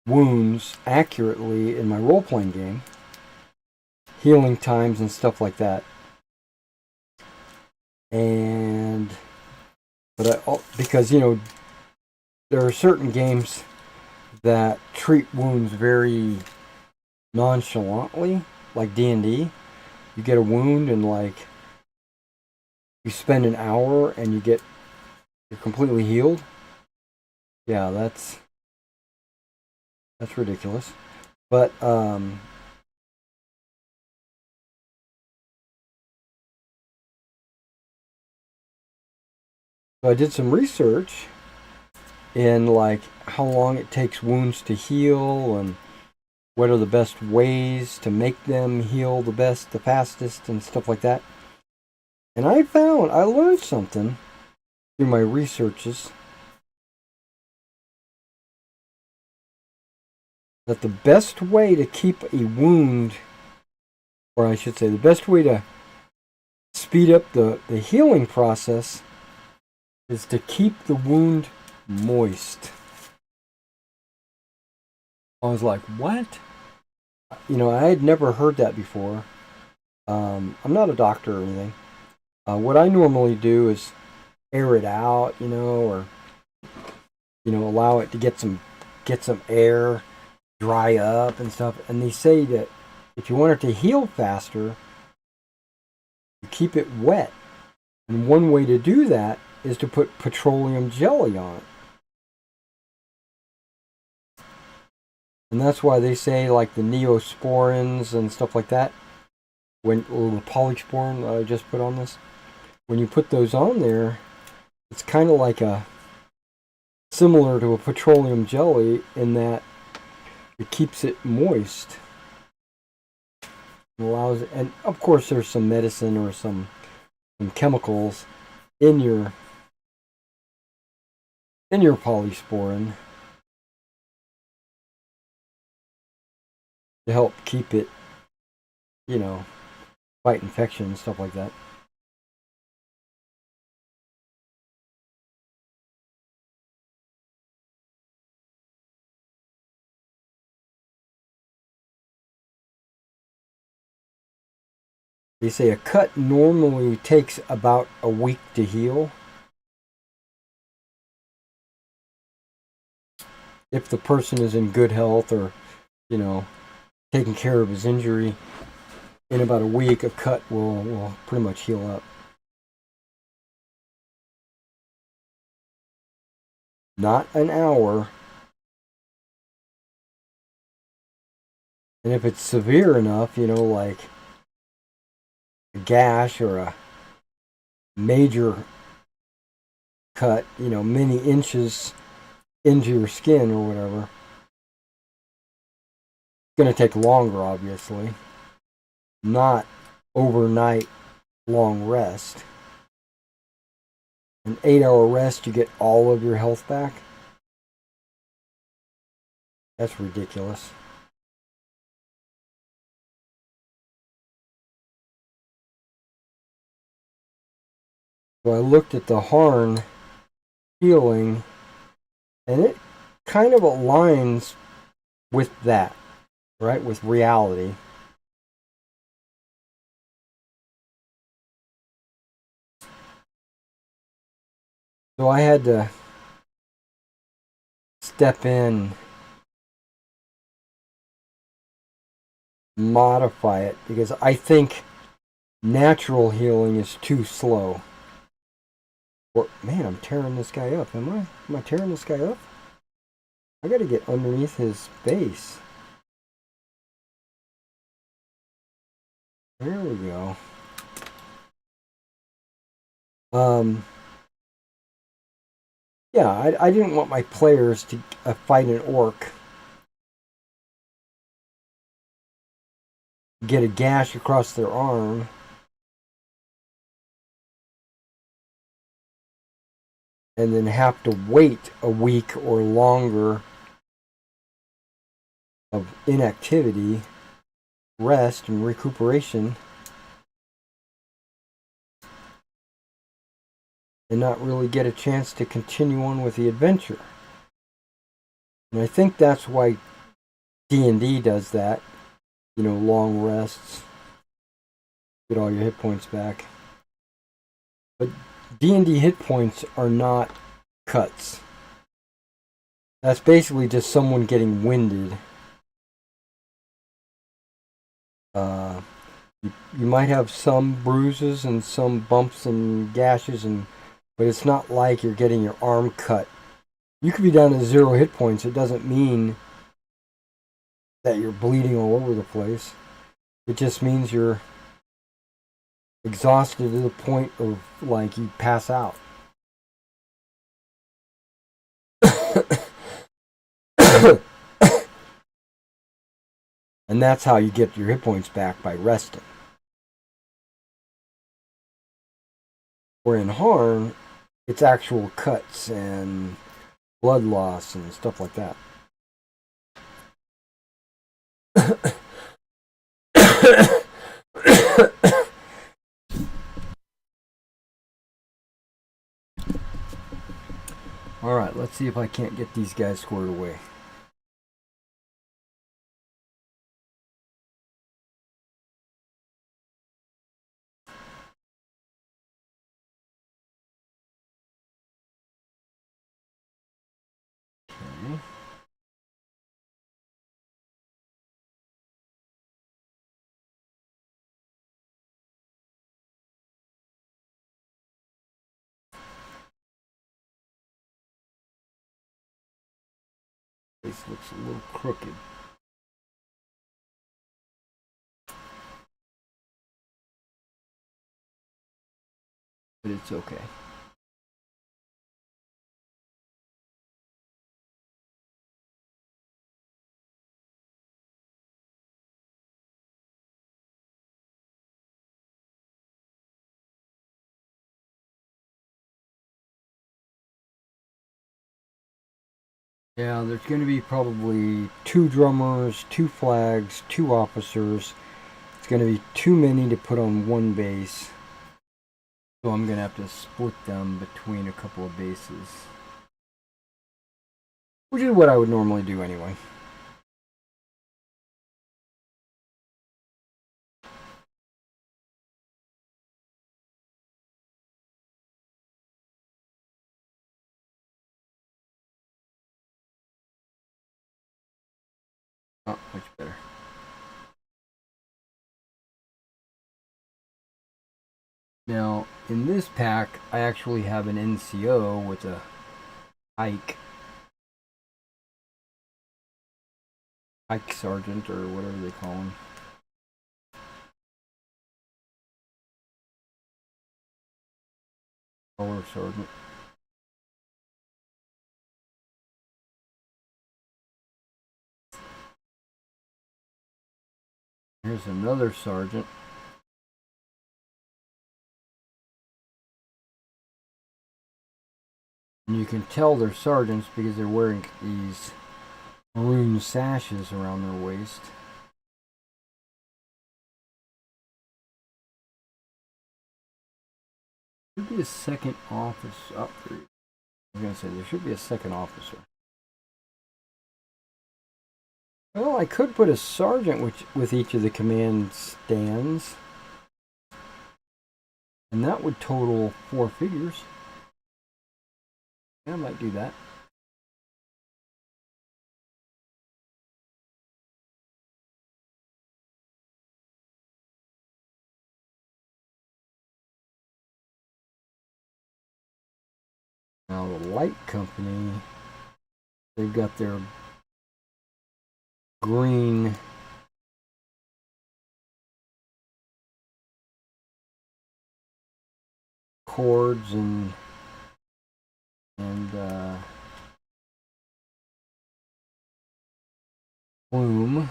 wounds accurately in my role-playing game, healing times and stuff like that. Because there are certain games that treat wounds very nonchalantly, like D&D. You get a wound and you spend an hour and you're completely healed. Yeah, that's ridiculous. But so I did some research in how long it takes wounds to heal and what are the best ways to make them heal the best, the fastest, and stuff like that. And I learned something through my researches, that the best way to keep a wound, or I should say the best way to speed up the healing process, is to keep the wound moist. I was like, what? I had never heard that before. I'm not a doctor or anything. What I normally do is air it out, or allow it to get some air, dry up and stuff. And they say that if you want it to heal faster, you keep it wet. And one way to do that is to put petroleum jelly on it. And that's why they say the neosporins and stuff like that, when the polysporin I just put on this, when you put those on there, it's kind of like a similar to a petroleum jelly in that it keeps it moist. It allows, and of course there's some medicine or some chemicals in your polysporin to help keep it, you know, fight infection and stuff like that. They say a cut normally takes about a week to heal. If the person is in good health or, you know, taking care of his injury, in about a week, a cut will pretty much heal up. Not an hour. And if it's severe enough, you know, like a gash or a major cut, you know, many inches into your skin or whatever, it's going to take longer, obviously. Not overnight long rest. An 8-hour rest, you get all of your health back. That's ridiculous. So I looked at the Harn healing, and it kind of aligns with that, right? With reality. So I had to step in, modify it, because I think natural healing is too slow. Or, man, I'm tearing this guy up. Am I? Am I tearing this guy up? I gotta get underneath his base. There we go. Yeah, I didn't want my players to fight an orc, get a gash across their arm, and then have to wait a week or longer of inactivity, rest, and recuperation, and not really get a chance to continue on with the adventure. And I think that's why D&D does that. You know, long rests, get all your hit points back. But D&D hit points are not cuts. That's basically just someone getting winded. You might have some bruises and some bumps and gashes, but it's not like you're getting your arm cut. You could be down to 0 hit points. It doesn't mean that you're bleeding all over the place. It just means you're exhausted to the point of, like, you pass out. And that's how you get your hit points back, by resting. Or in Harn, it's actual cuts and blood loss and stuff like that. Alright, let's see if I can't get these guys squared away. Okay. This looks a little crooked. it's okay. Yeah, there's going to be probably 2 drummers, 2 flags, 2 officers. It's going to be too many to put on one base. So I'm going to have to split them between a couple of bases. Which is what I would normally do anyway. Oh, much better. Now, in this pack, I actually have an NCO with a Ike Sergeant, or whatever they call him. Color Sergeant. Here's another Sergeant. And you can tell they're sergeants because they're wearing these maroon sashes around their waist. There should be a second officer. Oh, I was going to say, there should be a second officer. Well, I could put a sergeant with each of the command stands. And that would total 4 figures. Yeah, I might do that. Now the light company, they've got their green cords and plume.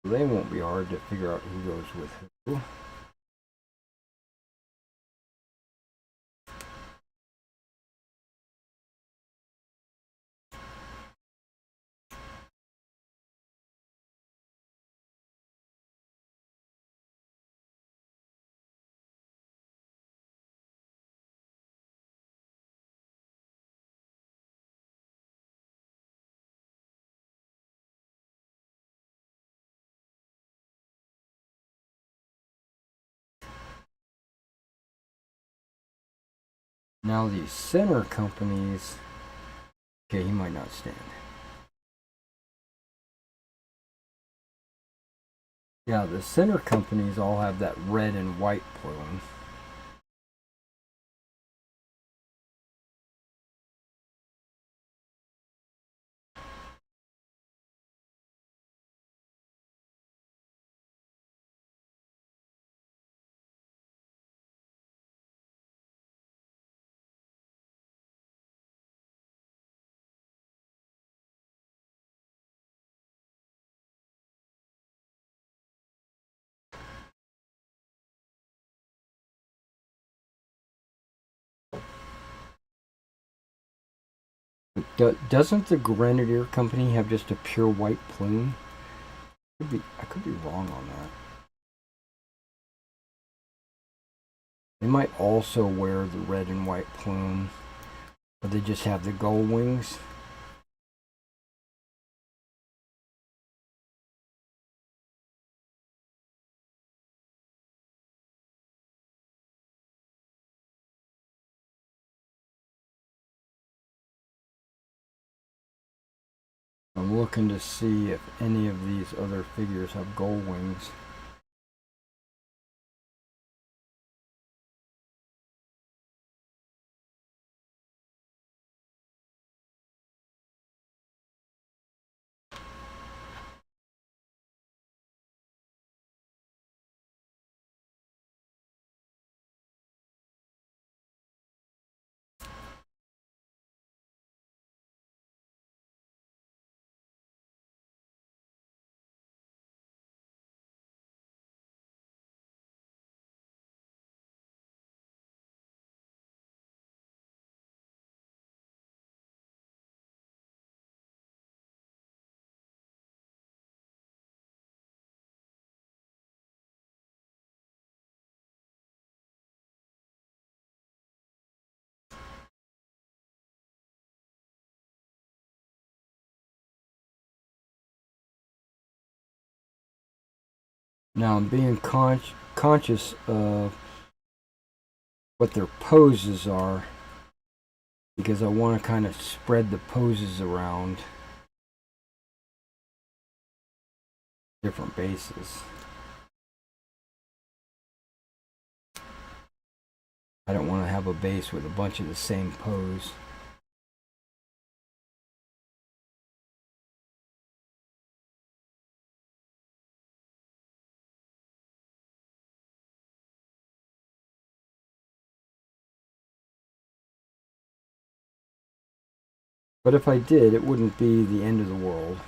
They won't be hard to figure out who goes with who. Now these center companies, okay, he might not stand. Yeah, the center companies all have that red and white plume. Doesn't the Grenadier Company have just a pure white plume? I could be wrong on that. They might also wear the red and white plume, but they just have the gold wings. I'm looking to see if any of these other figures have gold wings. Now I'm being conscious of what their poses are, because I want to kind of spread the poses around different bases. I don't want to have a base with a bunch of the same pose. But if I did, it wouldn't be the end of the world.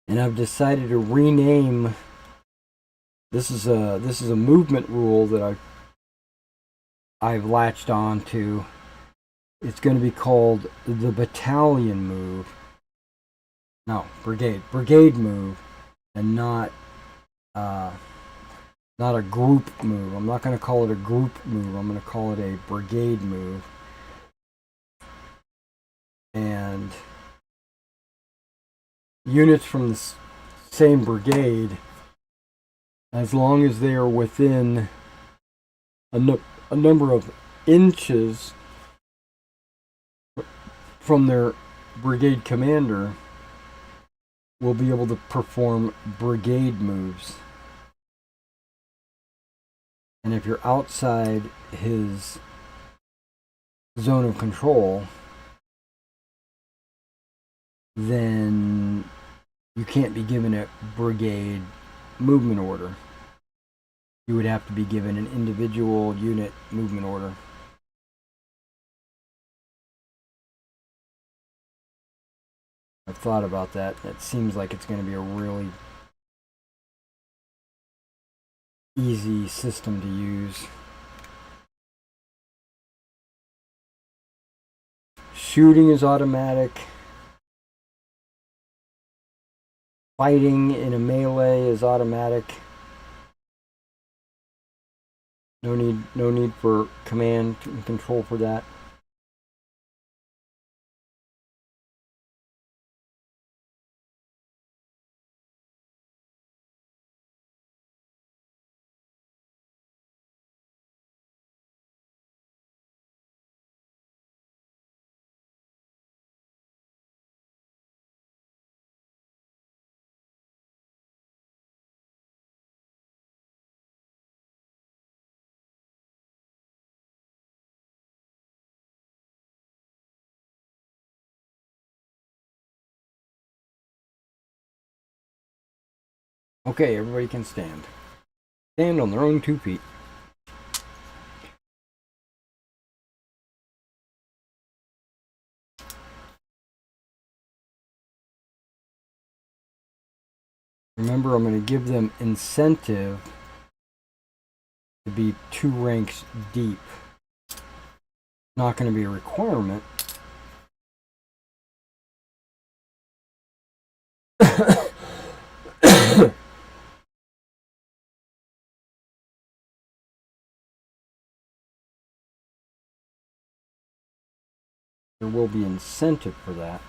And I've decided to rename. This is a movement rule that I've latched on to. It's going to be called the battalion move. No, brigade move, and not a group move. I'm not going to call it a group move. I'm going to call it a brigade move. And units from the same brigade, as long as they are within a number of inches from their brigade commander, will be able to perform brigade moves. And if you're outside his zone of control, then you can't be given a brigade movement order. You would have to be given an individual unit movement order. I've thought about that. It seems like it's going to be a really easy system to use. Shooting is automatic. Fighting in a melee is automatic. No need for command and control for that. Okay, everybody can stand. Stand on their own 2 feet. Remember, I'm going to give them incentive to be 2 ranks deep. Not going to be a requirement, There will be incentive for that.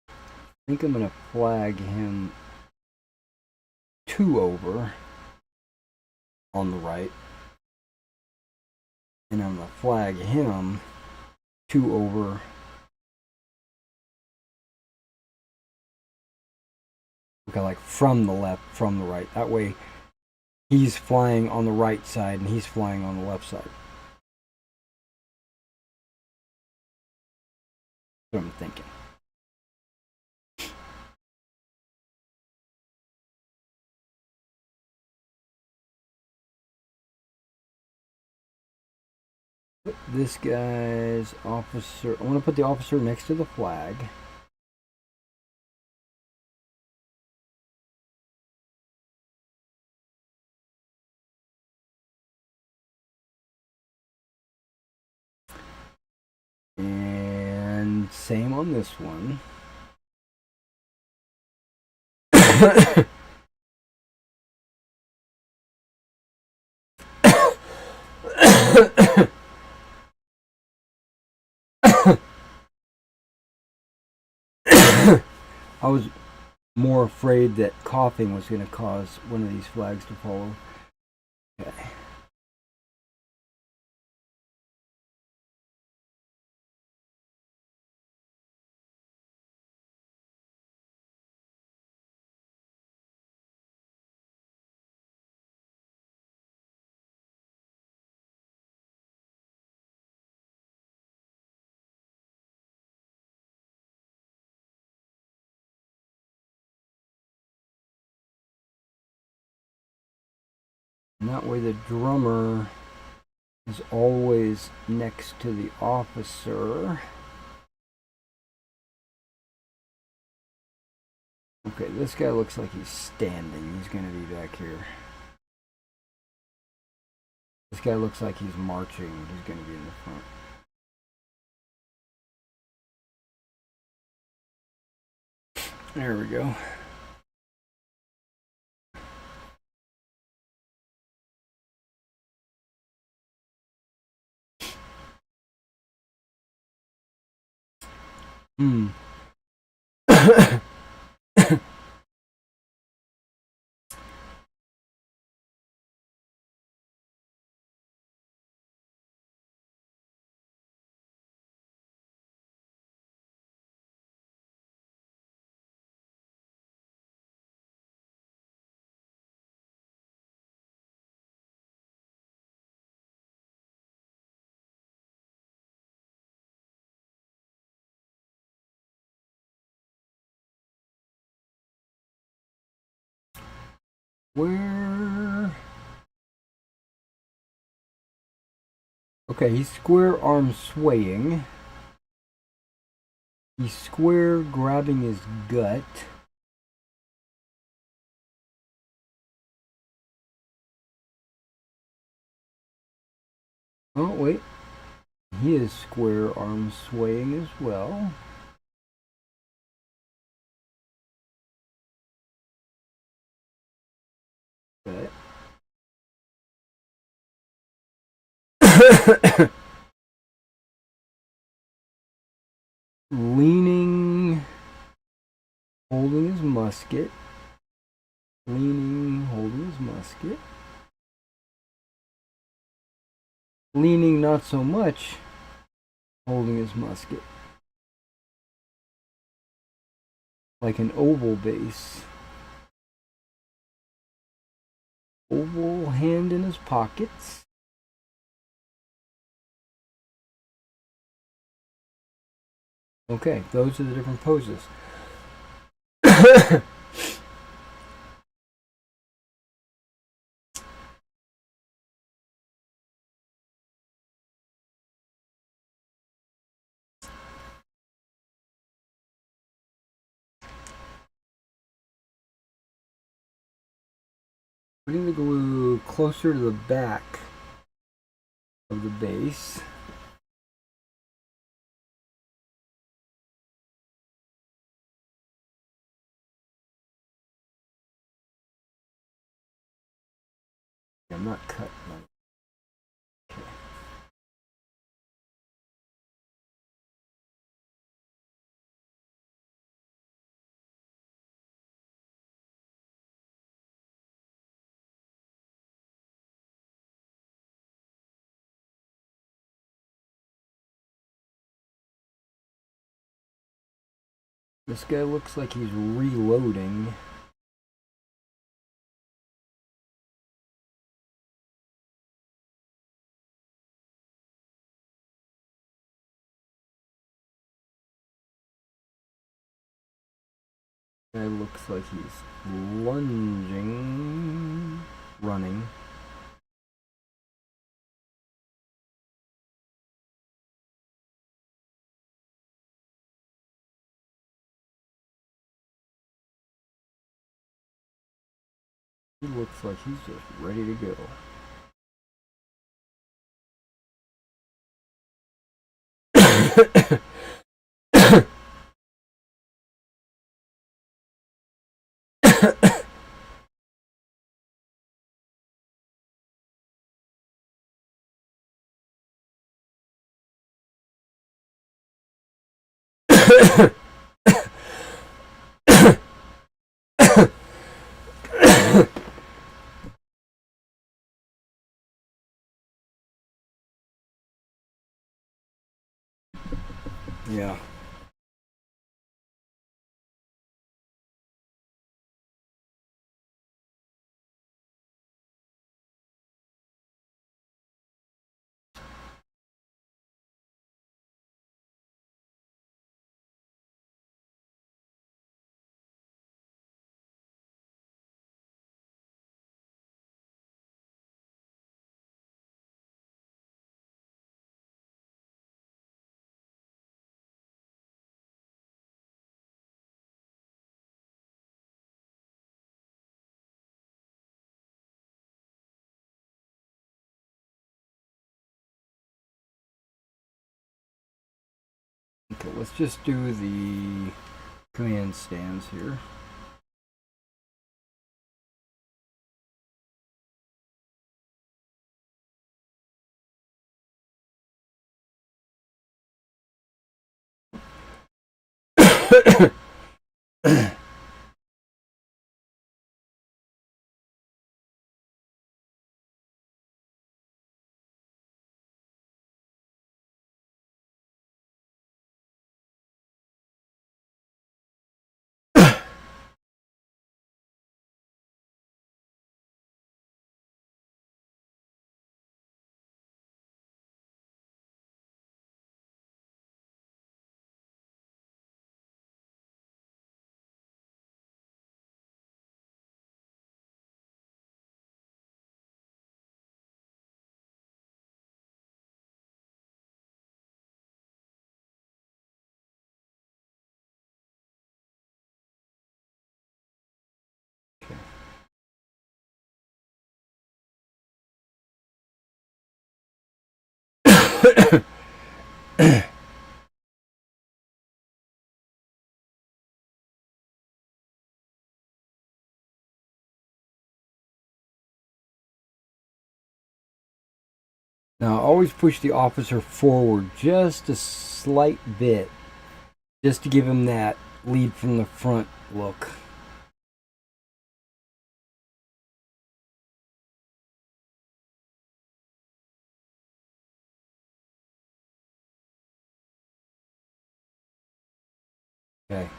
I think I'm going to flag him 2 over on the right. And I'm going to flag him 2 over like from the left, from the right. That way he's flying on the right side and he's flying on the left side. That's what I'm thinking. Put this guy's officer. I want to put the officer next to the flag. And same on this one. I was more afraid that coughing was going to cause one of these flags to follow. Okay. And that way the drummer is always next to the officer. Okay, this guy looks like he's standing. He's going to be back here. This guy looks like he's marching. He's going to be in the front. There we go. Where? Okay, he's square arm swaying. He's square grabbing his gut. Oh, wait. He is square arm swaying as well. Okay. Leaning, holding his musket. Leaning, holding his musket. Leaning, not so much, holding his musket. Like an oval base. Oval, hand in his pockets. Okay, those are the different poses. Putting the glue closer to the back of the base. I'm not cutting. Okay. This guy looks like he's reloading. Guy looks like he's lunging, running. He looks like he's just ready to go. Yeah. Okay, let's just do the command stands here. Now, always push the officer forward just a slight bit, just to give him that lead from the front look. Okay.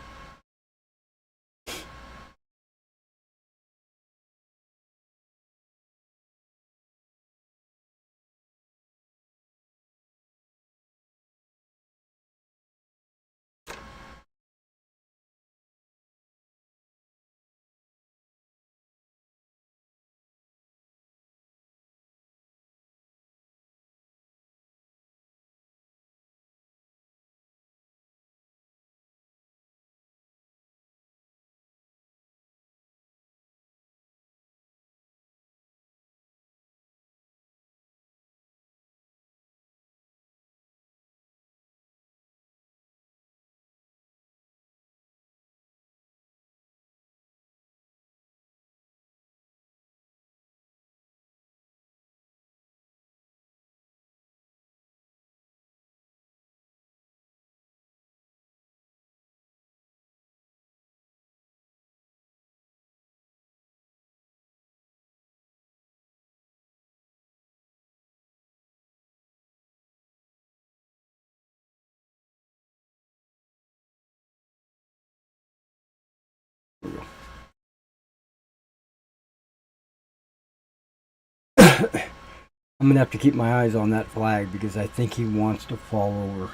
I'm gonna have to keep my eyes on that flag because I think he wants to fall over.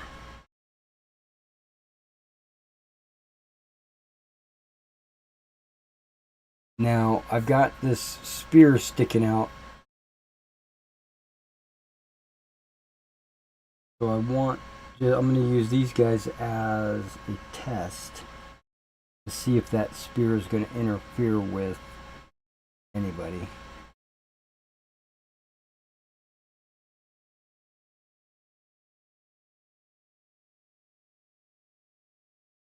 Now I've got this spear sticking out, so I'm going to use these guys as a test to see if that spear is going to interfere with anybody.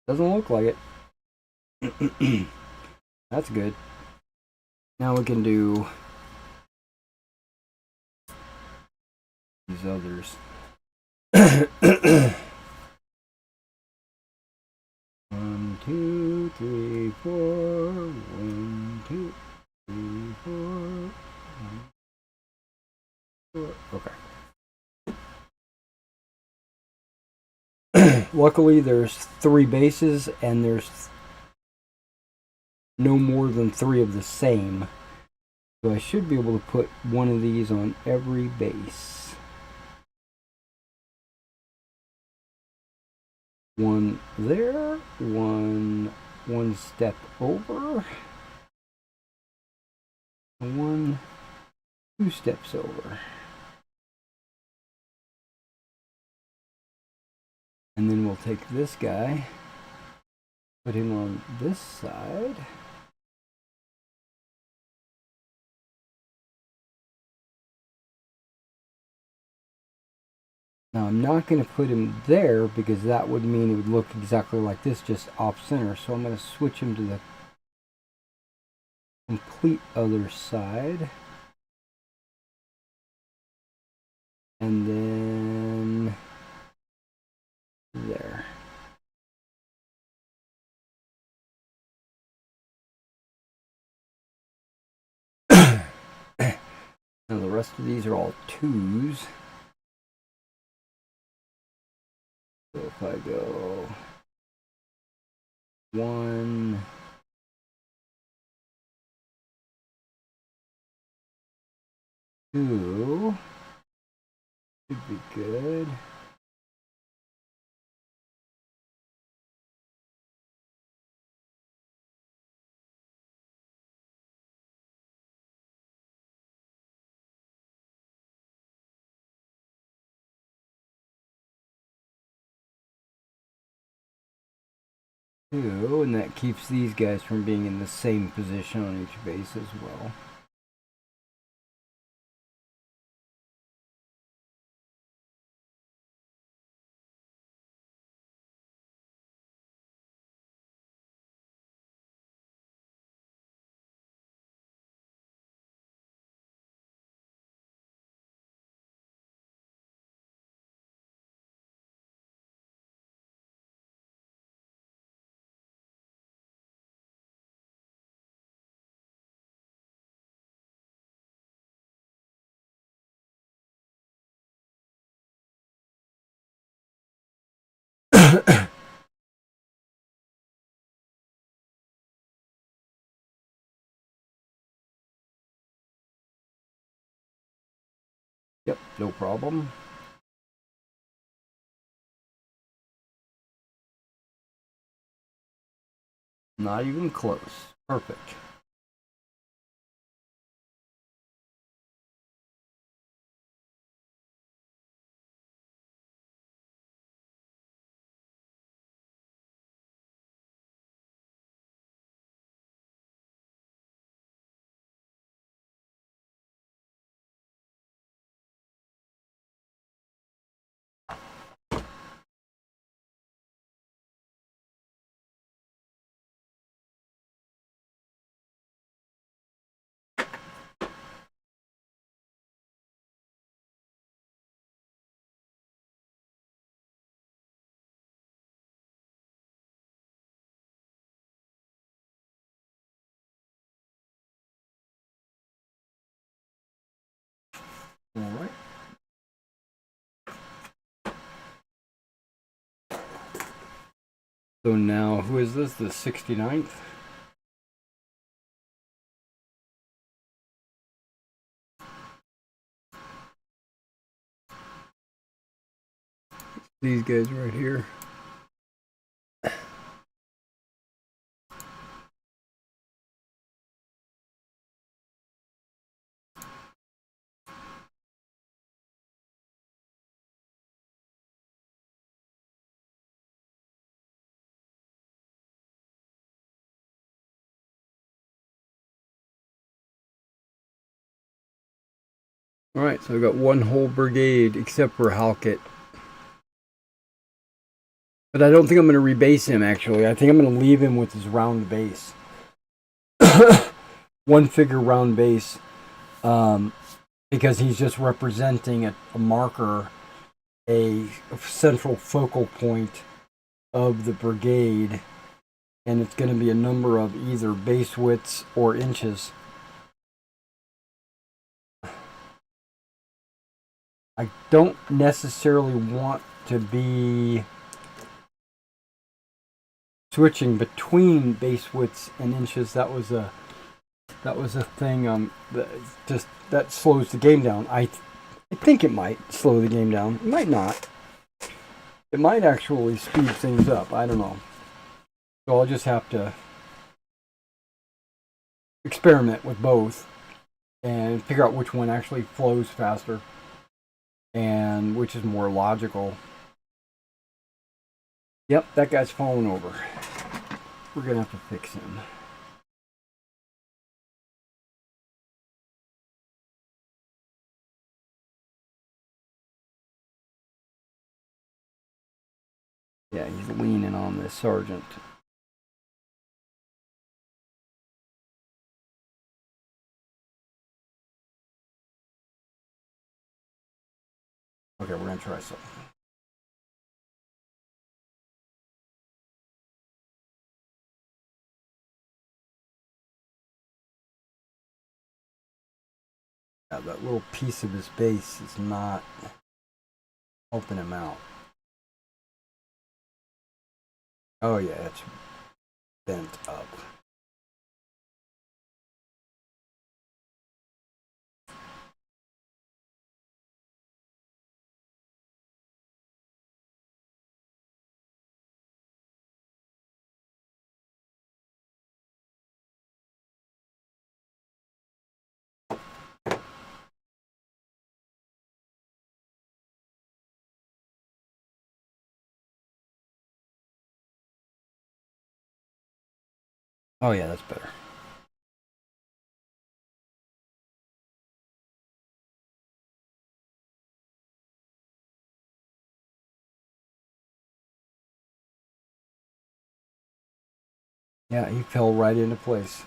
Doesn't look like it. That's good. Now we can do these others. 1, 2, 3, 4. 1, 2, 3, 4. 1, 4. Okay. Luckily, there's 3 bases, and there's no more than 3 of the same. So I should be able to put one of these on every base. One there, one step over, and one 2 steps over. And then we'll take this guy, put him on this side. Now I'm not going to put him there because that would mean it would look exactly like this, just off center. So I'm going to switch him to the complete other side. And then there. Now the rest of these are all 2s. So if I go 1, 2, should be good. And that keeps these guys from being in the same position on each base as well. Yep, no problem. Not even close. Perfect. All right. So now, who is this? The 69th? These guys right here. Alright, so I've got one whole brigade except for Halkett. But I don't think I'm going to rebase him, actually. I think I'm going to leave him with his round base. One figure round base. Because he's just representing a marker, a central focal point of the brigade. And it's going to be a number of either base widths or inches. I don't necessarily want to be switching between base widths and inches. That was a thing that slows the game down. I think it might slow the game down. It might not. It might actually speed things up. I don't know. So I'll just have to experiment with both and figure out which one actually flows faster and which is more logical. Yep, that guy's falling over. We're gonna have to fix him. Yeah, he's leaning on this sergeant. Okay, we're gonna try something. Yeah, that little piece of his base is not helping him out. Oh yeah, it's bent up. Oh yeah, that's better. Yeah, he fell right into place.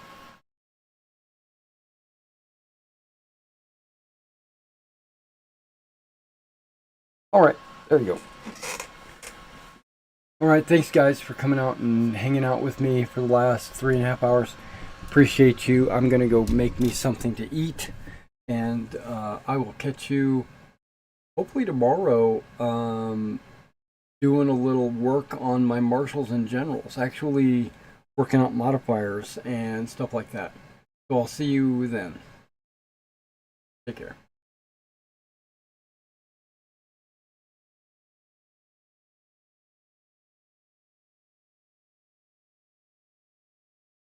All right, there you go. All right, thanks guys for coming out and hanging out with me for the last 3.5 hours. Appreciate you. I'm gonna go make me something to eat, and I will catch you hopefully tomorrow. Doing a little work on my marshals and generals, actually working out modifiers and stuff like that. So I'll see you then. Take care.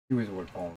He was what